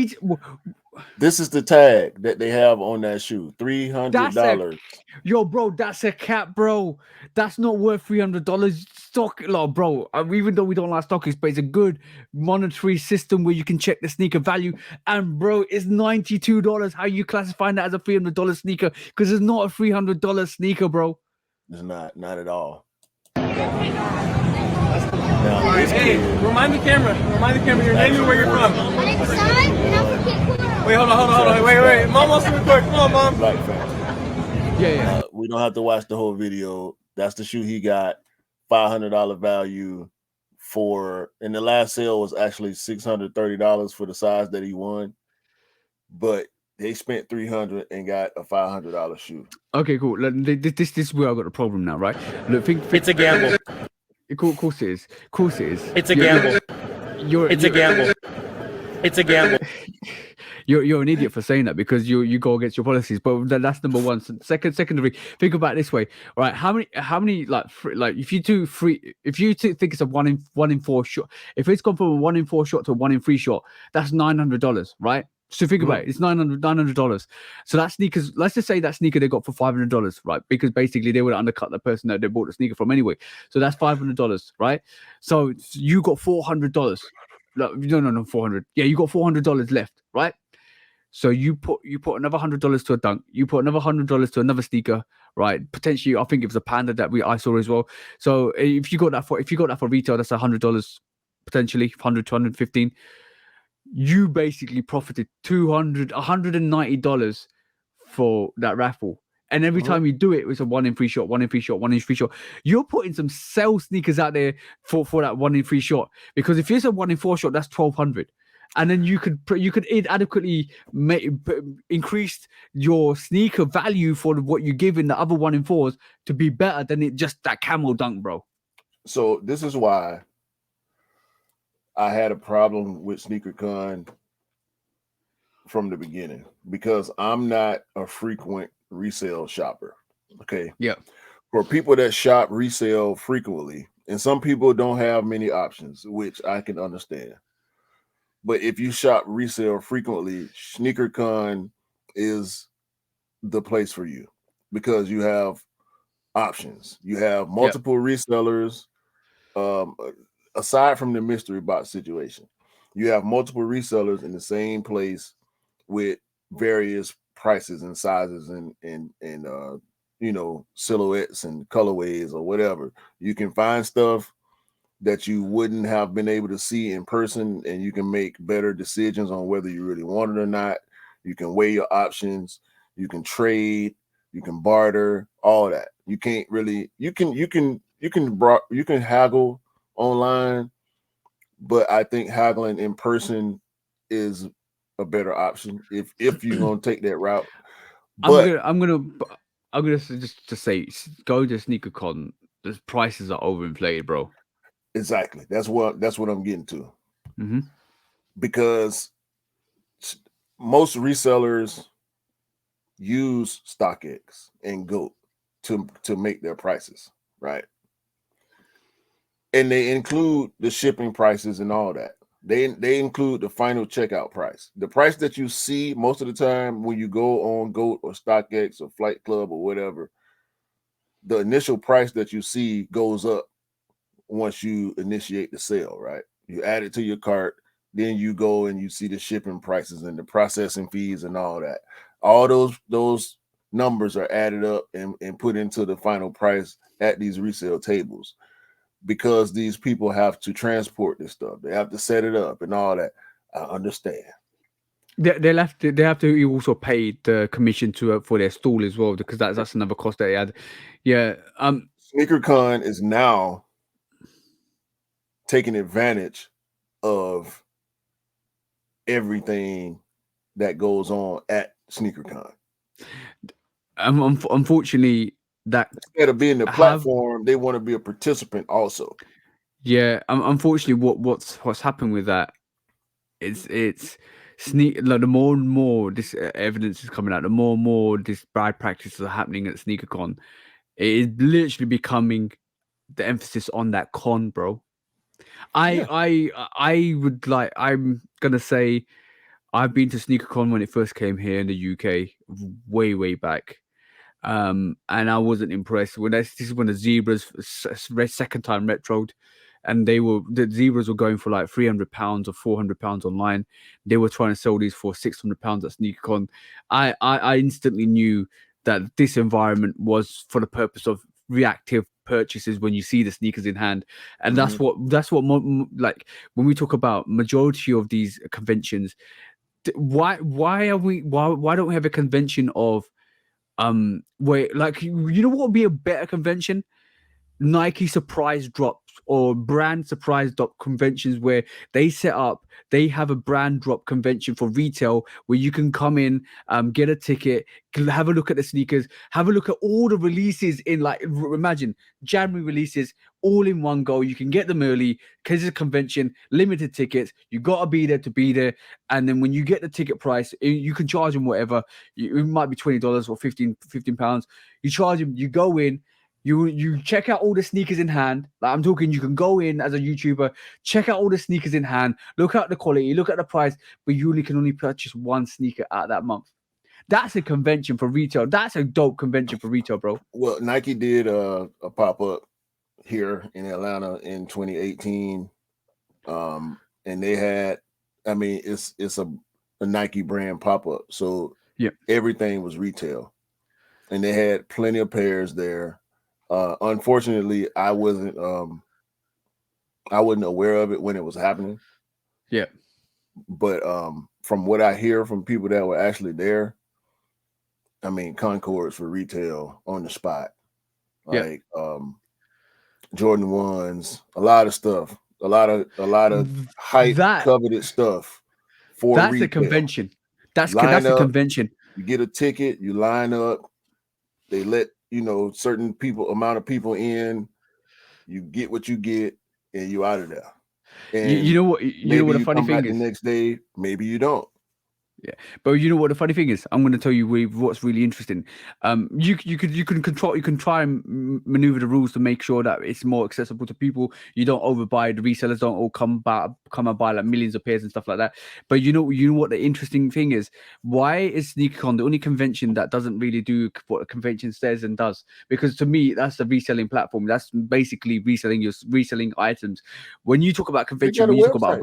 This is the tag that they have on that shoe. $300. Yo, bro, that's a cap, bro. That's not worth $300. Stock, like, bro. Even though we don't like stock, but it's a good monetary system where you can check the sneaker value. And bro, it's $92. How you classifying that as a $300 sneaker? Because it's not a $300 sneaker, bro. It's not at all. Hey, remind the camera your name and where you're from. Wait, hold on. Wait. Mom wants to record. Come on, Mom. Black fans. Yeah. We don't have to watch the whole video. That's the shoe he got. $500 value for, and the last sale was actually $630 for the size that he won. But they spent $300 and got a $500 shoe. Okay, cool. This is where I got a problem now, right? Look, It's a gamble. Of course it is. It's a gamble. It's a gamble. It's a gamble. You're an idiot for saying that because you go against your policies. But that's number one. Secondary, think about it this way, right? How many like if you think it's a 1 in 4 shot, if it's gone from a 1 in 4 shot to a 1 in 3 shot, that's $900, right? So think about it. It's $900. So that sneakers, let's just say that sneaker they got for $500, right? Because basically they would undercut the person that they bought the sneaker from anyway. So that's $500, right? So you got $400. No, 400. Yeah, you got $400 left, right? So you put another $100 to a dunk. You put another $100 to another sneaker, right? Potentially, I think it was a Panda that I saw as well. So if you got that for retail, that's $100 potentially, 100 to 115. You basically profited $190 for that raffle. And every time you do it, it's a 1 in 3 shot, 1 in 3 shot, 1 in 3 shot. You're putting some sell sneakers out there for that 1 in 3 shot. Because if it's a 1 in 4 shot, that's $1,200. And then you could adequately increase your sneaker value for what you give in the other 1 in 4s to be better than just that camel dunk, bro. So this is why I had a problem with SneakerCon from the beginning, because I'm not a frequent resale shopper. Okay. Yeah. For people that shop resale frequently, and some people don't have many options, which I can understand. But if you shop resale frequently, SneakerCon is the place for you because you have options. You have multiple resellers. Aside from the mystery box situation, you have multiple resellers in the same place with various prices and sizes and silhouettes and colorways or whatever. You can find stuff that you wouldn't have been able to see in person, and you can make better decisions on whether you really want it or not. You can weigh your options, you can trade, you can barter, all that. You can't really, you can haggle online, but I think haggling in person is a better option if you're gonna take that route. But I'm gonna just say, go to SneakerCon. The prices are overinflated, bro. Exactly. That's what I'm getting to. Mm-hmm. Because most resellers use StockX and GOAT to make their prices, right? And they include the shipping prices and all that. They include the final checkout price. The price that you see most of the time when you go on GOAT or StockX or Flight Club or whatever, the initial price that you see goes up once you initiate the sale, right? You add it to your cart, then you go and you see the shipping prices and the processing fees and all that. All those numbers are added up and put into the final price at these resale tables, because these people have to transport this stuff. They have to set it up and all that. I understand. They have to also pay the commission for their stall as well, because that's another cost that they had. Yeah. SneakerCon is now taking advantage of everything that goes on at SneakerCon. Unfortunately, that instead of being the platform, they want to be a participant also. Yeah, unfortunately, what's happened with that is like the more and more this evidence is coming out, the more and more this bad practices are happening at SneakerCon. It is literally becoming the emphasis on that con, bro. I'm gonna say I've been to SneakerCon when it first came here in the UK, way back. And I wasn't impressed. This is when the Zebras second time retroed, and the Zebras were going for like £300 or £400 online. They were trying to sell these for £600 at SneakerCon. I instantly knew that this environment was for the purpose of reactive purchases when you see the sneakers in hand, and that's what like when we talk about majority of these conventions. Why don't we have a convention of where, like, you know what would be a better convention? Nike surprise drops or brand surprise drop conventions where they have a brand drop convention for retail where you can come in, get a ticket, have a look at the sneakers, have a look at all the releases in, like, imagine January releases all in one go. You can get them early because it's a convention, limited tickets. You got to be there to be there. And then when you get the ticket price, you can charge them whatever. It might be $20 or £15. You charge them, you go in, you check out all the sneakers in hand. Like, I'm talking, you can go in as a YouTuber, check out all the sneakers in hand, look at the quality, look at the price, but you can only purchase one sneaker at that month. That's a convention for retail. That's a dope convention for retail, bro. Well, Nike did a pop-up here in Atlanta in 2018. And they had, I mean, it's a Nike brand pop-up. So yeah, everything was retail. And they had plenty of pairs there. Unfortunately, I wasn't aware of it when it was happening. Yeah. But from what I hear from people that were actually there, I mean, Concords for retail on the spot. Like Jordan 1s, a lot of stuff, a lot of hype, coveted stuff for that's retail. a convention. That's a convention. You get a ticket, you line up, they let certain amount of people in, you get what you get, and you out of there. And you know what the funny thing is? The next day, maybe you don't. Yeah, but you know what the funny thing is? I'm going to tell you what's really interesting. You can try and maneuver the rules to make sure that it's more accessible to people. You don't overbuy. The resellers don't all come and buy like millions of pairs and stuff like that. But you know what the interesting thing is? Why is SneakerCon the only convention that doesn't really do what a convention says and does? Because to me, that's the reselling platform. That's basically reselling items. When you talk about convention, when you talk about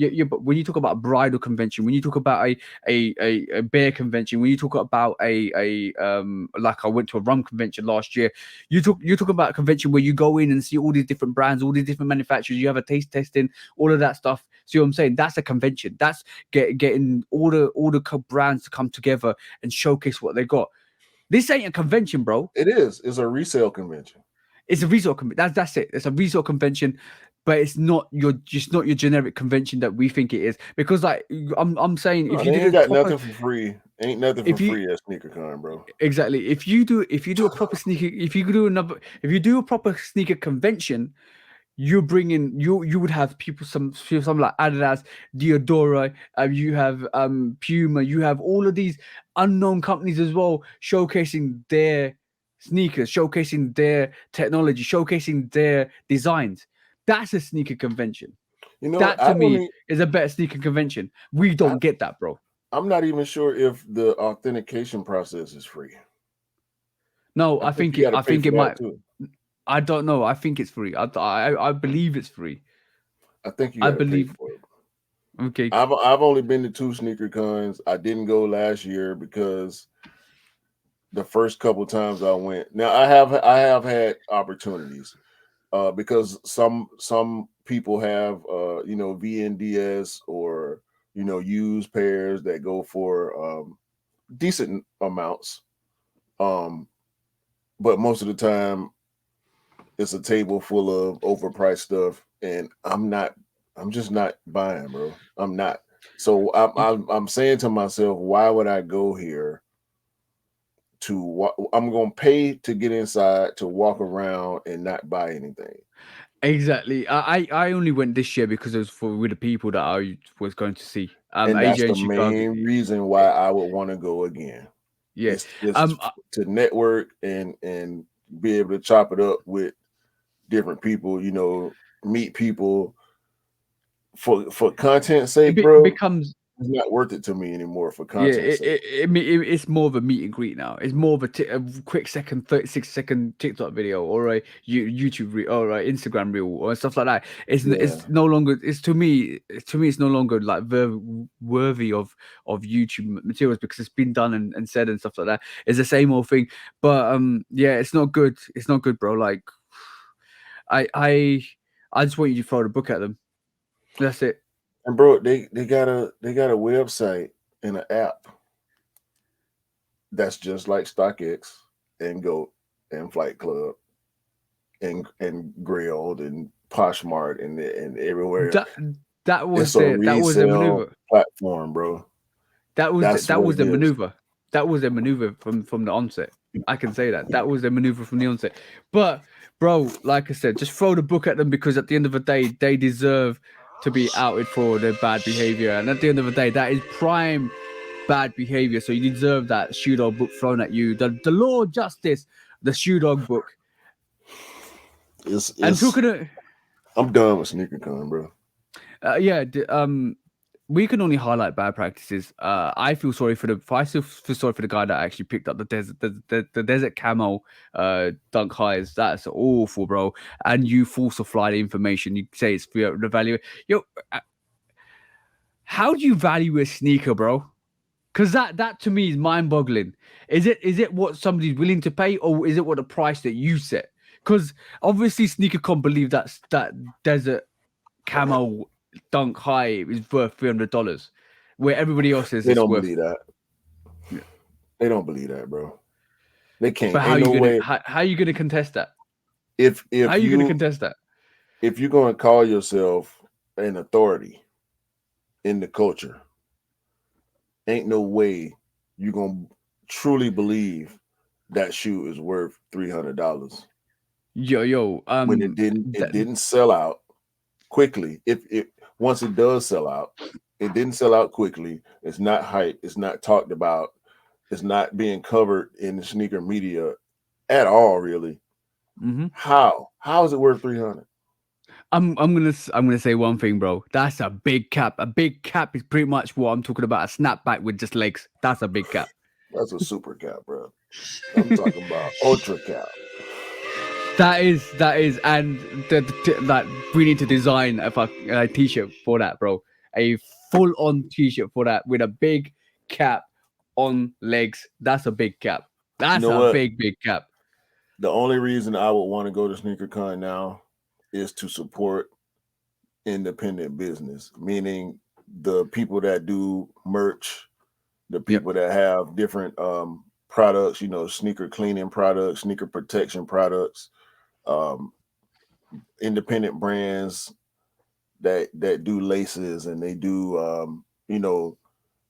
yeah, but when you talk about a bridal convention, when you talk about a bear convention, when you talk about like I went to a rum convention last year, you talk about a convention where you go in and see all these different brands, all these different manufacturers, you have a taste testing, all of that stuff. See what I'm saying? That's a convention. That's getting all the brands to come together and showcase what they got. This ain't a convention, bro. It is. It's a resale convention. It's a resale convention. That's it. It's a resale convention. But it's not your generic convention that we think it is, because like I'm saying, if you ain't got nothing for free, ain't nothing for free at SneakerCon, bro. Exactly. If you do a proper sneaker, if you do a proper sneaker convention, you would have people some like Adidas, Diodora, you have Puma, you have all of these unknown companies as well showcasing their sneakers, showcasing their technology, showcasing their designs. That's a sneaker convention. That to me is a better sneaker convention. We don't get that, bro. I'm not even sure if the authentication process is free. No, I think it might. Too. I don't know. I think it's free. I believe it's free. I think you. I believe. Pay for it. Okay. I've only been to 2 SneakerCons. I didn't go last year because the first couple times I went. Now I have had opportunities. Because some people have VNDS or used pairs that go for decent amounts, but most of the time it's a table full of overpriced stuff, and I'm just not buying, bro. I'm not. So I'm saying to myself, why would I go here? I'm gonna pay to get inside to walk around and not buy anything. Exactly. I only went this year because it was with the people that I was going to see. And that's the main reason why I would want to go again. Yes, to network and be able to chop it up with different people. Meet people for content's sake, bro. It's not worth it to me anymore for Yeah, content sake. it's more of a meet and greet now. It's more of a quick 36-second TikTok video or a YouTube reel or a Instagram reel or stuff like that. It's no longer. It's to me. It's no longer like worthy of YouTube materials because it's been done and said and stuff like that. It's the same old thing. But yeah, it's not good. It's not good, bro. Like, I just want you to throw the book at them. That's it. And bro, they got a website and an app that's just like StockX and Goat and Flight Club and Grilled and Poshmart and everywhere. That was a maneuver platform, bro. That was the maneuver. That was a maneuver from the onset. I can say that was a maneuver from the onset. But bro, like I said, just throw the book at them because at the end of the day, they deserve to be outed for their bad behavior. And at the end of the day, that is prime bad behavior. So you deserve that shoe dog book thrown at you. The law of justice, the shoe dog book. I'm done with SneakerCon, bro. We can only highlight bad practices. I feel sorry for the guy that actually picked up the desert camo dunk highs. That's awful, bro. And you falsify the information. You say it's for the value. How do you value a sneaker, bro? Because that to me is mind-boggling. Is it what somebody's willing to pay, or is it what the price that you set? Because obviously Sneaker can't believe that desert camo dunk high is worth $300, where everybody else says they it's don't worth. Believe that. Yeah. They don't believe that, bro. They can't. But how are you gonna contest that? If how are you gonna contest that? If you're gonna call yourself an authority in the culture, ain't no way you're gonna truly believe that shoe is worth $300. When it didn't sell out quickly. If once it does sell out, it didn't sell out quickly. It's not hype. It's not talked about. It's not being covered in the sneaker media at all, really. Mm-hmm. How is it worth $300? I'm gonna say one thing, bro. That's a big cap. A big cap is pretty much what I'm talking about. A snapback with just legs. That's a big cap. That's a super cap, bro. I'm talking about ultra cap. That is, and that we need to design a t-shirt for that, bro. A full-on t-shirt for that with a big cap on legs. That's a big cap. That's big cap. The only reason I would want to go to SneakerCon now is to support independent business, meaning the people that do merch, the people that have different products, sneaker cleaning products, sneaker protection products, independent brands that do laces and they do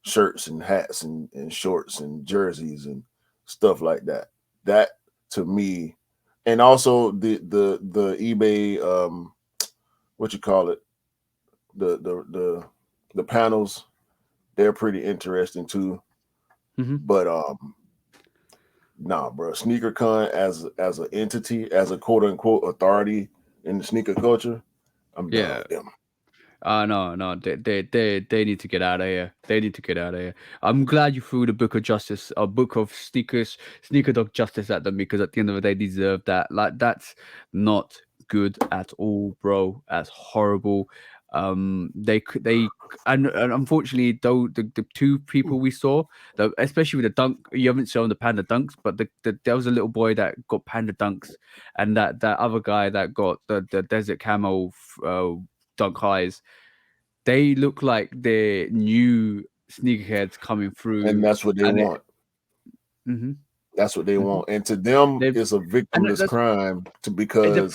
shirts and hats and shorts and jerseys and stuff like that. That to me, and also the eBay what you call it, the panels, they're pretty interesting too. Mm-hmm. But nah, bro, SneakerCon as an entity, as a quote unquote authority in the sneaker culture, I'm done with them. No, they need to get out of here. They need to get out of here. I'm glad you threw the book of justice, a book of sneaker dog justice at them, because at the end of the day, they deserve that. Like, that's not good at all, bro. That's horrible. They and unfortunately, though, the two people we saw, especially with the dunk, you haven't shown the panda dunks, but there was a little boy that got panda dunks, and that other guy that got the desert camo dunk highs. They look like they're new sneakerheads coming through, and that's what they want. Mm-hmm. That's what they want, and to them, it's a victimless crime because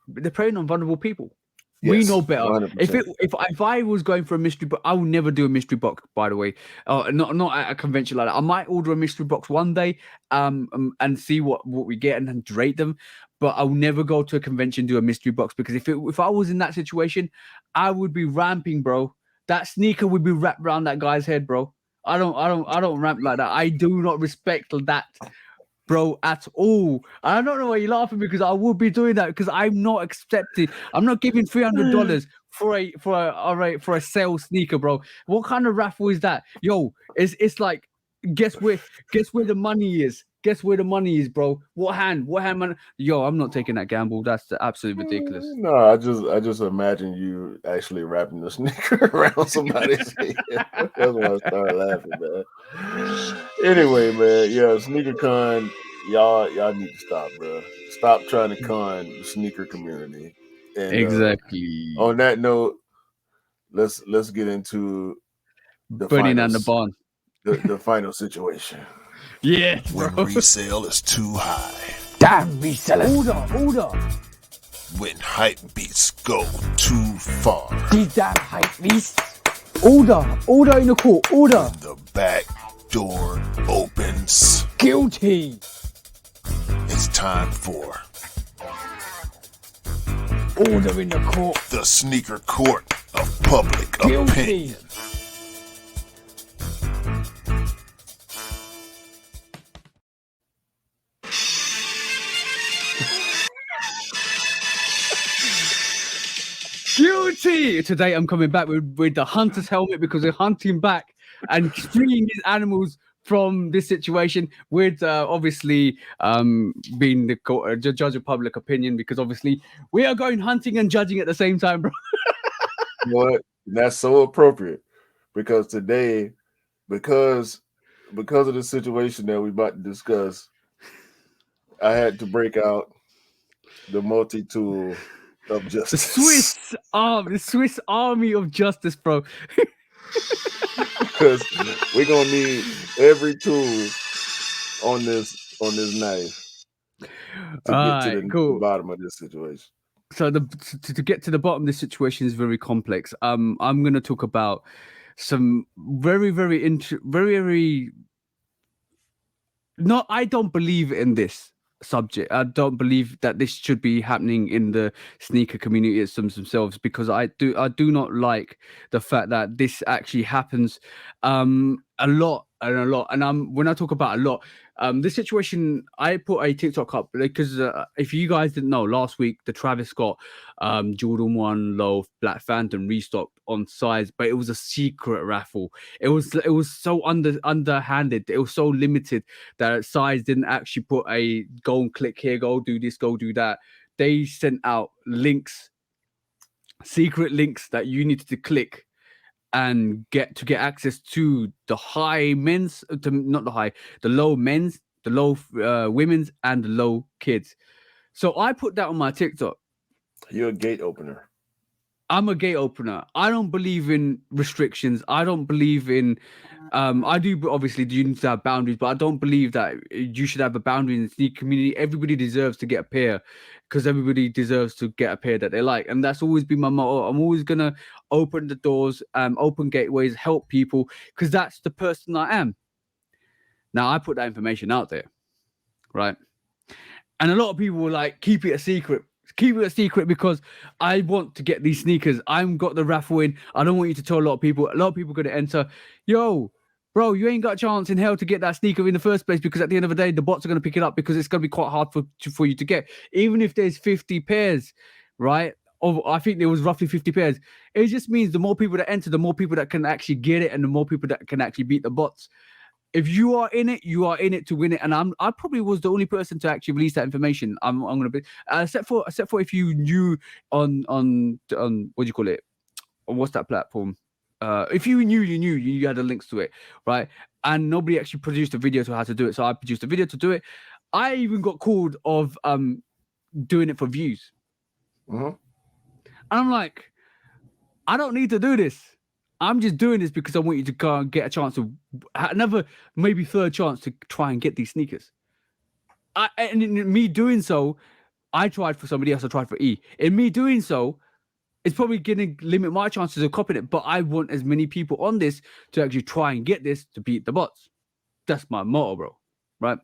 they're preying on vulnerable people. Yes, we know better. 100%. If I was going for a mystery box, I would never do a mystery box. By the way, not at a convention like that. I might order a mystery box one day, and see what we get and rate them. But I'll never go to a convention do a mystery box, because if I was in that situation, I would be ramping, bro. That sneaker would be wrapped around that guy's head, bro. I don't ramp like that. I do not respect that bro, at all. I don't know why you're laughing because I will be doing that because I'm not accepting. I'm not giving $300 for a sale sneaker, bro. What kind of raffle is that? Yo, it's like guess where the money is. Guess where the money is, bro. What hand man? Yo, I'm not taking that gamble. That's absolutely ridiculous. No, I just imagine you actually wrapping the sneaker around somebody's head. That's why I started laughing, man. Anyway, man, yeah, sneaker con, y'all need to stop, bro. Stop trying to con the sneaker community. And Exactly. on that note, let's get into the Burning final down the barn. the final situation. Yes, bro. When resale is too high. Damn resellers. Order. When hype beats go too far. These damn hype beasts. Order in the court. Order. The back door opens. Guilty. It's time for Order in the court. the sneaker court of public Guilty. opinion. Guilty. Today I'm coming back with the hunter's helmet because we're hunting back and freeing these animals from this situation with obviously being the judge of public opinion because obviously we are going hunting and judging at the same time, bro. You know what? That's so appropriate because today, because of the situation that we're about to discuss, I had to break out the multi-tool of justice. The Swiss Army of Justice, bro. Because we're gonna need every tool on this knife to get to the bottom of this situation. So to get to the bottom of this situation is very complex. I'm going to talk about some very no, I don't believe in this subject. I don't believe that this should be happening in the sneaker community themselves because I do not like the fact that this actually happens a lot. And when I talk about a lot, this situation, I put a TikTok up because if you guys didn't know, last week the Travis Scott Jordan 1 Low Black Phantom restocked on size, but it was a secret raffle. It was so underhanded. It was so limited that size didn't actually put a go and click here, go do this, go do that. They sent out links, secret links that you needed to click and get access to the high men's, the low men's, the low women's, and the low kids. So I put that on my TikTok. You're a gate opener. I'm a gate opener. I don't believe in restrictions. I don't believe in. I do obviously you need to have boundaries, but I don't believe that you should have a boundary in the sneaker community. Everybody deserves to get a pair because everybody deserves to get a pair that they like, and that's always been my motto. I'm always gonna open the doors, open gateways, help people because that's the person I am. Now I put that information out there, right? And a lot of people were like, keep it a secret. Keep it a secret because I want to get these sneakers. I've got the raffle in. I don't want you to tell a lot of people. A lot of people are going to enter. Yo, bro, you ain't got a chance in hell to get that sneaker in the first place because at the end of the day, the bots are going to pick it up because it's going to be quite hard for you to get. Even if there's 50 pairs, right? Or I think there was roughly 50 pairs. It just means the more people that enter, the more people that can actually get it and the more people that can actually beat the bots. If you are in it, you are in it to win it. And I probably was the only person to actually release that information. I'm gonna be except for if you knew on what do you call it? What's that platform? If you knew, you had the links to it, right? And nobody actually produced a video to how to do it. So I produced a video to do it. I even got called of doing it for views. Mm-hmm. And I'm like, I don't need to do this. I'm just doing this because I want you to go and get a chance to another, maybe third chance to try and get these sneakers. And in me doing so, I tried for somebody else. I tried for E. In me doing so, it's probably going to limit my chances of copying it. But I want as many people on this to actually try and get this to beat the bots. That's my motto, bro. Right?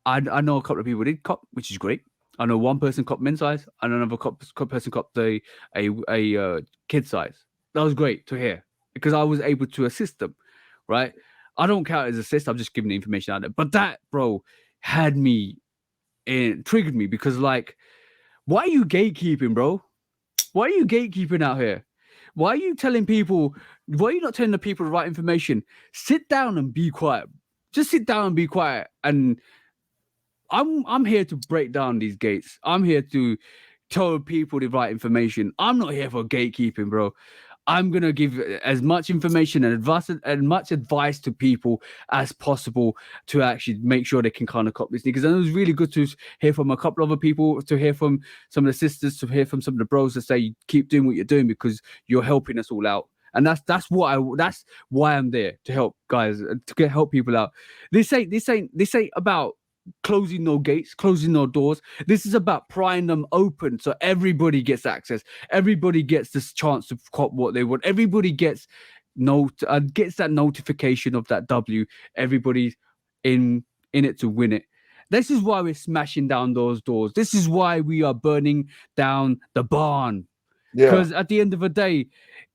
I know a couple of people did cop, which is great. I know one person copped men's size, and another person copped a kid size. That was great to hear because I was able to assist them, right? I don't count it as assist. I'm just giving the information out there. But that, bro, had me and triggered me because, like, why are you gatekeeping, bro? Why are you gatekeeping out here? Why are you telling people? Why are you not telling the people the right information? Sit down and be quiet. Just sit down and be quiet. And I'm here to break down these gates. I'm here to tell people the right information. I'm not here for gatekeeping, bro. I'm gonna give as much information and advice to people as possible to actually make sure they can kind of cop these sneakers. And it was really good to hear from a couple of other people, to hear from some of the sisters, to hear from some of the bros that say keep doing what you're doing because you're helping us all out. And that's why I'm there, to help guys, to help people out. This ain't about closing no gates, closing no doors. This is about prying them open so everybody gets access. Everybody gets this chance to cop what they want. Everybody gets that notification of that W. Everybody's in it to win it. This is why we're smashing down those doors. This is why we are burning down the barn. Because at the end of the day,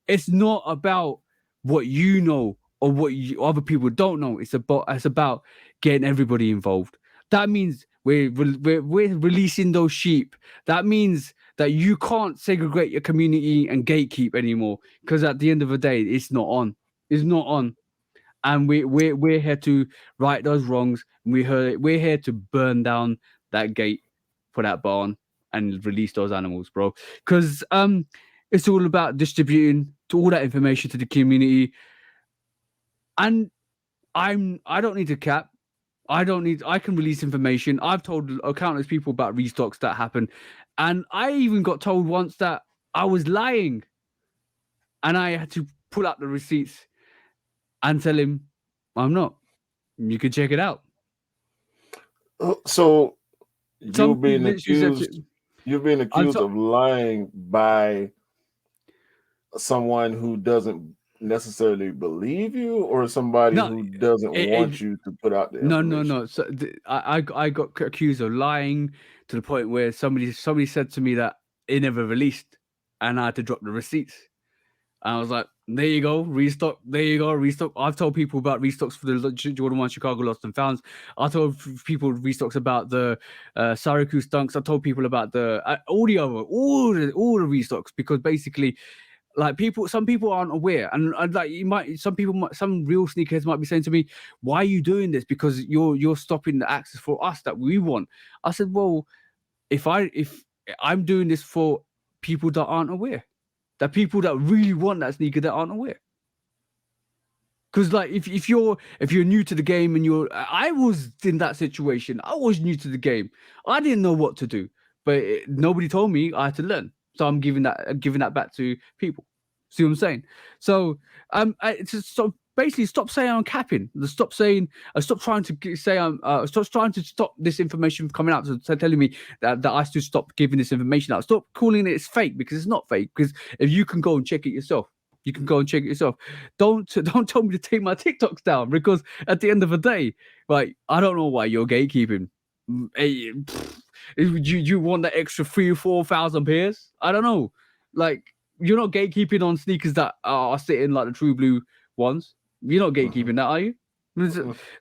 it's not about what you know or what other people don't know. It's about getting everybody involved. That means we're releasing those sheep. That means that you can't segregate your community and gatekeep anymore. Because at the end of the day, it's not on. It's not on. And we're here to right those wrongs. We're here to burn down that gate for that barn and release those animals, bro. Because it's all about distributing to all that information to the community. And I don't need to cap. I can release information. I've told countless people about restocks that happen. And I even got told once that I was lying. And I had to pull out the receipts and tell him I'm not. You can check it out. So you've been accused of lying by someone who doesn't necessarily believe you, or somebody who doesn't want you to put out the information? No. So I got accused of lying to the point where somebody said to me that it never released, and I had to drop the receipts. And I was like, there you go, restock. There you go, restock. I've told people about restocks for the Jordan 1 Chicago Lost and Founds. I told people restocks about the Syracuse Dunks. I told people about the all the restocks, because basically, like, some people aren't aware, and like some real sneakerheads might be saying to me, why are you doing this? Because you're stopping the access for us that we want. I said, well, if I'm doing this for people that aren't aware, that people that really want that sneaker that aren't aware. Because, like, if you're new to the game and I was in that situation. I was new to the game. I didn't know what to do, but nobody told me. I had to learn. So I'm giving that back to people. See what I'm saying? So so basically, stop saying I'm capping. Stop saying. Stop trying to say I'm. Stop trying to stop this information from coming out. So telling me that I should stop giving this information out. Stop calling it fake, because it's not fake. Because if you can go and check it yourself. You can go and check it yourself. Don't tell me to take my TikToks down, because at the end of the day, like, I don't know why you're gatekeeping. You want that extra 3,000 or 4,000 pairs? I don't know. Like, you're not gatekeeping on sneakers that are sitting like the True Blue ones. You're not gatekeeping that, are you?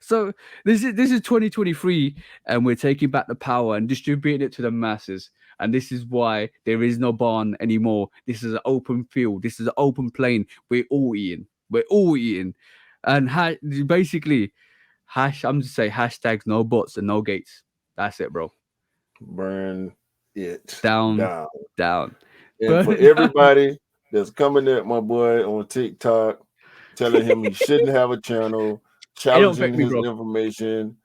So this is 2023, and we're taking back the power and distributing it to the masses. And this is why there is no barn anymore. This is an open field. This is an open plain. We're all eating. And basically, I'm just saying hashtags, no bots and no gates. That's it, bro. Burn it down. And for everybody that's coming at my boy on TikTok, telling him he shouldn't have a channel, challenging his information,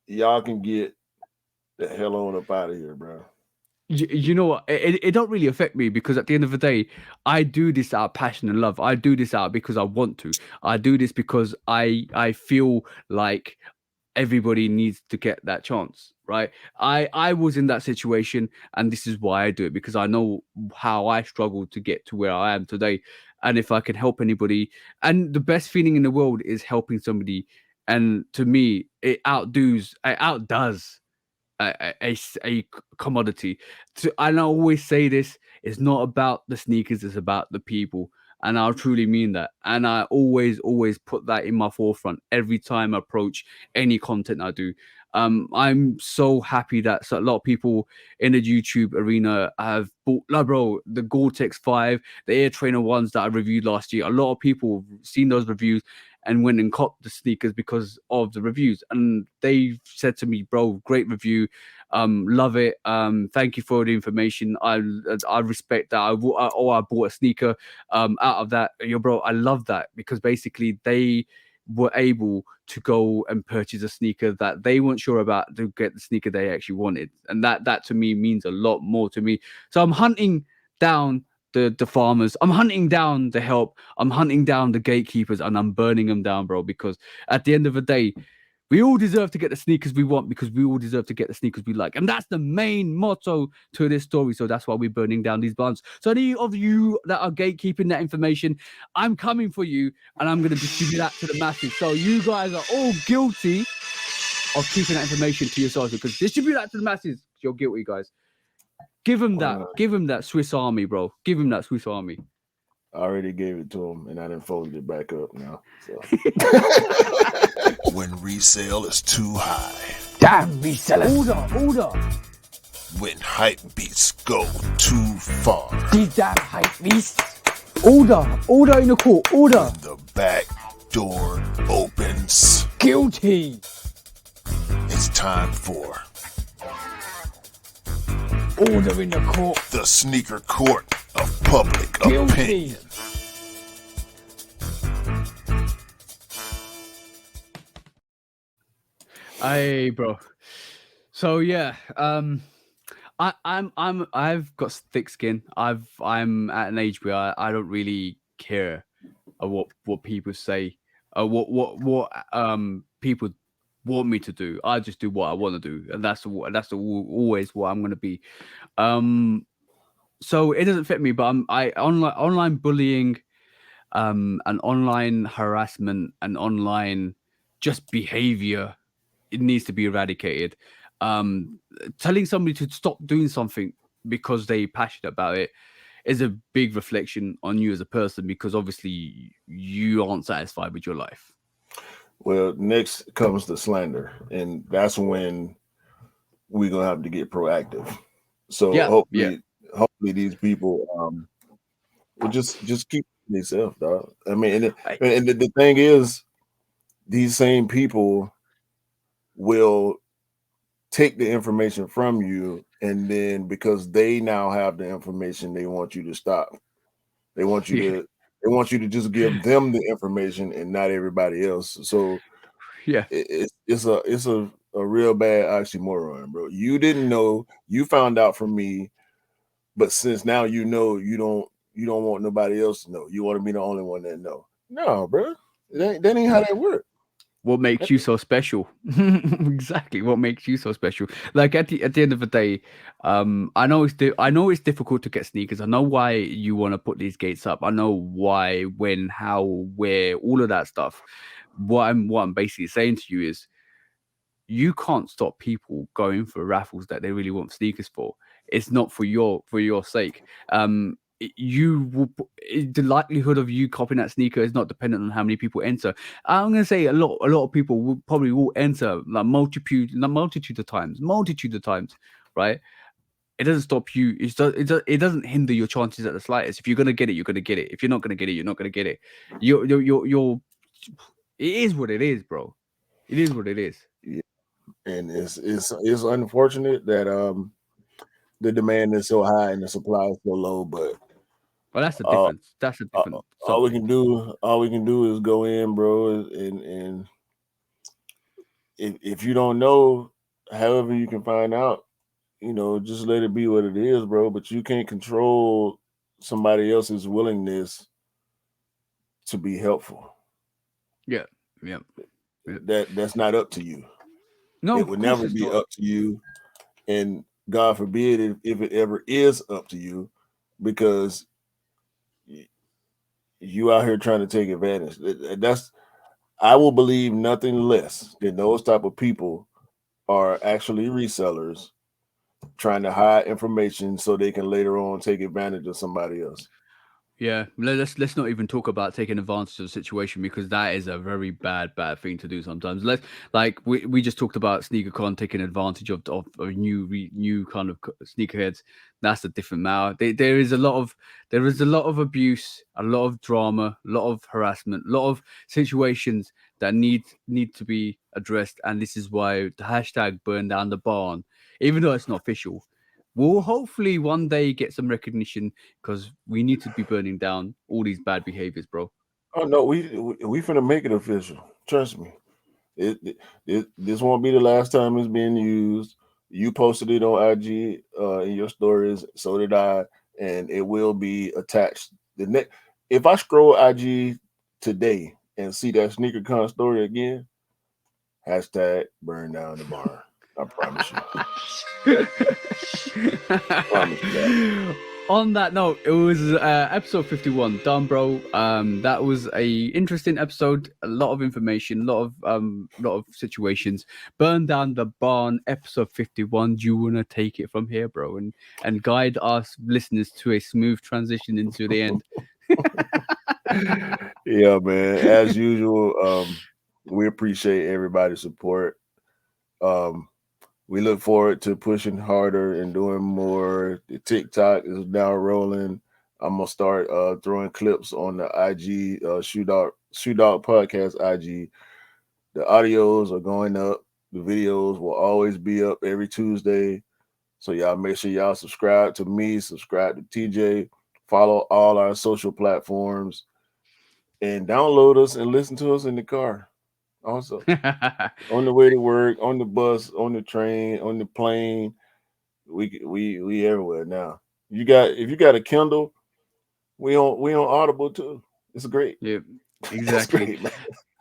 y'all can get the hell on up out of here, bro. You know what? It don't really affect me, because at the end of the day, I do this out of passion and love. I do this out because I want to. I do this because I feel like everybody needs to get that chance, right? I was in that situation, and this is why I do it, because I know how I struggled to get to where I am today. And if I can help anybody, and the best feeling in the world is helping somebody, and to me, it outdoes a commodity. And I always say this: it's not about the sneakers, it's about the people. And I truly mean that. And I always put that in my forefront every time I approach any content I do. I'm so happy that a lot of people in the YouTube arena have bought, like, bro, the Gore-Tex 5, the Air Trainer ones that I reviewed last year. A lot of people have seen those reviews and went and copped the sneakers because of the reviews. And they said to me, bro, great review. Love it. Thank you for the information. I respect that. I bought a sneaker out of that. Yo, bro, I love that, because basically they were able to go and purchase a sneaker that they weren't sure about to get the sneaker they actually wanted. And that to me means a lot more to me. So I'm hunting down the farmers. I'm hunting down the help. I'm hunting down the gatekeepers, and I'm burning them down, bro, because at the end of the day, we all deserve to get the sneakers we want, because we all deserve to get the sneakers we like. And that's the main motto to this story. So that's why we're burning down these barns. So any of you that are gatekeeping that information, I'm coming for you, and I'm going to distribute that to the masses. So you guys are all guilty of keeping that information to yourselves, because distribute that to the masses. You're guilty, guys. Give him that. Give him that Swiss Army, bro. Give him that Swiss Army. I already gave it to him, and I didn't fold it back up now. So. When resale is too high. Damn resellers. Order. When hype beats go too far. These damn hype beasts. Order in the court. Order. When the back door opens. Guilty. It's time for Order in the court. the sneaker court of public Guilty. opinion. Hey, bro. So yeah, I've got thick skin. I'm at an age where I don't really care what people say, what people want me to do. I just do what I want to do, and that's always what I'm gonna be. So it doesn't fit me, but online bullying, and online harassment, and online just behavior, it needs to be eradicated. Telling somebody to stop doing something because they're passionate about it is a big reflection on you as a person, because obviously you aren't satisfied with your life. Well, next comes the slander, and that's when we're gonna have to get proactive. So hopefully these people will just keep themselves, dog. I mean, and the thing is, these same people will take the information from you, and then because they now have the information, they want you to stop. They want you to just give them the information and not everybody else. So yeah, it's a real bad oxymoron, bro. You didn't know, you found out from me, but since now you know, you don't want nobody else to know. You want to be the only one that know. No, bro, that ain't how that works. What makes you so special? Exactly. What makes you so special? Like at the end of the day, I know it's difficult to get sneakers. I know why you want to put these gates up. I know why, when, how, where, all of that stuff. What I'm basically saying to you is, you can't stop people going for raffles that they really want sneakers for. It's not for your sake. The likelihood of you copying that sneaker is not dependent on how many people enter. I'm gonna say a lot of people will enter like multitude of times, right? It doesn't stop you. It doesn't hinder your chances at the slightest. If you're gonna get it, you're gonna get it. If you're not gonna get it, you're not gonna get it. You're. It is what it is, bro. It is what it is. Yeah. And it's unfortunate that the demand is so high and the supply is so low, but well, that's the difference. That's the difference. All we can do is go in, bro, and if you don't know, however you can find out, just let it be what it is, bro. But you can't control somebody else's willingness to be helpful. Yeah. That's not up to you. No, it would never be up to you, and God forbid if it ever is up to you, because you out here trying to take advantage. I will believe nothing less than those type of people are actually resellers trying to hide information so they can later on take advantage of somebody else. Yeah, let's not even talk about taking advantage of the situation, because that is a very bad thing to do sometimes. We just talked about SneakerCon taking advantage of new kind of sneakerheads. That's a different matter. There is a lot of abuse, a lot of drama, a lot of harassment, a lot of situations that need to be addressed, and this is why the hashtag burn down the barn, even though it's not official, we'll hopefully one day get some recognition, because we need to be burning down all these bad behaviors, bro. Oh no, we finna make it official. Trust me. This won't be the last time it's being used. You posted it on IG in your stories, so did I, and it will be attached. If I scroll IG today and see that SneakerCon story again, hashtag burn down the barn. I promise you. Promise you that. On that note, it was episode 51 done, bro. That was a interesting episode, a lot of information, a lot of situations. Burn down the barn, episode 51. Do you want to take it from here, bro, and guide us listeners to a smooth transition into the end? Yeah, man, as usual, we appreciate everybody's support. We look forward to pushing harder and doing more. The TikTok is now rolling. I'm gonna start throwing clips on the IG Shoe Dog Podcast IG. The audios are going up. The videos will always be up every Tuesday. So y'all make sure y'all subscribe to me, subscribe to TJ, follow all our social platforms, and download us and listen to us in the car. Also, on the way to work, on the bus, on the train, on the plane, we everywhere now. If you got a Kindle, we on Audible too. It's great. Yeah, It's exactly. great, man.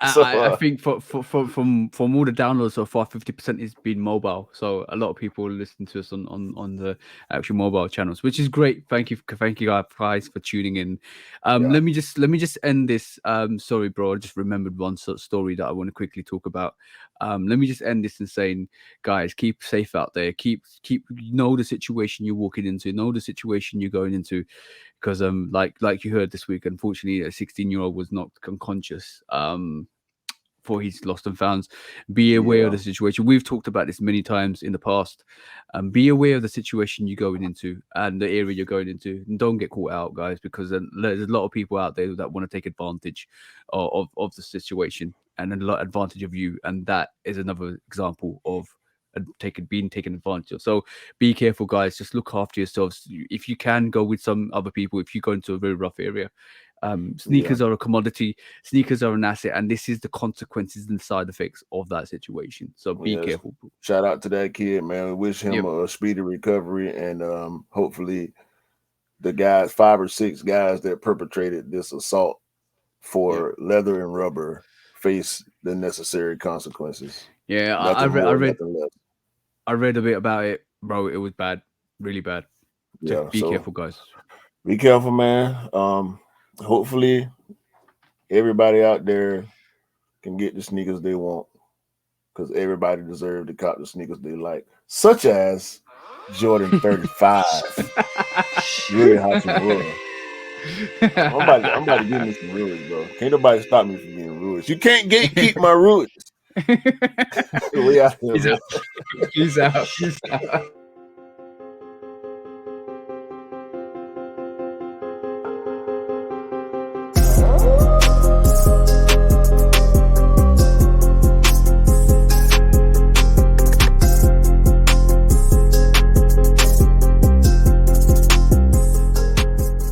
I think from all the downloads so far, 50% has been mobile. So a lot of people listen to us on the actual mobile channels, which is great. Thank you guys for tuning in. Let me just end this. Sorry, bro, I just remembered one sort of story that I want to quickly talk about. Let me just end this in saying, guys, keep safe out there. Keep know the situation you're walking into, know the situation you're going into, because like you heard this week, unfortunately, a 16-year-old was knocked unconscious for his lost and founds. Be aware of the situation. We've talked about this many times in the past. Be aware of the situation you're going into and the area you're going into, and don't get caught out, guys, because there's a lot of people out there that want to take advantage of the situation and a lot advantage of you, and that is another example of being taken advantage of. So be careful, guys. Just look after yourselves. If you can, go with some other people if you go into a very rough area. Sneakers are a commodity, sneakers are an asset, and this is the consequences and side effects of that situation. So be careful. Shout out to that kid, man. We wish him a speedy recovery, and hopefully the guys, 5 or 6 guys that perpetrated this assault for leather and rubber, face the necessary consequences. Yeah, I read a bit about it, bro. It was bad, really bad. So be careful, guys. Be careful, man. Hopefully everybody out there can get the sneakers they want, because everybody deserves to cop the sneakers they like, such as Jordan 35. Really hot some rules. I'm about to get me some rules, bro. Can't nobody stop me from getting rules. You can't keep my rules. We out here, Peace out.